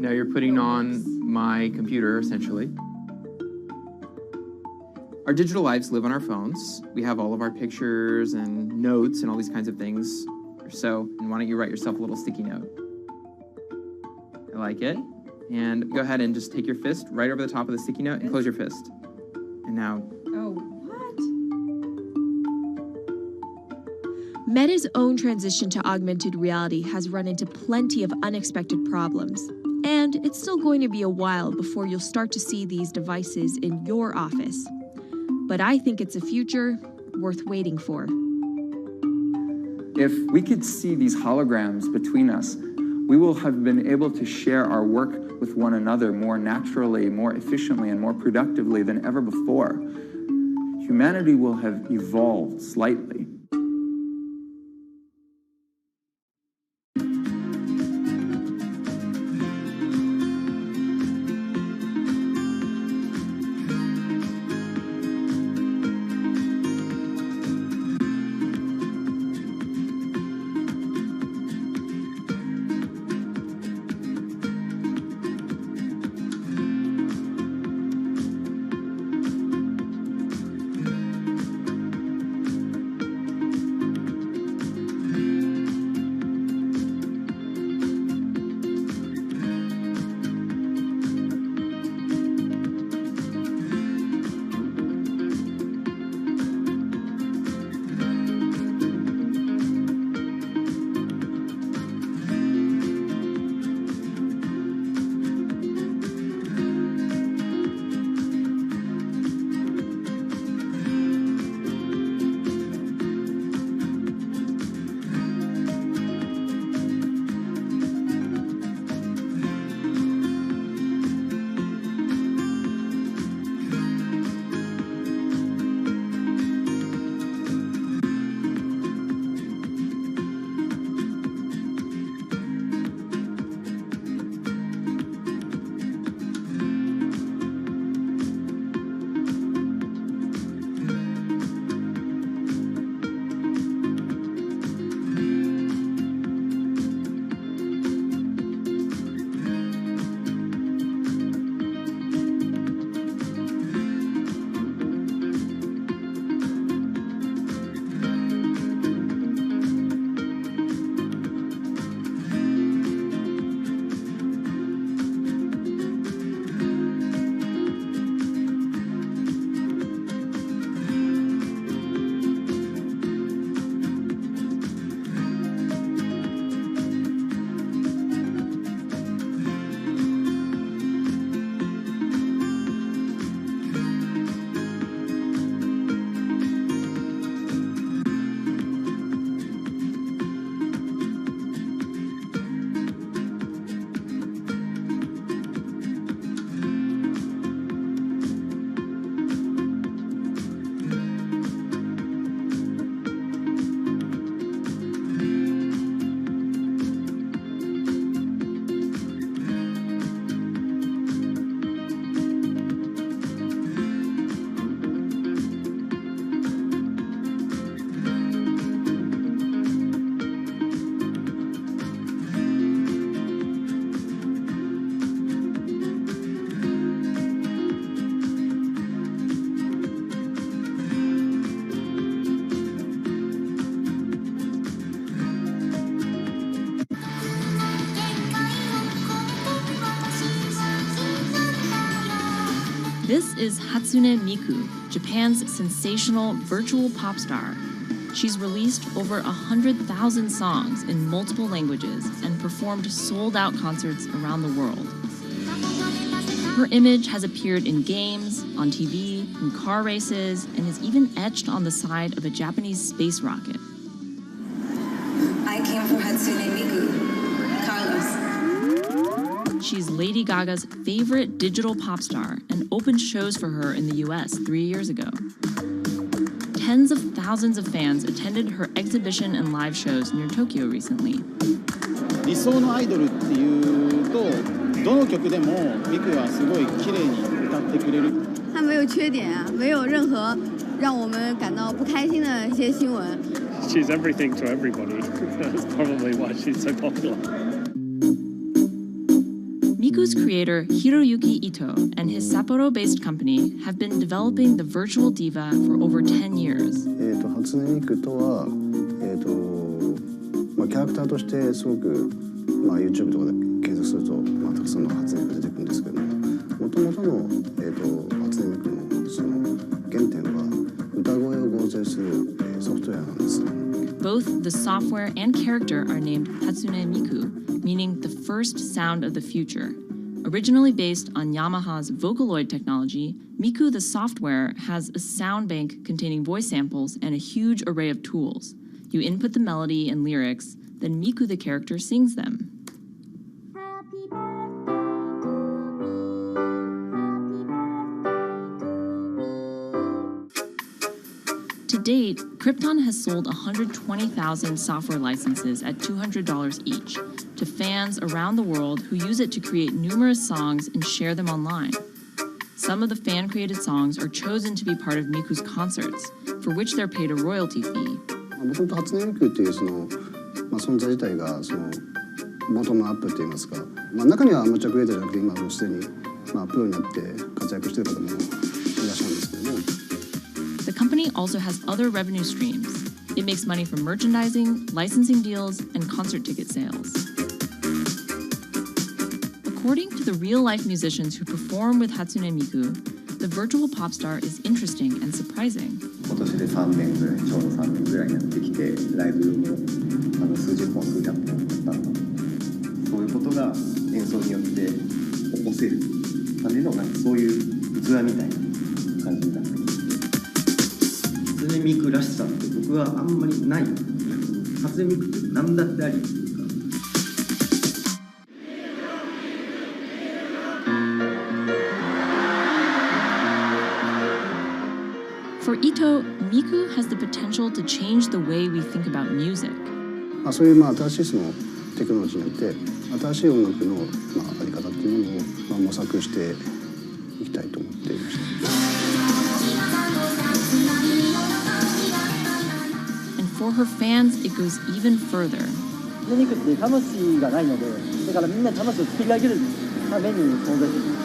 Now you're putting on my computer, essentially. Our digital lives live on our phones. We have all of our pictures and notes and all these kinds of things. So, and why don't you write yourself a little sticky note? I like it. And go ahead and just take your fist right over the top of the sticky note and close your fist. And now... Oh, what? Meta's own transition to augmented reality has run into plenty of unexpected problems. And it's still going to be a while before you'll start to see these devices in your office. But I think it's a future worth waiting for. If we could see these holograms between us, we will have been able to share our work with one another more naturally, more efficiently, and more productively than ever before. Humanity will have evolved slightly. This is Hatsune Miku, Japan's sensational virtual pop star. She's released over 100,000 songs in multiple languages and performed sold-out concerts around the world. Her image has appeared in games, on TV, in car races, and is even etched on the side of a Japanese space rocket. I came for Hatsune Miku, Carlos. She's Lady Gaga's favorite digital pop star and opened shows for her in the US 3 years ago. Tens of thousands of fans attended her exhibition and live shows near Tokyo recently. 理想のアイドルっていうとどの曲でもミクはすごい綺麗に歌ってくれる。他没有缺点啊，没有任何让我们感到不开心的一些新闻。She's everything to everybody. That's probably why she's so popular. Miku's creator Hiroyuki Ito and his Sapporo-based company have been developing the virtual diva for over 10 years. 初音ミクとはキャラクターとしてすごくYouTube とかで検索するとたくさんの初音ミク出てくるんですけども、元々の初音ミクのその原点は歌声を合成するソフトウェアなんです。Both the software and character are named Hatsune Miku, meaning the first sound of the future. Originally based on Yamaha's Vocaloid technology, Miku the software has a sound bank containing voice samples and a huge array of tools. You input the melody and lyrics, then Miku the character sings them. To date, Krypton has sold 120,000 software licenses at $200 each to fans around the world who use it to create numerous songs and share them online. Some of the fan-created songs are chosen to be part of Miku's concerts, for which they're paid a royalty fee. もともと初音ミクっていう存在自体がボトムアップって言いますか、中にはアマチュアクリエイターじゃなくて今もうすでにプロになって活躍している方もいらっしゃるんですけども。The company also has other revenue streams. It makes money from merchandising, licensing deals, and concert ticket sales. According to the real-life musicians who perform with Hatsune Miku, the virtual pop star is interesting and surprising. 今年で3年ぐらい、ちょうど3年ぐらいになってきて、ライブも数十本、数百本だったので、そういうことが演奏によって起こせるためのそういう器みたいな感じになってきて、初音ミクらしさって僕はあんまりない。初音ミクって何だってあり。For Ito, Miku has the potential to change the way we think about music. そういう新しいテクノロジーによって新しい音楽のあり方っていうものを模索していきたいと思っていました。And for her fans, it goes even further. ミクって魂がないので、だからみんな魂を作り上げるために存在している。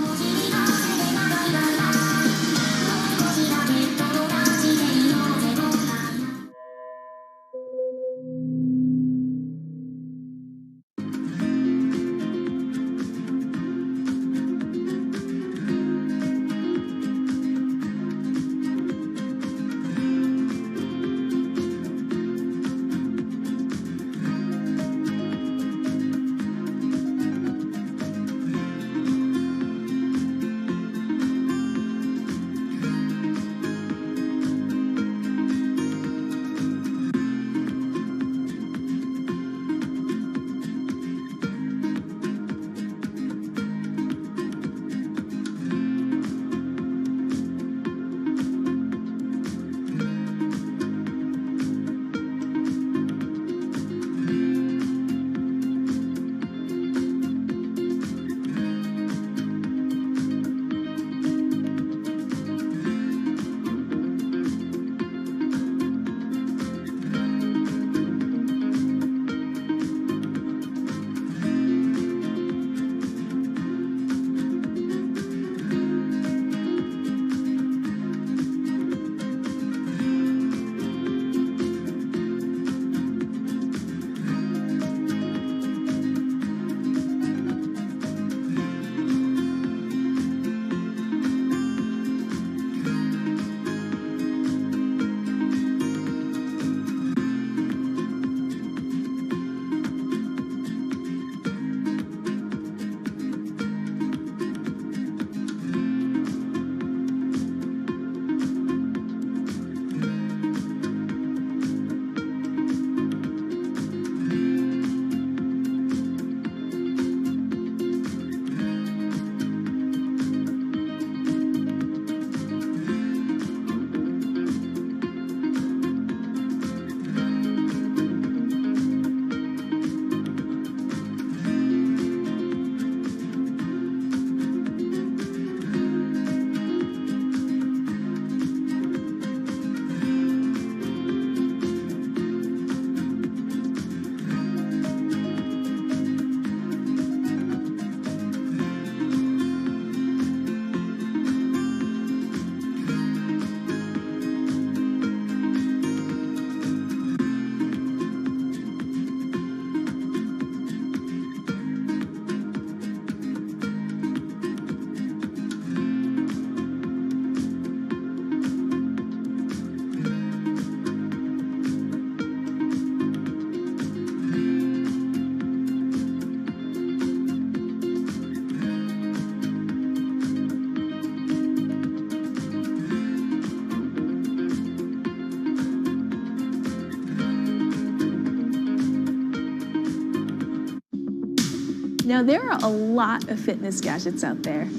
Now, there are a lot of fitness gadgets out there.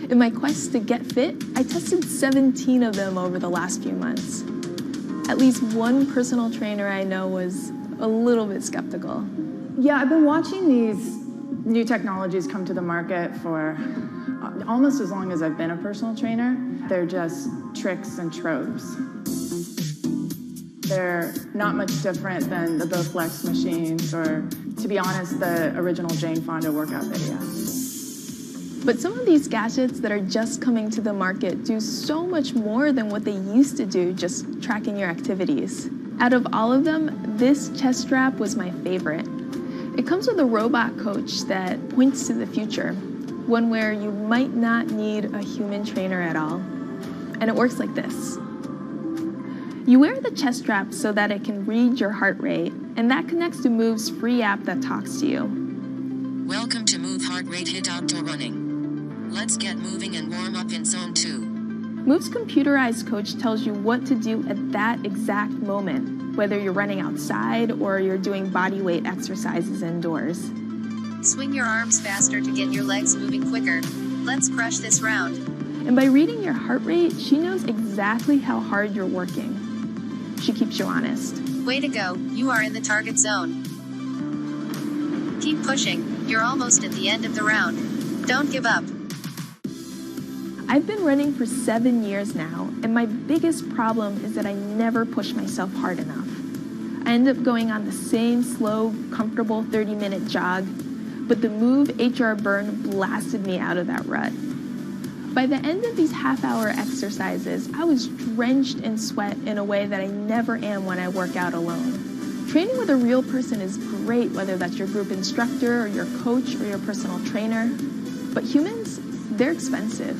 In my quest to get fit, I tested 17 of them over the last few months. At least one personal trainer I know was a little bit skeptical. Yeah, I've been watching these new technologies come to the market for almost as long as I've been a personal trainer. They're just tricks and tropes. They're not much different than the Bowflex machines or, to be honest, the original Jane Fonda workout video. But some of these gadgets that are just coming to the market do so much more than what they used to do, just tracking your activities. Out of all of them, this chest strap was my favorite. It comes with a robot coach that points to the future, one where you might not need a human trainer at all. And it works like this. You wear the chest strap so that it can read your heart rate, and that connects to Move's free app that talks to you. Welcome to Move Heart Rate Hit Outdoor Running. Let's get moving and warm up in Zone 2. Move's computerized coach tells you what to do at that exact moment, whether you're running outside or you're doing body weight exercises indoors. Swing your arms faster to get your legs moving quicker. Let's crush this round. And by reading your heart rate, she knows exactly how hard you're working. She keeps you honest. Way to go, you are in the target zone. Keep pushing, you're almost at the end of the round. Don't give up. I've been running for 7 years now, and my biggest problem is that I never push myself hard enough. I end up going on the same slow, comfortable 30-minute jog, but the Move HR Burn blasted me out of that rut. By the end of these half-hour exercises, I was drenched in sweat in a way that I never am when I work out alone. Training with a real person is great, whether that's your group instructor or your coach or your personal trainer, but humans, they're expensive.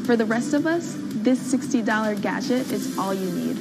For the rest of us, this $60 gadget is all you need.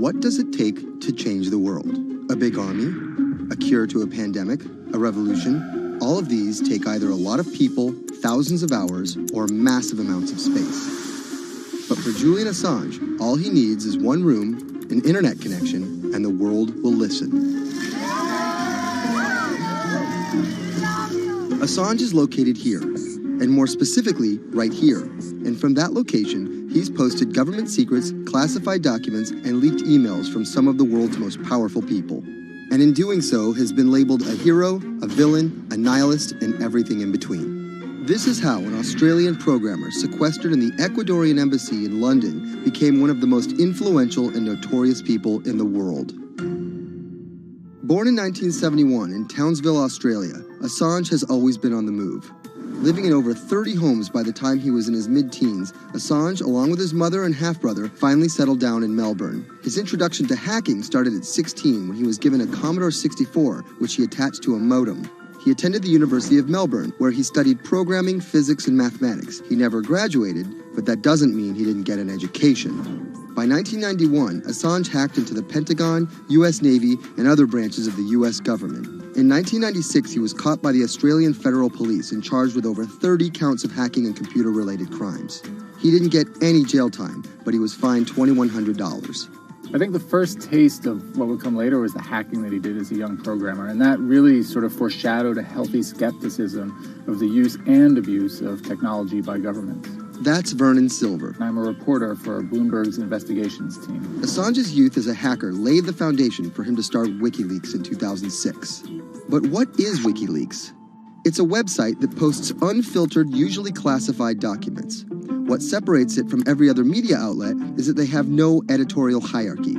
what does it take to change the world? A big army? A cure to a pandemic? A revolution? All of these take either a lot of people, thousands of hours, or massive amounts of space. But for Julian Assange, all he needs is one room, an internet connection, and the world will listen. Assange is located here, and more specifically, right here. And from that location, he's posted government secrets, classified documents, and leaked emails from some of the world's most powerful people. And in doing so, has been labeled a hero, a villain, a nihilist, and everything in between. This is how an Australian programmer sequestered in the Ecuadorian embassy in London became one of the most influential and notorious people in the world. Born in 1971 in Townsville, Australia, Assange has always been on the move. Living in over 30 homes by the time he was in his mid-teens, Assange, along with his mother and half-brother, finally settled down in Melbourne. His introduction to hacking started at 16 when he was given a Commodore 64, which he attached to a modem. He attended the University of Melbourne, where he studied programming, physics, and mathematics. He never graduated, but that doesn't mean he didn't get an education. By 1991, Assange hacked into the Pentagon, U.S. Navy, and other branches of the U.S. government. In 1996, he was caught by the Australian Federal Police and charged with over 30 counts of hacking and computer-related crimes. He didn't get any jail time, but he was fined $2,100. I think the first taste of what would come later was the hacking that he did as a young programmer, and that really sort of foreshadowed a healthy skepticism of the use and abuse of technology by governments. That's Vernon Silver. I'm a reporter for Bloomberg's investigations team. Assange's youth as a hacker laid the foundation for him to start WikiLeaks in 2006. But what is WikiLeaks? It's a website that posts unfiltered, usually classified documents. What separates it from every other media outlet is that they have no editorial hierarchy.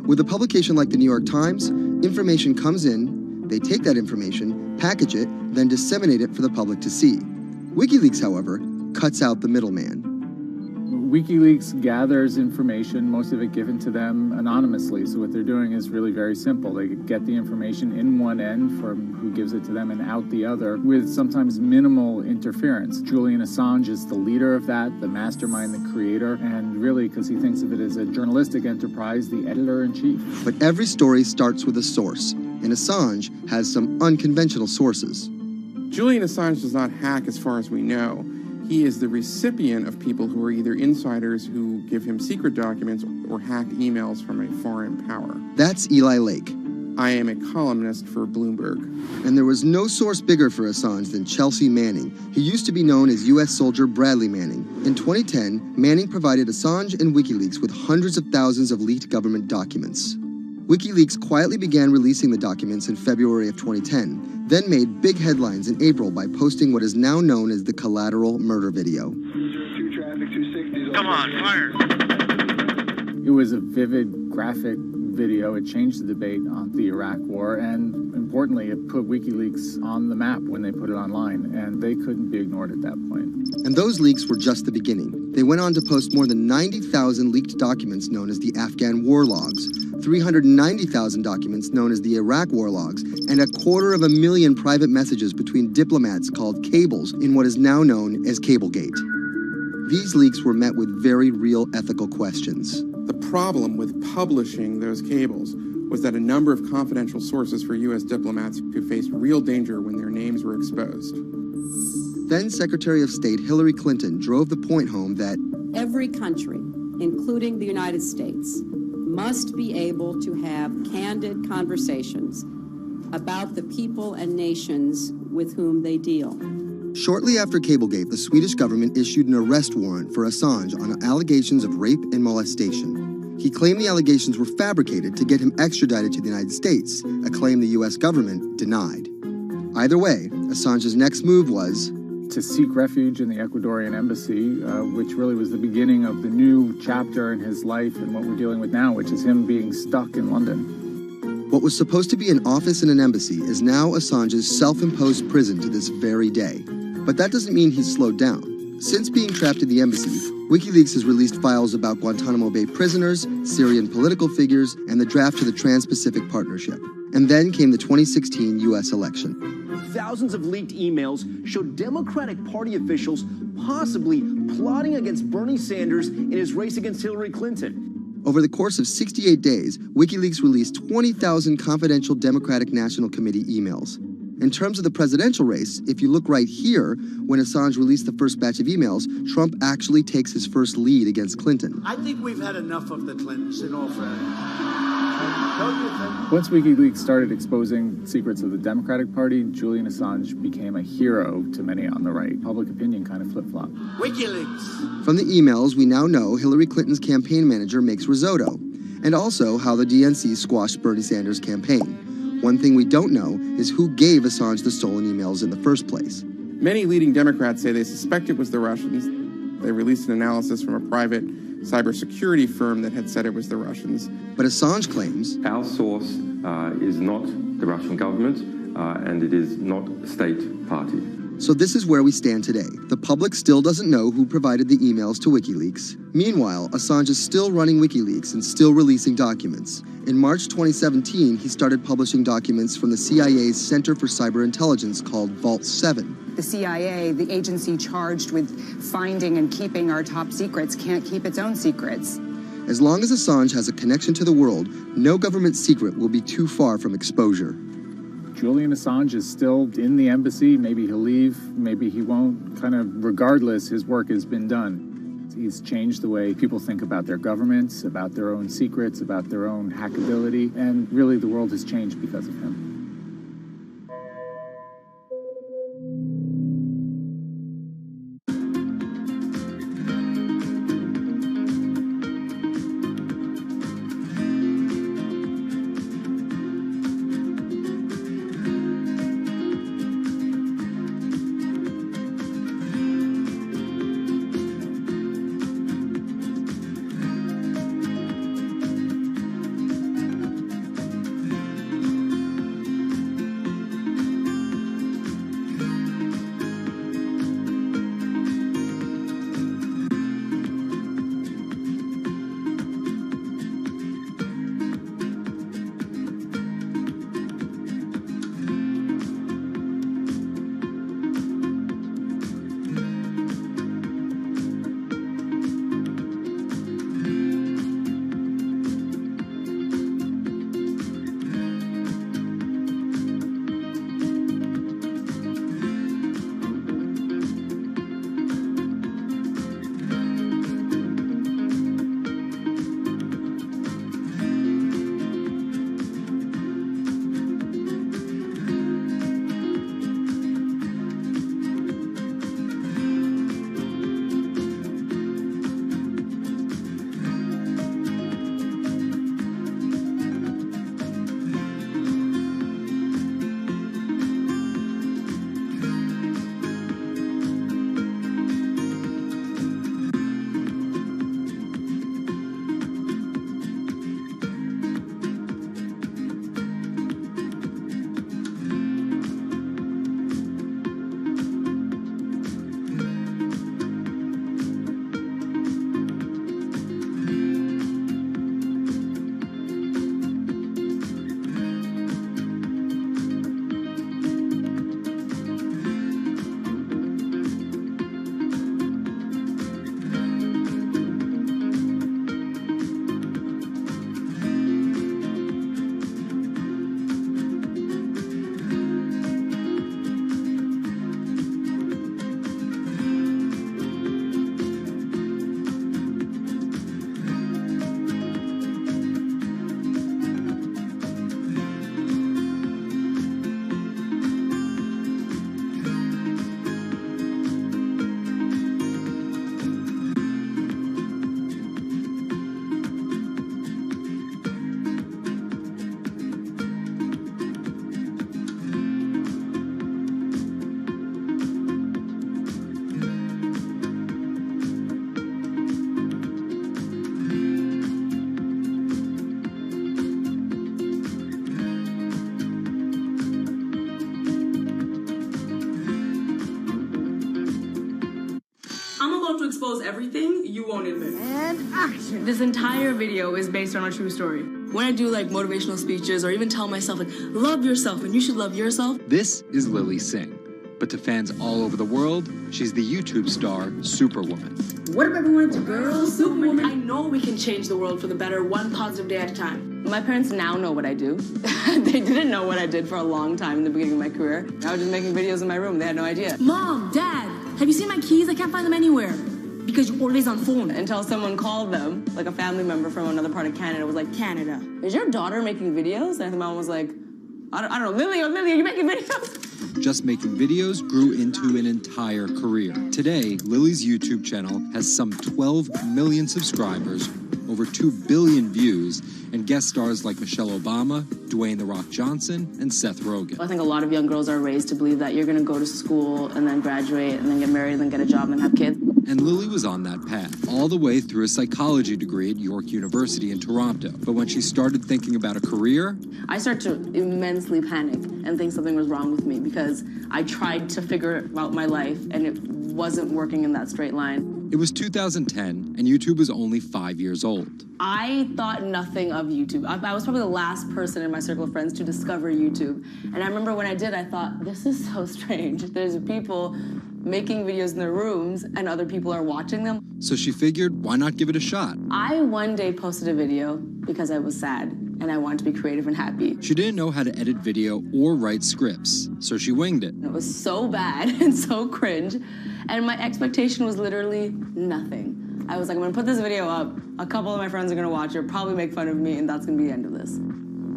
With a publication like the New York Times, information comes in, they take that information, package it, then disseminate it for the public to see. WikiLeaks, however, cuts out the middleman. WikiLeaks gathers information, most of it given to them anonymously. So what they're doing is really very simple. They get the information in one end from who gives it to them and out the other with sometimes minimal interference. Julian Assange is the leader of that, the mastermind, the creator, and really, because he thinks of it as a journalistic enterprise, the editor-in-chief. But every story starts with a source, and Assange has some unconventional sources. Julian Assange does not hack as far as we know. He is the recipient of people who are either insiders who give him secret documents or hacked emails from a foreign power. That's Eli Lake. I am a columnist for Bloomberg. And there was no source bigger for Assange than Chelsea Manning. He used to be known as U.S. soldier Bradley Manning. In 2010, Manning provided Assange and WikiLeaks with hundreds of thousands of leaked government documents. WikiLeaks quietly began releasing the documents in February of 2010, then made big headlines in April by posting what is now known as the collateral murder video. Come on, fire! It was a vivid, graphic video. It changed the debate on the Iraq War, and importantly, it put WikiLeaks on the map when they put it online, and they couldn't be ignored at that point. And those leaks were just the beginning. They went on to post more than 90,000 leaked documents known as the Afghan war logs, 390,000 documents known as the Iraq war logs, and 250,000 private messages between diplomats called cables in what is now known as Cablegate. These leaks were met with very real ethical questions. The problem with publishing those cables was that a number of confidential sources for U.S. diplomats who faced real danger when their names were exposed. Then Secretary of State Hillary Clinton drove the point home that every country, including the United States, must be able to have candid conversations about the people and nations with whom they deal. Shortly after Cablegate, the Swedish government issued an arrest warrant for Assange on allegations of rape and molestation. He claimed the allegations were fabricated to get him extradited to the United States, a claim the U.S. government denied. Either way, Assange's next move was to seek refuge in the Ecuadorian embassy, which really was the beginning of the new chapter in his life and what we're dealing with now, which is him being stuck in London. What was supposed to be an office in an embassy is now Assange's self-imposed prison to this very day. But that doesn't mean he's slowed down. Since being trapped in the embassy, WikiLeaks has released files about Guantanamo Bay prisoners, Syrian political figures, and the draft to the Trans-Pacific Partnership. And then came the 2016 U.S. election. Thousands of leaked emails showed Democratic Party officials possibly plotting against Bernie Sanders in his race against Hillary Clinton. Over the course of 68 days, WikiLeaks released 20,000 confidential Democratic National Committee emails. In terms of the presidential race, if you look right here, when Assange released the first batch of emails, Trump actually takes his first lead against Clinton. I think we've had enough of the Clintons, in all fairness. Once WikiLeaks started exposing secrets of the Democratic Party, Julian Assange became a hero to many on the right. Public opinion kind of flip-flopped. WikiLeaks! From the emails, we now know Hillary Clinton's campaign manager makes risotto, and also how the DNC squashed Bernie Sanders' campaign. One thing we don't know is who gave Assange the stolen emails in the first place. Many leading Democrats say they suspect it was the Russians. They released an analysis from a private cybersecurity firm that had said it was the Russians. But Assange claims our source is not the Russian government, and it is not a state party. So this is where we stand today. The public still doesn't know who provided the emails to WikiLeaks. Meanwhile, Assange is still running WikiLeaks and still releasing documents. In March 2017, he started publishing documents from the CIA's Center for Cyber Intelligence called Vault 7. The CIA, the agency charged with finding and keeping our top secrets, can't keep its own secrets. As long as Assange has a connection to the world, no government secret will be too far from exposure. Julian Assange is still in the embassy. Maybe he'll leave, maybe he won't. Kind of regardless, his work has been done. He's changed the way people think about their governments, about their own secrets, about their own hackability, and really the world has changed because of him. Expose everything you won't admit. And action. This entire video is based on a true story. When I do like motivational speeches or even tell myself like, love yourself and you should love yourself. This is Lily Singh, But to fans all over the world, she's the YouTube star Superwoman. What if everyone's a girl, Superwoman? I know we can change the world for the better, one positive day at a time. My parents now know what I do. They didn't know what I did for a long time in the beginning of my career. I was just making videos in my room. They had no idea. Mom, Dad, have you seen my keys? I can't find them anywhere. Because you're always on phone. Until someone called them, like a family member from another part of Canada, was like, Canada, is your daughter making videos? And the mom was like, I don't know, Lily, are you making videos? Just making videos grew into an entire career. Today, Lily's YouTube channel has some 12 million subscribers, over 2 billion views, and guest stars like Michelle Obama, Dwayne "The Rock" Johnson, and Seth Rogen. I think a lot of young girls are raised to believe that you're going to go to school and then graduate and then get married and then get a job and then have kids. And Lily was on that path, all the way through a psychology degree at York University in Toronto. But when she started thinking about a career, I started to immensely panic and think something was wrong with me because I tried to figure out my life and it wasn't working in that straight line. It was 2010, and YouTube was only 5 years old. I thought nothing of YouTube. I was probably the last person in my circle of friends to discover YouTube. And I remember when I did, I thought, this is so strange. There's people making videos in their rooms, and other people are watching them. So she figured, why not give it a shot? I one day posted a video because I was sad, and I wanted to be creative and happy. She didn't know how to edit video or write scripts, so she winged it. It was so bad and so cringe. And my expectation was literally nothing. I was like, I'm gonna put this video up, a couple of my friends are gonna watch it, probably make fun of me, and that's gonna be the end of this.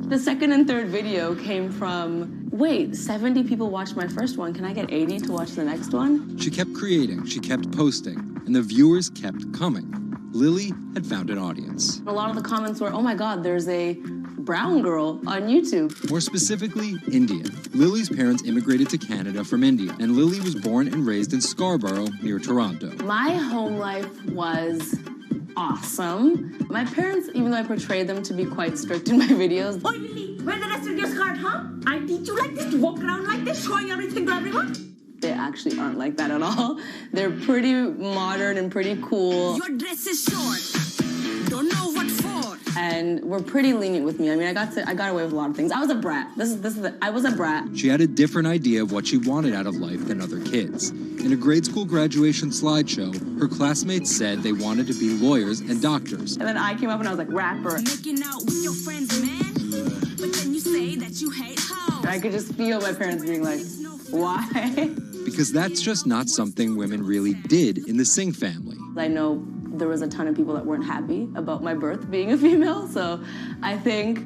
The second and third video came from, wait, 70 people watched my first one, can I get 80 to watch the next one? She kept creating, she kept posting, and the viewers kept coming. Lily had found an audience. A lot of the comments were, oh my God, there's a brown girl on YouTube. More specifically, Indian. Lily's parents immigrated to Canada from India, and Lily was born and raised in Scarborough, near Toronto. My home life was awesome. My parents, even though I portrayed them to be quite strict in my videos. Oi, Lily, where's the rest of your skirt, huh? I teach you like this to walk around like this, showing everything to everyone? They actually aren't like that at all. They're pretty modern and pretty cool. Your dress is short. Don't know what for. And were pretty lenient with me. I mean, I got away with a lot of things. I was a brat. I was a brat. She had a different idea of what she wanted out of life than other kids. In a grade school graduation slideshow, her classmates said they wanted to be lawyers and doctors. And then I came up and I was like, rapper. Making out with your friends, man. But then you say that you hate hoes. And I could just feel my parents being like, why? Because that's just not something women really did in the Singh family. I know there was a ton of people that weren't happy about my birth being a female, so I think,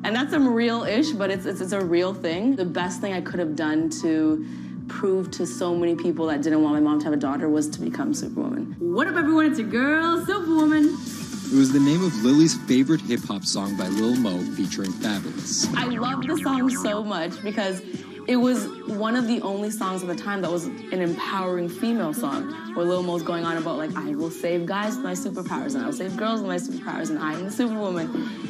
and that's some real-ish, but it's a real thing. The best thing I could have done to prove to so many people that didn't want my mom to have a daughter was to become Superwoman. What if everyone it's a girl, Superwoman? It was the name of Lily's favorite hip-hop song by Lil Mo featuring Fabulous. I love the song so much because it was one of the only songs at the time that was an empowering female song, where Lil Mo's going on about, like, I will save guys with my superpowers, and I will save girls with my superpowers, and I am the Superwoman.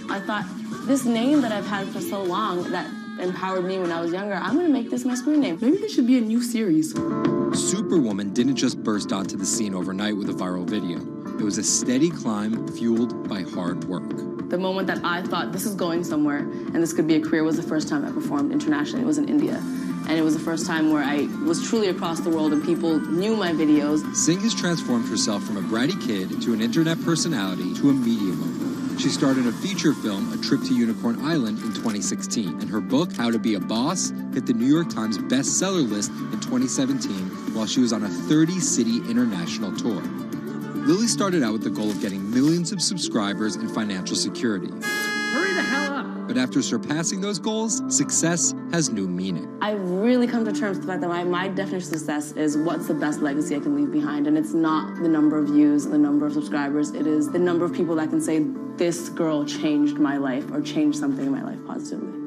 I thought, this name that I've had for so long that empowered me when I was younger, I'm gonna make this my screen name. Maybe there should be a new series. Superwoman didn't just burst onto the scene overnight with a viral video. It was a steady climb fueled by hard work. The moment that I thought this is going somewhere and this could be a career was the first time I performed internationally. It was in India. And it was the first time where I was truly across the world and people knew my videos. Singh has transformed herself from a bratty kid to an internet personality to a media mogul. She starred in a feature film, A Trip to Unicorn Island, in 2016. And her book, How to Be a Boss, hit the New York Times bestseller list in 2017 while she was on a 30-city international tour. Lily started out with the goal of getting millions of subscribers and financial security. Hurry the hell up! But after surpassing those goals, success has new meaning. I've really come to terms with the fact that my definition of success is what's the best legacy I can leave behind. And it's not the number of views, the number of subscribers. It is the number of people that can say, this girl changed my life or changed something in my life positively.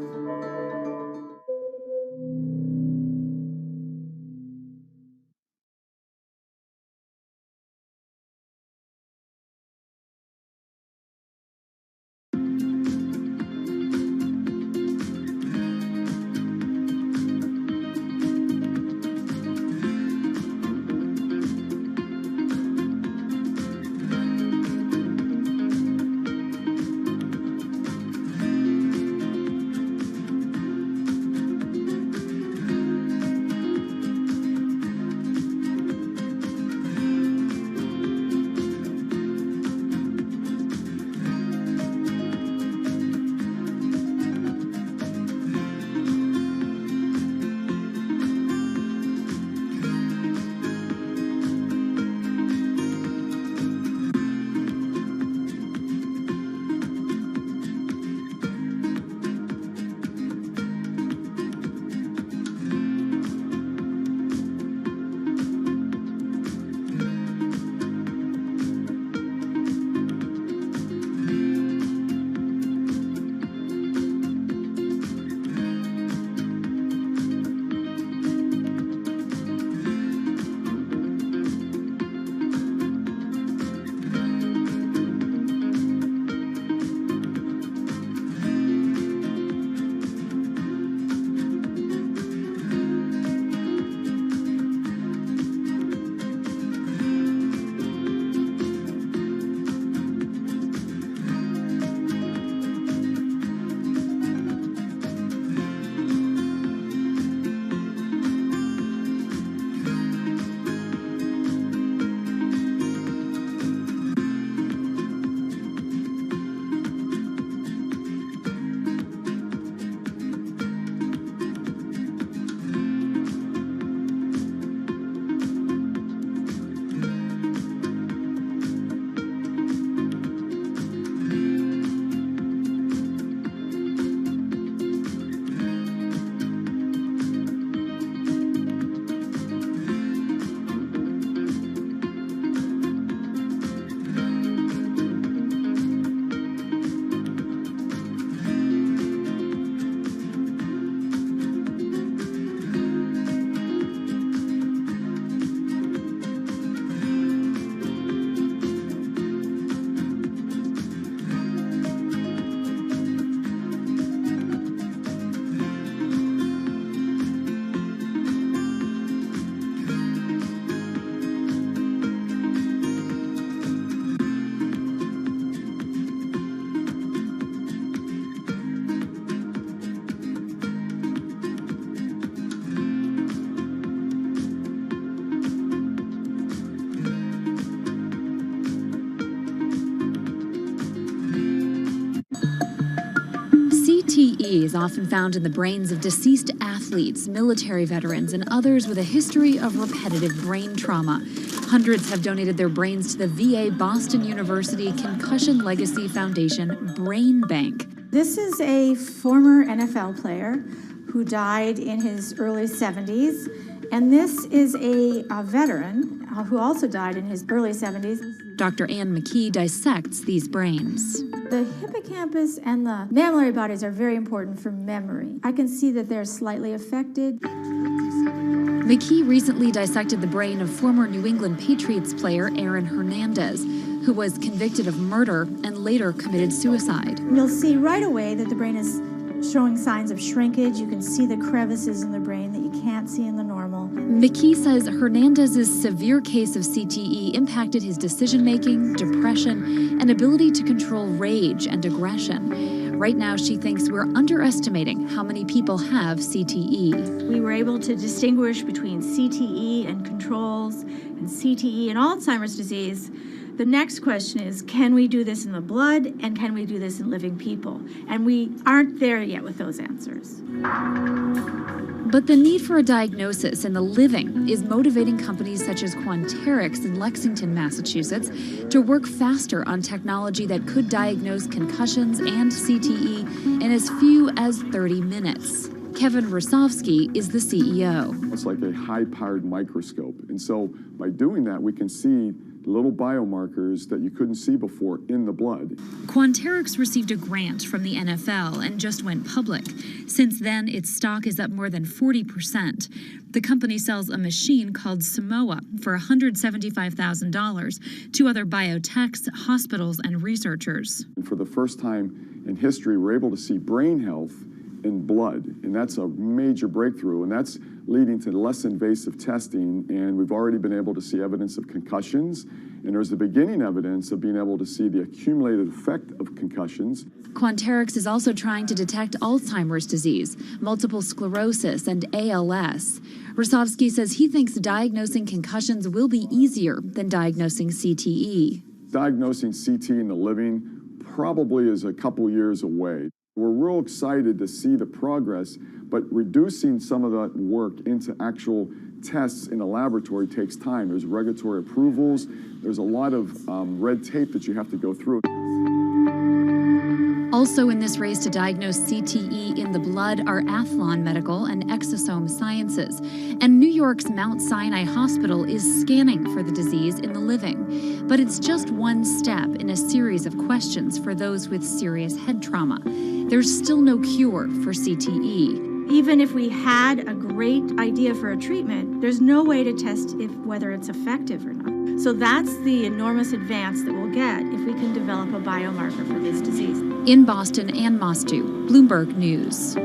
CTE is often found in the brains of deceased athletes, military veterans, and others with a history of repetitive brain trauma. Hundreds have donated their brains to the VA Boston University Concussion Legacy Foundation Brain Bank. This is a former NFL player who died in his early 70s, and this is a veteran who also died in his early 70s. Dr. Ann McKee dissects these brains. The hippocampus and the mammillary bodies are very important for memory. I can see that they're slightly affected. McKee recently dissected the brain of former New England Patriots player Aaron Hernandez, who was convicted of murder and later committed suicide. You'll see right away that the brain is showing signs of shrinkage. You can see the crevices in the brain that you can't see in the normal. McKee says Hernandez's severe case of CTE impacted his decision-making, depression, and ability to control rage and aggression. Right now, she thinks we're underestimating how many people have CTE. We were able to distinguish between CTE and controls and CTE and Alzheimer's disease. The next question is, can we do this in the blood, and can we do this in living people? And we aren't there yet with those answers. But the need for a diagnosis in the living is motivating companies such as Quanterix in Lexington, Massachusetts, to work faster on technology that could diagnose concussions and CTE in as few as 30 minutes. Kevin Rosovsky is the CEO. It's like a high-powered microscope. And so by doing that, we can see little biomarkers that you couldn't see before in the blood. Quanterix received a grant from the NFL and just went public. Since then, its stock is up more than 40%. The company sells a machine called Simoa for $175,000 to other biotechs, hospitals, and researchers. And for the first time in history, we're able to see brain health in blood, and that's a major breakthrough, and that's leading to less invasive testing, and we've already been able to see evidence of concussions, and there's the beginning evidence of being able to see the accumulated effect of concussions. Quanterix is also trying to detect Alzheimer's disease, multiple sclerosis, and ALS. Rosovsky says he thinks diagnosing concussions will be easier than diagnosing CTE. Diagnosing CT in the living probably is a couple years away. We're real excited to see the progress, but reducing some of that work into actual tests in a laboratory takes time. There's regulatory approvals. There's a lot of red tape that you have to go through. Also in this race to diagnose CTE in the blood are Athlon Medical and Exosome Sciences. And New York's Mount Sinai Hospital is scanning for the disease in the living. But it's just one step in a series of questions for those with serious head trauma. There's still no cure for CTE. Even if we had a great idea for a treatment, there's no way to test whether it's effective or not. So that's the enormous advance that we'll get if we can develop a biomarker for this disease. In Boston, Ann Mostu, Bloomberg News.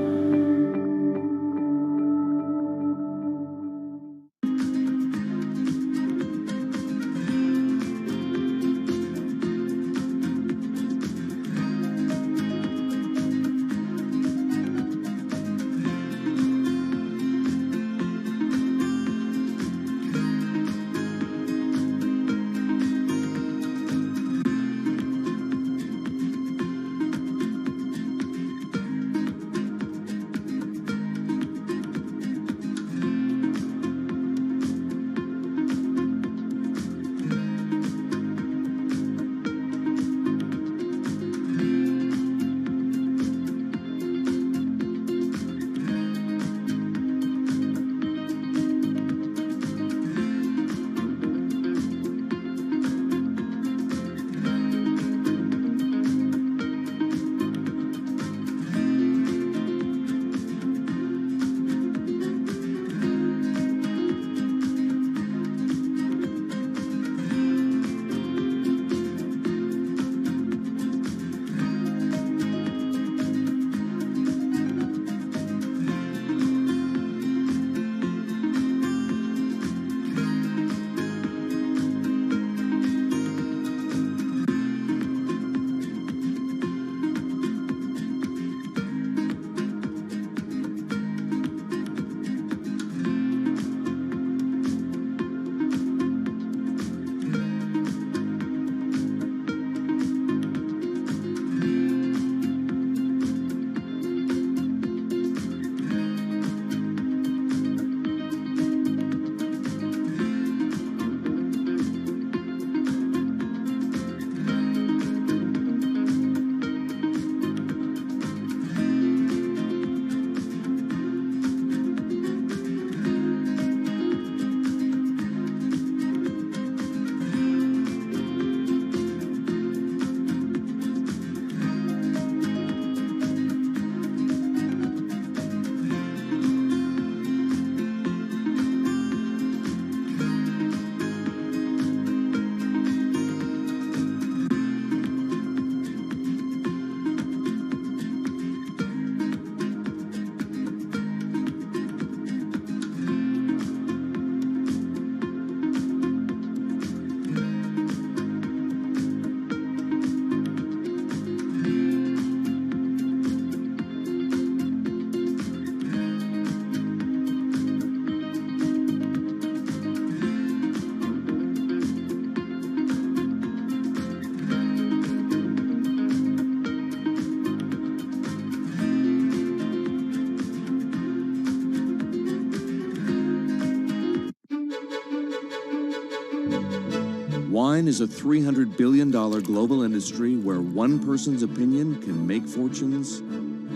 Wine is a $300 billion global industry where one person's opinion can make fortunes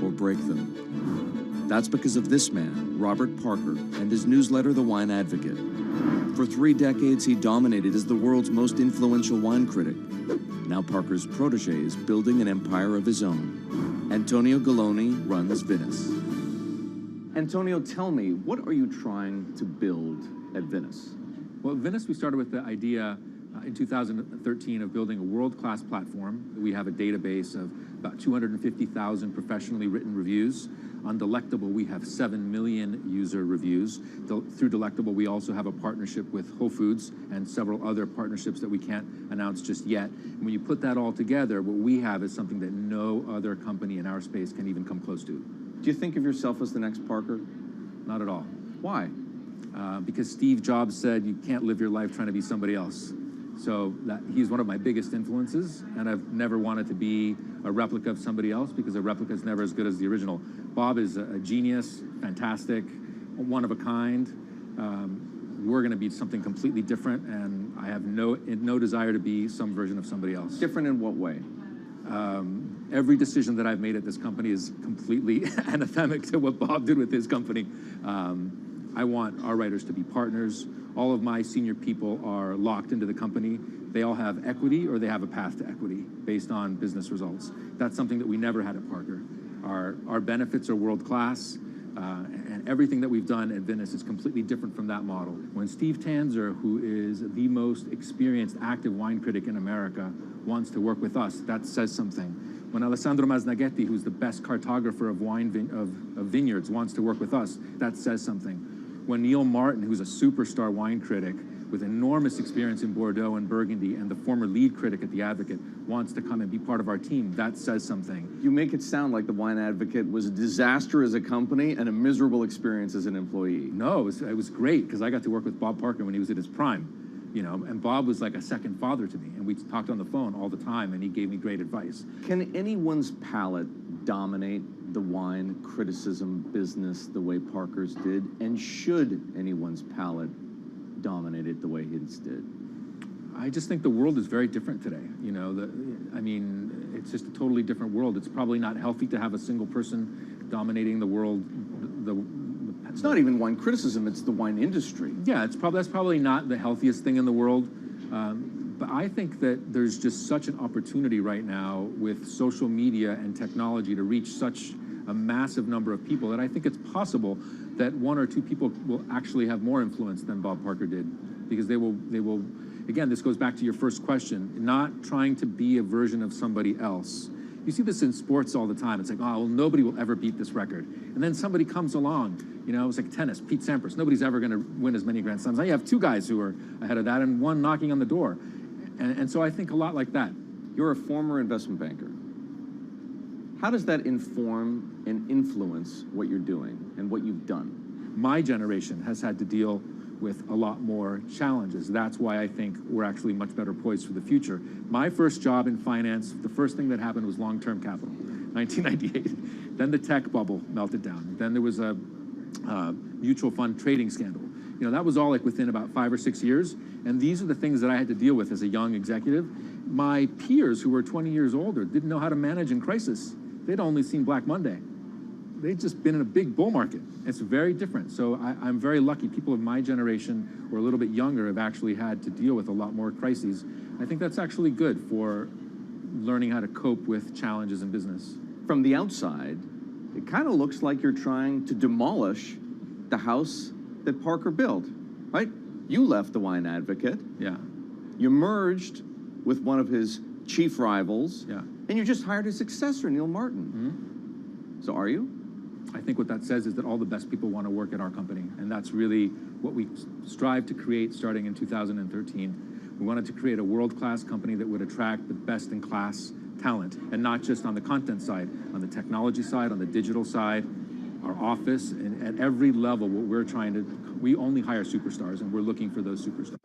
or break them. That's because of this man, Robert Parker, and his newsletter, The Wine Advocate. For 3 decades, he dominated as the world's most influential wine critic. Now Parker's protege is building an empire of his own. Antonio Galloni runs Venice. Antonio, tell me, what are you trying to build at Venice? Well, at Venice, we started with the idea in 2013 of building a world-class platform. We have a database of about 250,000 professionally written reviews. On Delectable, we have 7 million user reviews. Through Delectable, we also have a partnership with Whole Foods and several other partnerships that we can't announce just yet. And when you put that all together, what we have is something that no other company in our space can even come close to. Do you think of yourself as the next Parker? Not at all. Why? Because Steve Jobs said you can't live your life trying to be somebody else. So he's one of my biggest influences, and I've never wanted to be a replica of somebody else because a replica is never as good as the original. Bob is a genius, fantastic, one of a kind. We're going to be something completely different, and I have no desire to be some version of somebody else. Different in what way? Every decision that I've made at this company is completely anathemic to what Bob did with his company. I want our writers to be partners. All of my senior people are locked into the company. They all have equity or they have a path to equity based on business results. That's something that we never had at Parker. Our benefits are world-class, and everything that we've done at Venice is completely different from that model. When Steve Tanzer, who is the most experienced active wine critic in America, wants to work with us, that says something. When Alessandro Masnaghetti, who's the best cartographer of vineyards, wants to work with us, that says something. When Neil Martin, who's a superstar wine critic with enormous experience in Bordeaux and Burgundy and the former lead critic at The Advocate, wants to come and be part of our team, that says something. You make it sound like The Wine Advocate was a disaster as a company and a miserable experience as an employee. No, it was great because I got to work with Bob Parker when he was at his prime, you know, and Bob was like a second father to me, and we talked on the phone all the time, and he gave me great advice. Can anyone's palate dominate the wine criticism business the way Parker's did? And should anyone's palate dominate it the way his did? I just think the world is very different today. You know, I mean, it's just a totally different world. It's probably not healthy to have a single person dominating the world. It's not even wine criticism, it's the wine industry. Yeah, that's probably not the healthiest thing in the world. But I think that there's just such an opportunity right now with social media and technology to reach such a massive number of people that I think it's possible that 1 or 2 people will actually have more influence than Bob Parker did, because they will, again, this goes back to your first question, not trying to be a version of somebody else. You see this in sports all the time. It's like, oh, well, nobody will ever beat this record. And then somebody comes along, you know, it's like tennis, Pete Sampras. Nobody's ever going to win as many Grand Slams. Now you have 2 guys who are ahead of that and 1 knocking on the door. And so I think a lot like that. You're a former investment banker. How does that inform and influence what you're doing and what you've done? My generation has had to deal with a lot more challenges. That's why I think we're actually much better poised for the future. My first job in finance, the first thing that happened was long-term capital, 1998. Then the tech bubble melted down. Then there was a mutual fund trading scandal. You know, that was all like within about 5 or 6 years. And these are the things that I had to deal with as a young executive. My peers who were 20 years older didn't know how to manage in crisis. They'd only seen Black Monday. They'd just been in a big bull market. It's very different. So I'm very lucky. People of my generation or a little bit younger have actually had to deal with a lot more crises. I think that's actually good for learning how to cope with challenges in business. From the outside, it kind of looks like you're trying to demolish the house that Parker built, right? You left The Wine Advocate. Yeah. You merged with one of his chief rivals. Yeah. And you just hired his successor, Neil Martin. Mm-hmm. So are you? I think what that says is that all the best people want to work at our company. And that's really what we strive to create starting in 2013. We wanted to create a world-class company that would attract the best-in-class talent, and not just on the content side, on the technology side, on the digital side, our office, and at every level, what we're trying to, we only hire superstars, and we're looking for those superstars.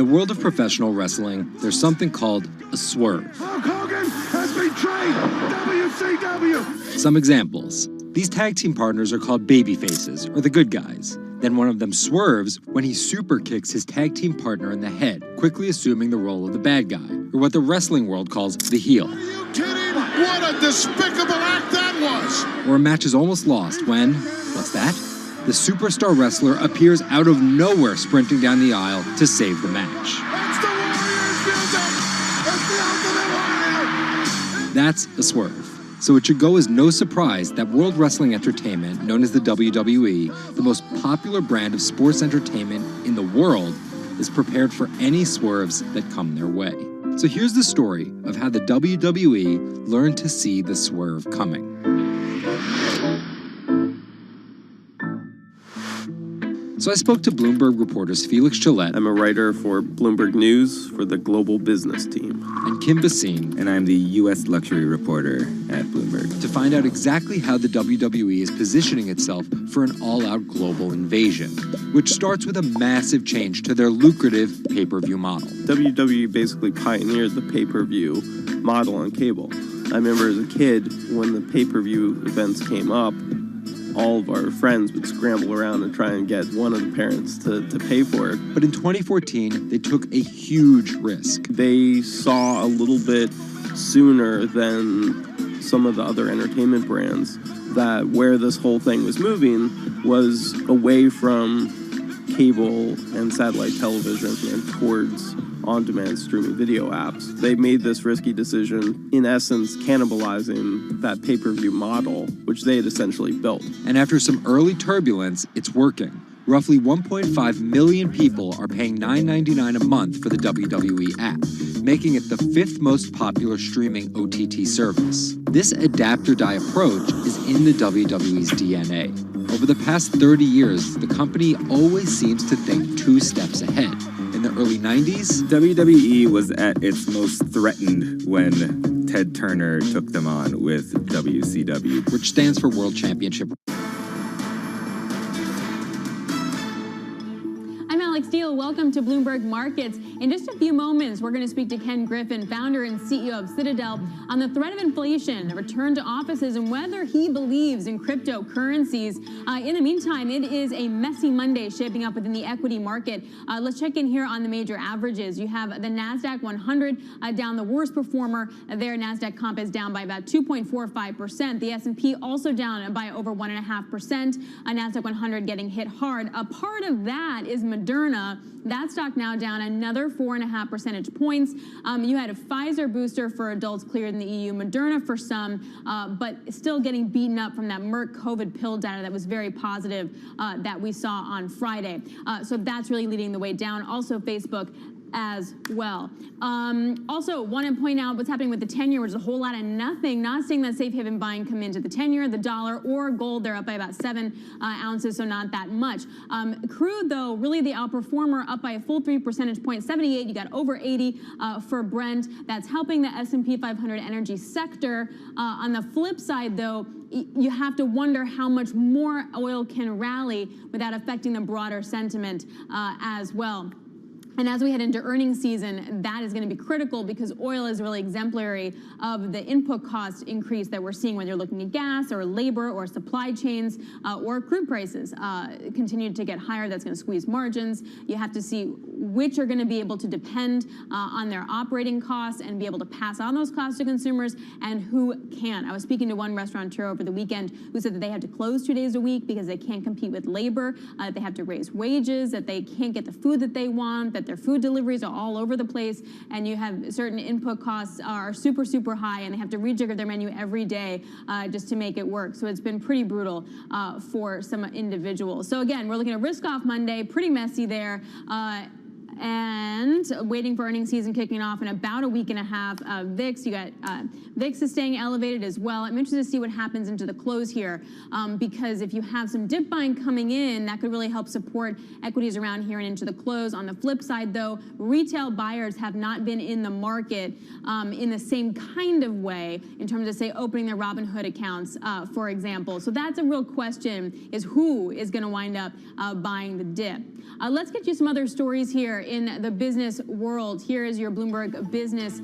the world of professional wrestling, there's something called a swerve. Hulk Hogan has betrayed WCW. Some examples. These tag team partners are called baby faces, or the good guys. Then one of them swerves when he super kicks his tag team partner in the head, quickly assuming the role of the bad guy, or what the wrestling world calls the heel. Are you kidding? What a despicable act that was! Or a match is almost lost when, what's that? The superstar wrestler appears out of nowhere sprinting down the aisle to save the match. That's the Warriors music! It's the Ultimate Warrior! That's a swerve. So it should go as no surprise that World Wrestling Entertainment, known as the WWE, the most popular brand of sports entertainment in the world, is prepared for any swerves that come their way. So here's the story of how the WWE learned to see the swerve coming. So I spoke to Bloomberg reporters Felix Gillette. I'm a writer for Bloomberg News for the global business team. And Kim Basine. And I'm the U.S. luxury reporter at Bloomberg. To find out exactly how the WWE is positioning itself for an all-out global invasion, which starts with a massive change to their lucrative pay-per-view model. WWE basically pioneered the pay-per-view model on cable. I remember as a kid, when the pay-per-view events came up, all of our friends would scramble around and try and get one of the parents to pay for it. But in 2014, they took a huge risk. They saw a little bit sooner than some of the other entertainment brands that where this whole thing was moving was away from cable and satellite television and towards on-demand streaming video apps. They made this risky decision, in essence, cannibalizing that pay-per-view model, which they had essentially built. And after some early turbulence, it's working. Roughly 1.5 million people are paying $9.99 a month for the WWE app, making it the 5th most popular streaming OTT service. This adapt-or-die approach is in the WWE's DNA. Over the past 30 years, the company always seems to think 2 steps ahead. In the early 90s, WWE was at its most threatened when Ted Turner took them on with WCW, which stands for World Championship. Steele, welcome to Bloomberg Markets. In just a few moments, we're going to speak to Ken Griffin, founder and CEO of Citadel, on the threat of inflation, a return to offices, and whether he believes in cryptocurrencies. In the meantime, it is a messy Monday shaping up within the equity market. Let's check in here on the major averages. You have the NASDAQ 100 down, the worst performer there. NASDAQ comp is down by about 2.45%. The S&P also down by over 1.5%. NASDAQ 100 getting hit hard. A part of that is Moderna. That stock now down another 4.5 percentage points. You had a Pfizer booster for adults cleared in the EU, Moderna for some, but still getting beaten up from that Merck COVID pill data that was very positive that we saw on Friday. So that's really leading the way down. Also Facebook as well. Also, want to point out what's happening with the 10-year, which is a whole lot of nothing. Not seeing that safe haven buying come into the 10-year, the dollar or gold. They're up by about 7 ounces, so not that much. Crude, though, really the outperformer, up by a full 3 percentage points. 78, you got over 80 for Brent. That's helping the S&P 500 energy sector. On the flip side, though, you have to wonder how much more oil can rally without affecting the broader sentiment as well. And as we head into earnings season, that is going to be critical because oil is really exemplary of the input cost increase that we're seeing when you're looking at gas or labor or supply chains or crude prices continue to get higher. That's going to squeeze margins. You have to see which are going to be able to depend on their operating costs and be able to pass on those costs to consumers and who can't. I was speaking to one restaurateur over the weekend who said that they had to close 2 days a week because they can't compete with labor, they have to raise wages, that they can't get the food that they want, that their food deliveries are all over the place, and you have certain input costs are super, super high, and they have to rejigger their menu every day just to make it work. So it's been pretty brutal for some individuals. So again, we're looking at risk off Monday, pretty messy there. And waiting for earnings season kicking off in about a week and a half. VIX, you got VIX is staying elevated as well. I'm interested to see what happens into the close here because if you have some dip buying coming in, that could really help support equities around here and into the close. On the flip side, though, retail buyers have not been in the market in the same kind of way in terms of, say, opening their Robinhood accounts, for example. So that's a real question, is who is going to wind up buying the dip. Let's get you some other stories here in the business world. Here is your Bloomberg Business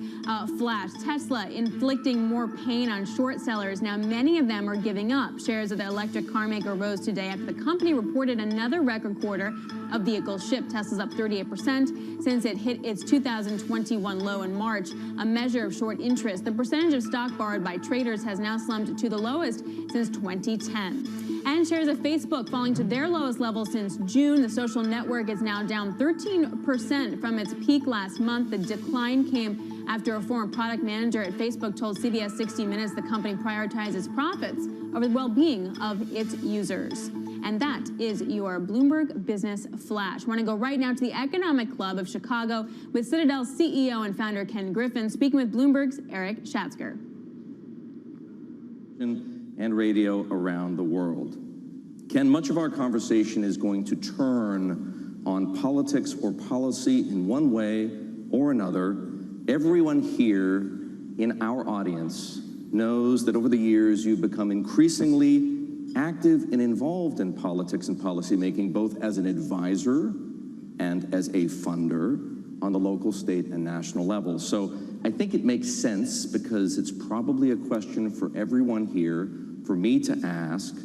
flash. Tesla inflicting more pain on short sellers. Now, many of them are giving up. Shares of the electric car maker rose today after the company reported another record quarter of vehicles shipped. Tesla's up 38% since it hit its 2021 low in March, a measure of short interest. The percentage of stock borrowed by traders has now slumped to the lowest since 2010. And shares of Facebook falling to their lowest level since June. The social network is now down 13% from its peak last month. The decline came after a former product manager at Facebook told CBS 60 Minutes the company prioritizes profits over the well-being of its users. And that is your Bloomberg Business Flash. I want to go right now to the Economic Club of Chicago with Citadel's CEO and founder Ken Griffin, speaking with Bloomberg's Eric Schatzker. And radio around the world. Ken, much of our conversation is going to turn on politics or policy in one way or another. Everyone here in our audience knows that over the years you've become increasingly active and involved in politics and policymaking, both as an advisor and as a funder on the local, state, and national level. So I think it makes sense, because it's probably a question for everyone here, for me to ask,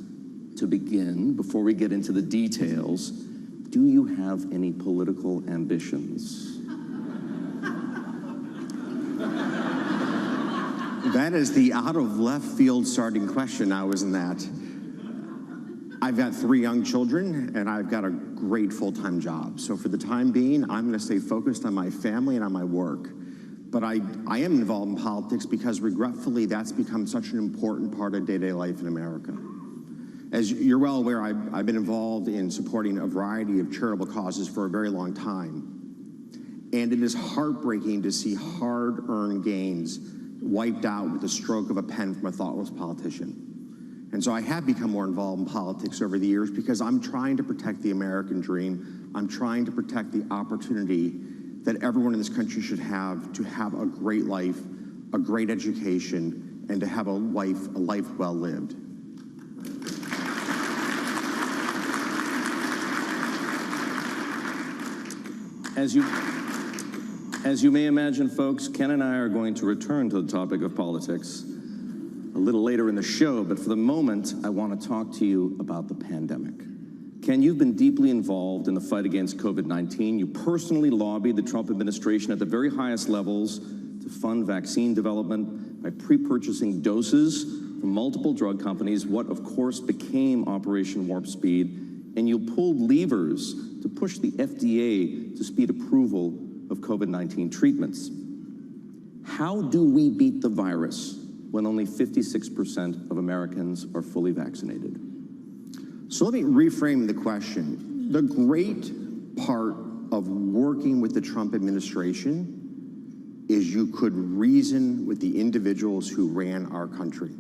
to begin, before we get into the details, do you have any political ambitions? That is the out of left field starting question now, isn't that? I've got 3 young children, and I've got a great full-time job. So for the time being, I'm going to stay focused on my family and on my work. But I am involved in politics because, regretfully, that's become such an important part of day-to-day life in America. As you're well aware, I've been involved in supporting a variety of charitable causes for a very long time. And it is heartbreaking to see hard-earned gains wiped out with the stroke of a pen from a thoughtless politician. And so I have become more involved in politics over the years because I'm trying to protect the American dream. I'm trying to protect the opportunity that everyone in this country should have to have a great life, a great education, and to have a life well lived. As you may imagine, folks, Ken and I are going to return to the topic of politics a little later in the show, but for the moment, I want to talk to you about the pandemic. Ken, you've been deeply involved in the fight against COVID-19. You personally lobbied the Trump administration at the very highest levels to fund vaccine development by pre-purchasing doses from multiple drug companies, what of course became Operation Warp Speed, and you pulled levers to push the FDA to speed approval of COVID-19 treatments. How do we beat the virus when only 56% of Americans are fully vaccinated? So let me reframe the question. The great part of working with the Trump administration is you could reason with the individuals who ran our country.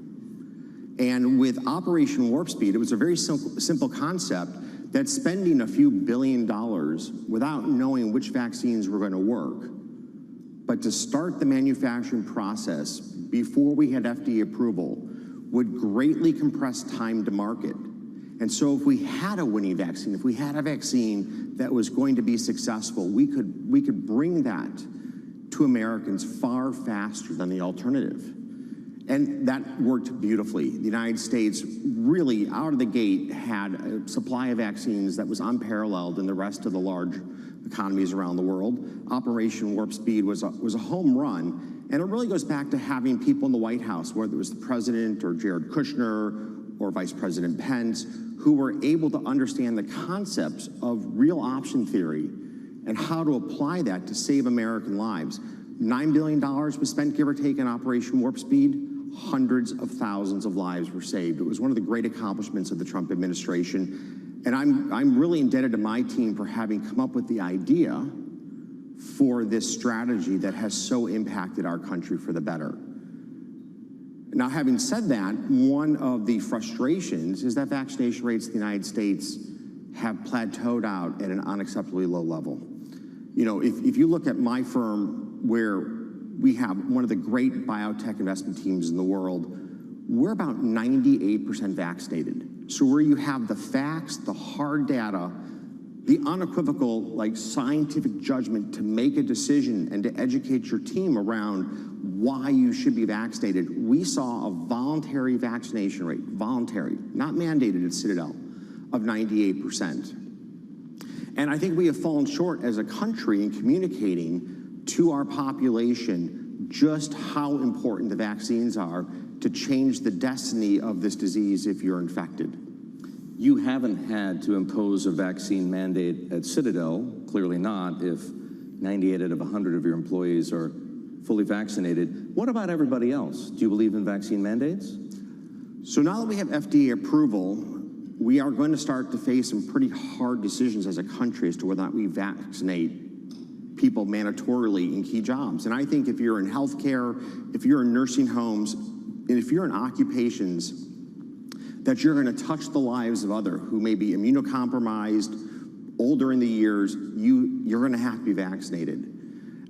And with Operation Warp Speed, it was a very simple concept that spending a few $1 billion without knowing which vaccines were going to work, but to start the manufacturing process before we had FDA approval would greatly compress time to market. And so if we had a winning vaccine, if we had a vaccine that was going to be successful, we could bring that to Americans far faster than the alternative. And that worked beautifully. The United States really, out of the gate, had a supply of vaccines that was unparalleled in the rest of the large economies around the world. Operation Warp Speed was a home run, and it really goes back to having people in the White House, whether it was the president or Jared Kushner or Vice President Pence, who were able to understand the concepts of real option theory and how to apply that to save American lives. $9 billion was spent, give or take, in Operation Warp Speed. Hundreds of thousands of lives were saved. It was one of the great accomplishments of the Trump administration. And I'm really indebted to my team for having come up with the idea for this strategy that has so impacted our country for the better. Now, having said that, one of the frustrations is that vaccination rates in the United States have plateaued out at an unacceptably low level. You know, if you look at my firm, where we have one of the great biotech investment teams in the world, we're about 98% vaccinated. So where you have the facts, the hard data, the unequivocal, like, scientific judgment to make a decision and to educate your team around why you should be vaccinated. We saw a voluntary vaccination rate, voluntary, not mandated at Citadel, of 98%. And I think we have fallen short as a country in communicating to our population just how important the vaccines are to change the destiny of this disease if you're infected. You haven't had to impose a vaccine mandate at Citadel, clearly not, if 98 out of 100 of your employees are fully vaccinated. What about everybody else? Do you believe in vaccine mandates? So now that we have FDA approval, we are going to start to face some pretty hard decisions as a country as to whether or not we vaccinate people mandatorily in key jobs. And I think if you're in healthcare, if you're in nursing homes, and if you're in occupations that you're going to touch the lives of others who may be immunocompromised, older in the years, you're going to have to be vaccinated.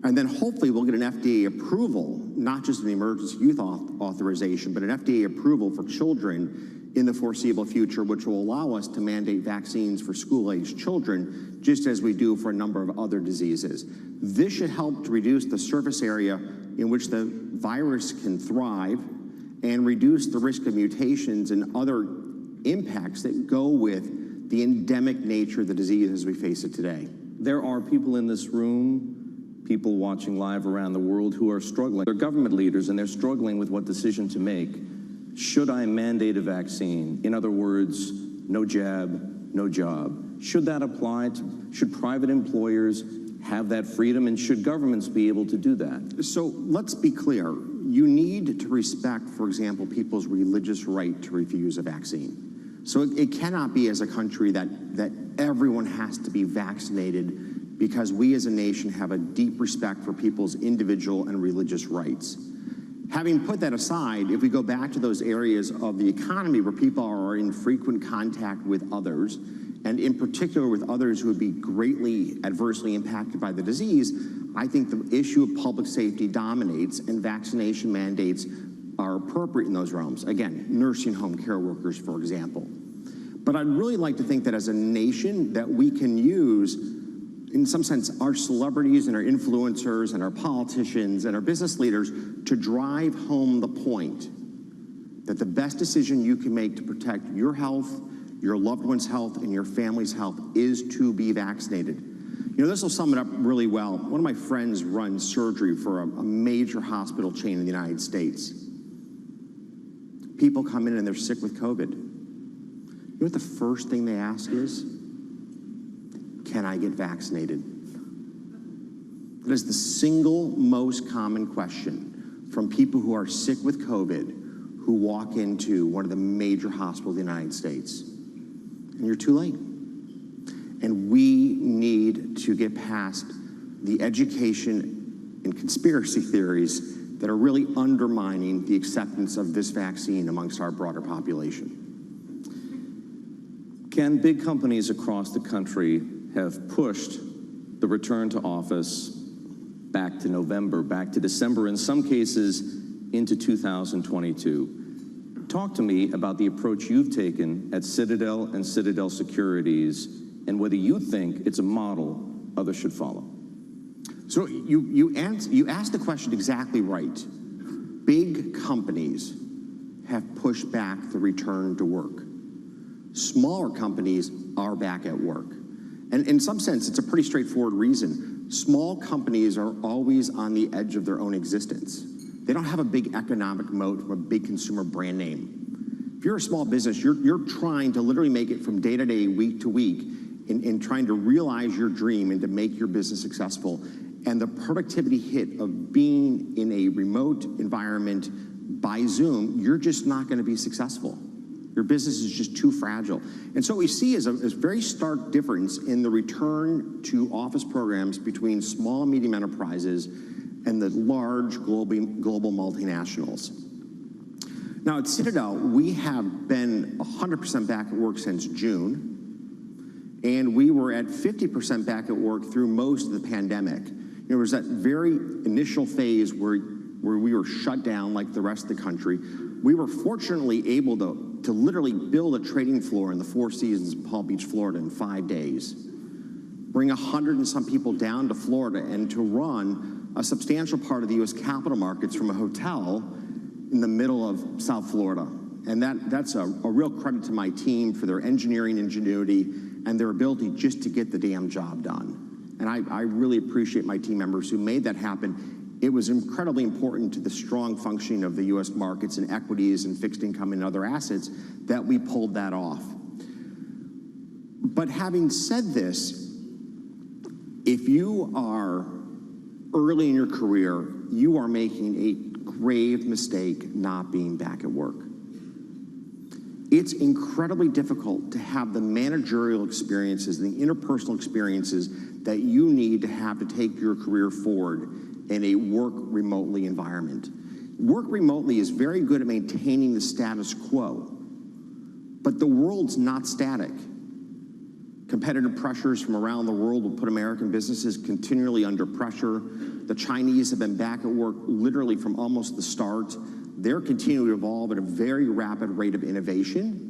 And then hopefully we'll get an FDA approval, not just an emergency use authorization, but an FDA approval for children in the foreseeable future, which will allow us to mandate vaccines for school-aged children, just as we do for a number of other diseases. This should help to reduce the surface area in which the virus can thrive and reduce the risk of mutations and other impacts that go with the endemic nature of the disease as we face it today. There are people in this room, people watching live around the world who are struggling. They're government leaders and they're struggling with what decision to make. Should I mandate a vaccine? In other words, no jab, no job. Should that apply to, should private employers have that freedom, and should governments be able to do that? So let's be clear. You need to respect, for example, people's religious right to refuse a vaccine. So it cannot be as a country that everyone has to be vaccinated, because we as a nation have a deep respect for people's individual and religious rights. Having put that aside, if we go back to those areas of the economy where people are in frequent contact with others, and in particular with others who would be greatly adversely impacted by the disease, I think the issue of public safety dominates, and vaccination mandates are appropriate in those realms. Again, nursing home care workers, for example. But I'd really like to think that as a nation that we can use, in some sense, our celebrities and our influencers and our politicians and our business leaders to drive home the point that the best decision you can make to protect your health, your loved one's health, and your family's health is to be vaccinated. You know, this will sum it up really well. One of my friends runs surgery for a major hospital chain in the United States. People come in and they're sick with COVID. You know what the first thing they ask is? Can I get vaccinated? That is the single most common question from people who are sick with COVID who walk into one of the major hospitals in the United States. And you're too late. And we need to get past the education and conspiracy theories that are really undermining the acceptance of this vaccine amongst our broader population. Can big companies across the country have pushed the return to office back to November, back to December, in some cases into 2022? Talk to me about the approach you've taken at Citadel and Citadel Securities, and whether you think it's a model others should follow. So you asked the question exactly right. Big companies have pushed back the return to work. Smaller companies are back at work. And in some sense, it's a pretty straightforward reason. Small companies are always on the edge of their own existence. They don't have a big economic moat from a big consumer brand name. If you're a small business, you're trying to literally make it from day to day, week to week, in trying to realize your dream and to make your business successful. And the productivity hit of being in a remote environment by Zoom, you're just not going to be successful. Your business is just too fragile. And so what we see is a very stark difference in the return to office programs between small and medium enterprises and the large global multinationals. Now at Citadel, we have been 100% back at work since June, and we were at 50% back at work through most of the pandemic. There was that very initial phase where we were shut down like the rest of the country. We were fortunately able to literally build a trading floor in the Four Seasons in Palm Beach, Florida in 5 days. bring 100 and some people down to Florida and to run a substantial part of the U.S. capital markets from a hotel in the middle of South Florida. And that's a real credit to my team for their engineering ingenuity and their ability just to get the damn job done. And I really appreciate my team members who made that happen. It was incredibly important to the strong functioning of the U.S. markets and equities and fixed income and other assets that we pulled that off. But having said this, if you are early in your career, you are making a grave mistake not being back at work. It's incredibly difficult to have the managerial experiences and the interpersonal experiences that you need to have to take your career forward in a work remotely environment. Work remotely is very good at maintaining the status quo, but the world's not static. Competitive pressures from around the world will put American businesses continually under pressure. The Chinese have been back at work literally from almost the start. They're continuing to evolve at a very rapid rate of innovation.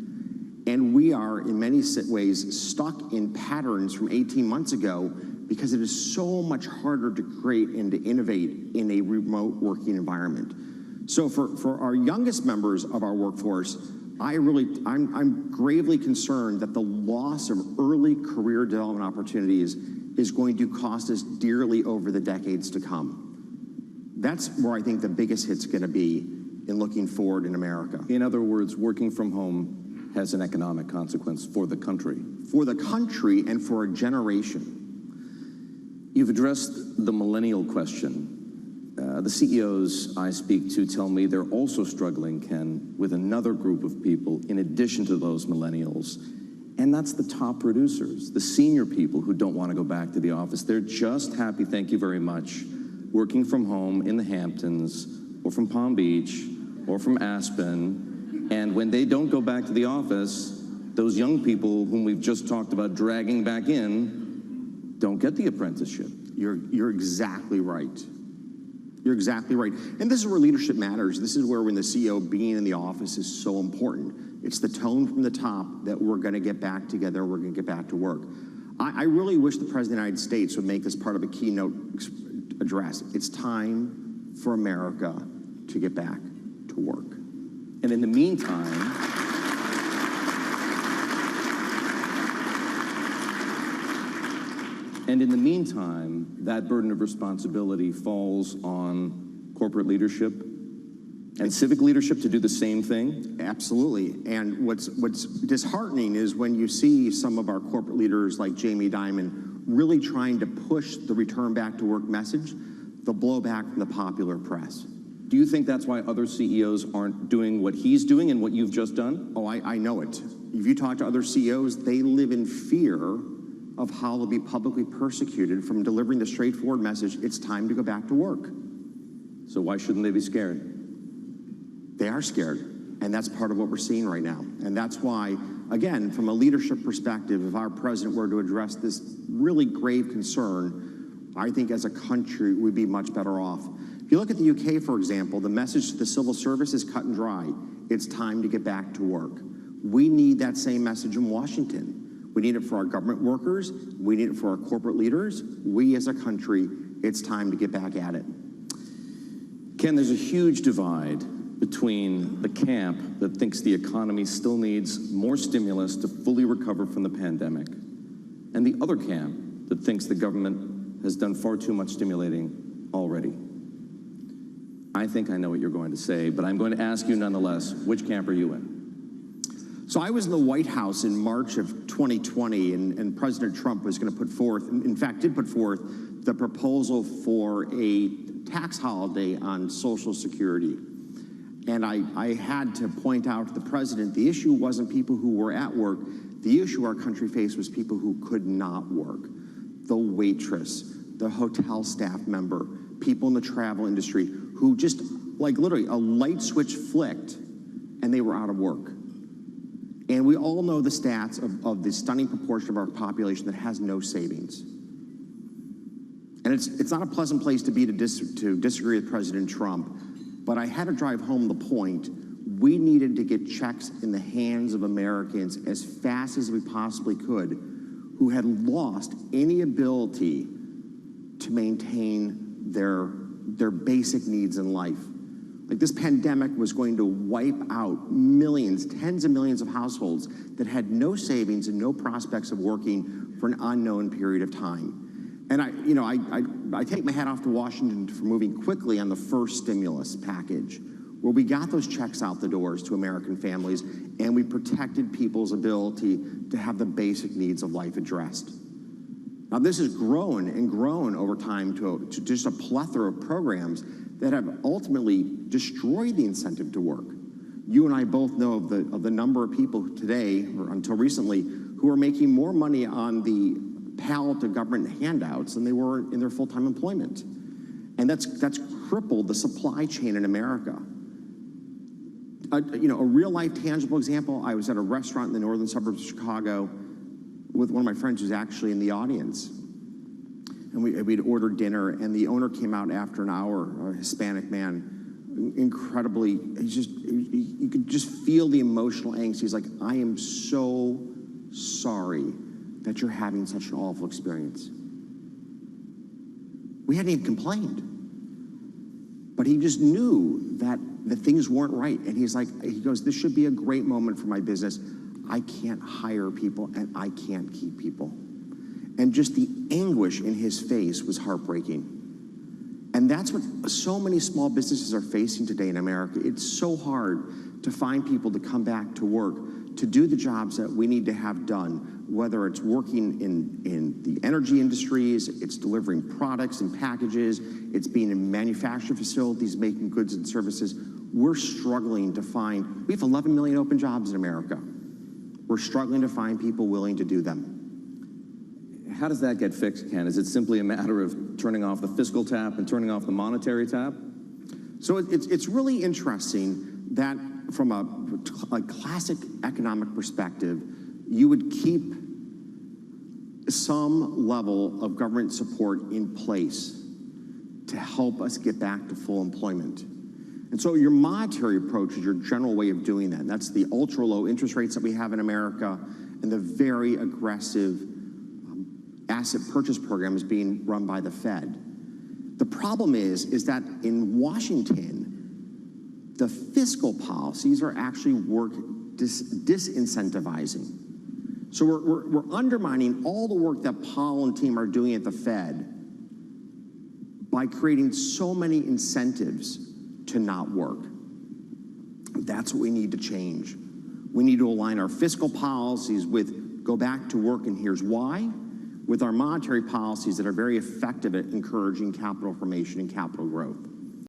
And we are, in many ways, stuck in patterns from 18 months ago because it is so much harder to create and to innovate in a remote working environment. So for our youngest members of our workforce, I'm gravely concerned that the loss of early career development opportunities is going to cost us dearly over the decades to come. That's where I think the biggest hit's going to be in looking forward in America. In other words, working from home has an economic consequence for the country. For the country and for a generation. You've addressed the millennial question. The CEOs I speak to tell me they're also struggling, Ken, with another group of people in addition to those millennials, and that's the top producers, the senior people who don't want to go back to the office. They're just happy, thank you very much, working from home in the Hamptons or from Palm Beach or from Aspen, and when they don't go back to the office, those young people whom we've just talked about dragging back in don't get the apprenticeship. You're exactly right. You're exactly right. And this is where leadership matters. This is where when the CEO being in the office is so important. It's the tone from the top that we're going to get back together, we're going to get back to work. I really wish the President of the United States would make this part of a keynote address. It's time for America to get back to work. And in the meantime, that burden of responsibility falls on corporate leadership and civic leadership to do the same thing? Absolutely. And what's disheartening is when you see some of our corporate leaders like Jamie Dimon really trying to push the return back to work message, the blowback from the popular press. Do you think that's why other CEOs aren't doing what he's doing and what you've just done? Oh, I know it. If you talk to other CEOs, they live in fear of how they'll be publicly persecuted from delivering the straightforward message, it's time to go back to work. So why shouldn't they be scared? They are scared, and that's part of what we're seeing right now. And that's why, again, from a leadership perspective, if our president were to address this really grave concern, I think as a country we'd be much better off. If you look at the UK, for example, the message to the civil service is cut and dry. It's time to get back to work. We need that same message in Washington. We need it for our government workers. We need it for our corporate leaders. We as a country, it's time to get back at it. Ken, there's a huge divide between the camp that thinks the economy still needs more stimulus to fully recover from the pandemic and the other camp that thinks the government has done far too much stimulating already. I think I know what you're going to say, but I'm going to ask you nonetheless, which camp are you in? So I was in the White House in March of 2020, and President Trump was going to put forth, in fact, did put forth the proposal for a tax holiday on Social Security. And I had to point out to the president, the issue wasn't people who were at work. The issue our country faced was people who could not work. The waitress, the hotel staff member, people in the travel industry who just, like literally, a light switch flicked and they were out of work. And we all know the stats of the stunning proportion of our population that has no savings. And it's not a pleasant place to be to disagree with President Trump, but I had to drive home the point. We needed to get checks in the hands of Americans as fast as we possibly could who had lost any ability to maintain their basic needs in life. Like, this pandemic was going to wipe out millions, tens of millions of households that had no savings and no prospects of working for an unknown period of time. And I take my hat off to Washington for moving quickly on the first stimulus package, where we got those checks out the doors to American families, and we protected people's ability to have the basic needs of life addressed. Now, this has grown and grown over time to just a plethora of programs that have ultimately destroyed the incentive to work. You and I both know of the number of people today, or until recently, who are making more money on the pallet of government handouts than they were in their full-time employment. And that's crippled the supply chain in America. A real-life tangible example, I was at a restaurant in the northern suburbs of Chicago with one of my friends who's actually in the audience. And we'd ordered dinner, and the owner came out after an hour, a Hispanic man, incredibly, you could just feel the emotional angst. He's like, I am so sorry that you're having such an awful experience. We hadn't even complained. But he just knew that things weren't right. And he goes, this should be a great moment for my business. I can't hire people, and I can't keep people. And just the anguish in his face was heartbreaking. And that's what so many small businesses are facing today in America. It's so hard to find people to come back to work, to do the jobs that we need to have done, whether it's working in the energy industries, it's delivering products and packages, it's being in manufacturing facilities, making goods and services. We're struggling to find, we have 11 million open jobs in America. We're struggling to find people willing to do them. How does that get fixed, Ken? Is it simply a matter of turning off the fiscal tap and turning off the monetary tap? So it's really interesting that from a classic economic perspective, you would keep some level of government support in place to help us get back to full employment. And so your monetary approach is your general way of doing that. And that's the ultra low interest rates that we have in America and the very aggressive asset purchase program is being run by the Fed. The problem is that in Washington, the fiscal policies are actually disincentivizing. So we're undermining all the work that Powell and team are doing at the Fed by creating so many incentives to not work. That's what we need to change. We need to align our fiscal policies with go back to work, and here's why, with our monetary policies that are very effective at encouraging capital formation and capital growth.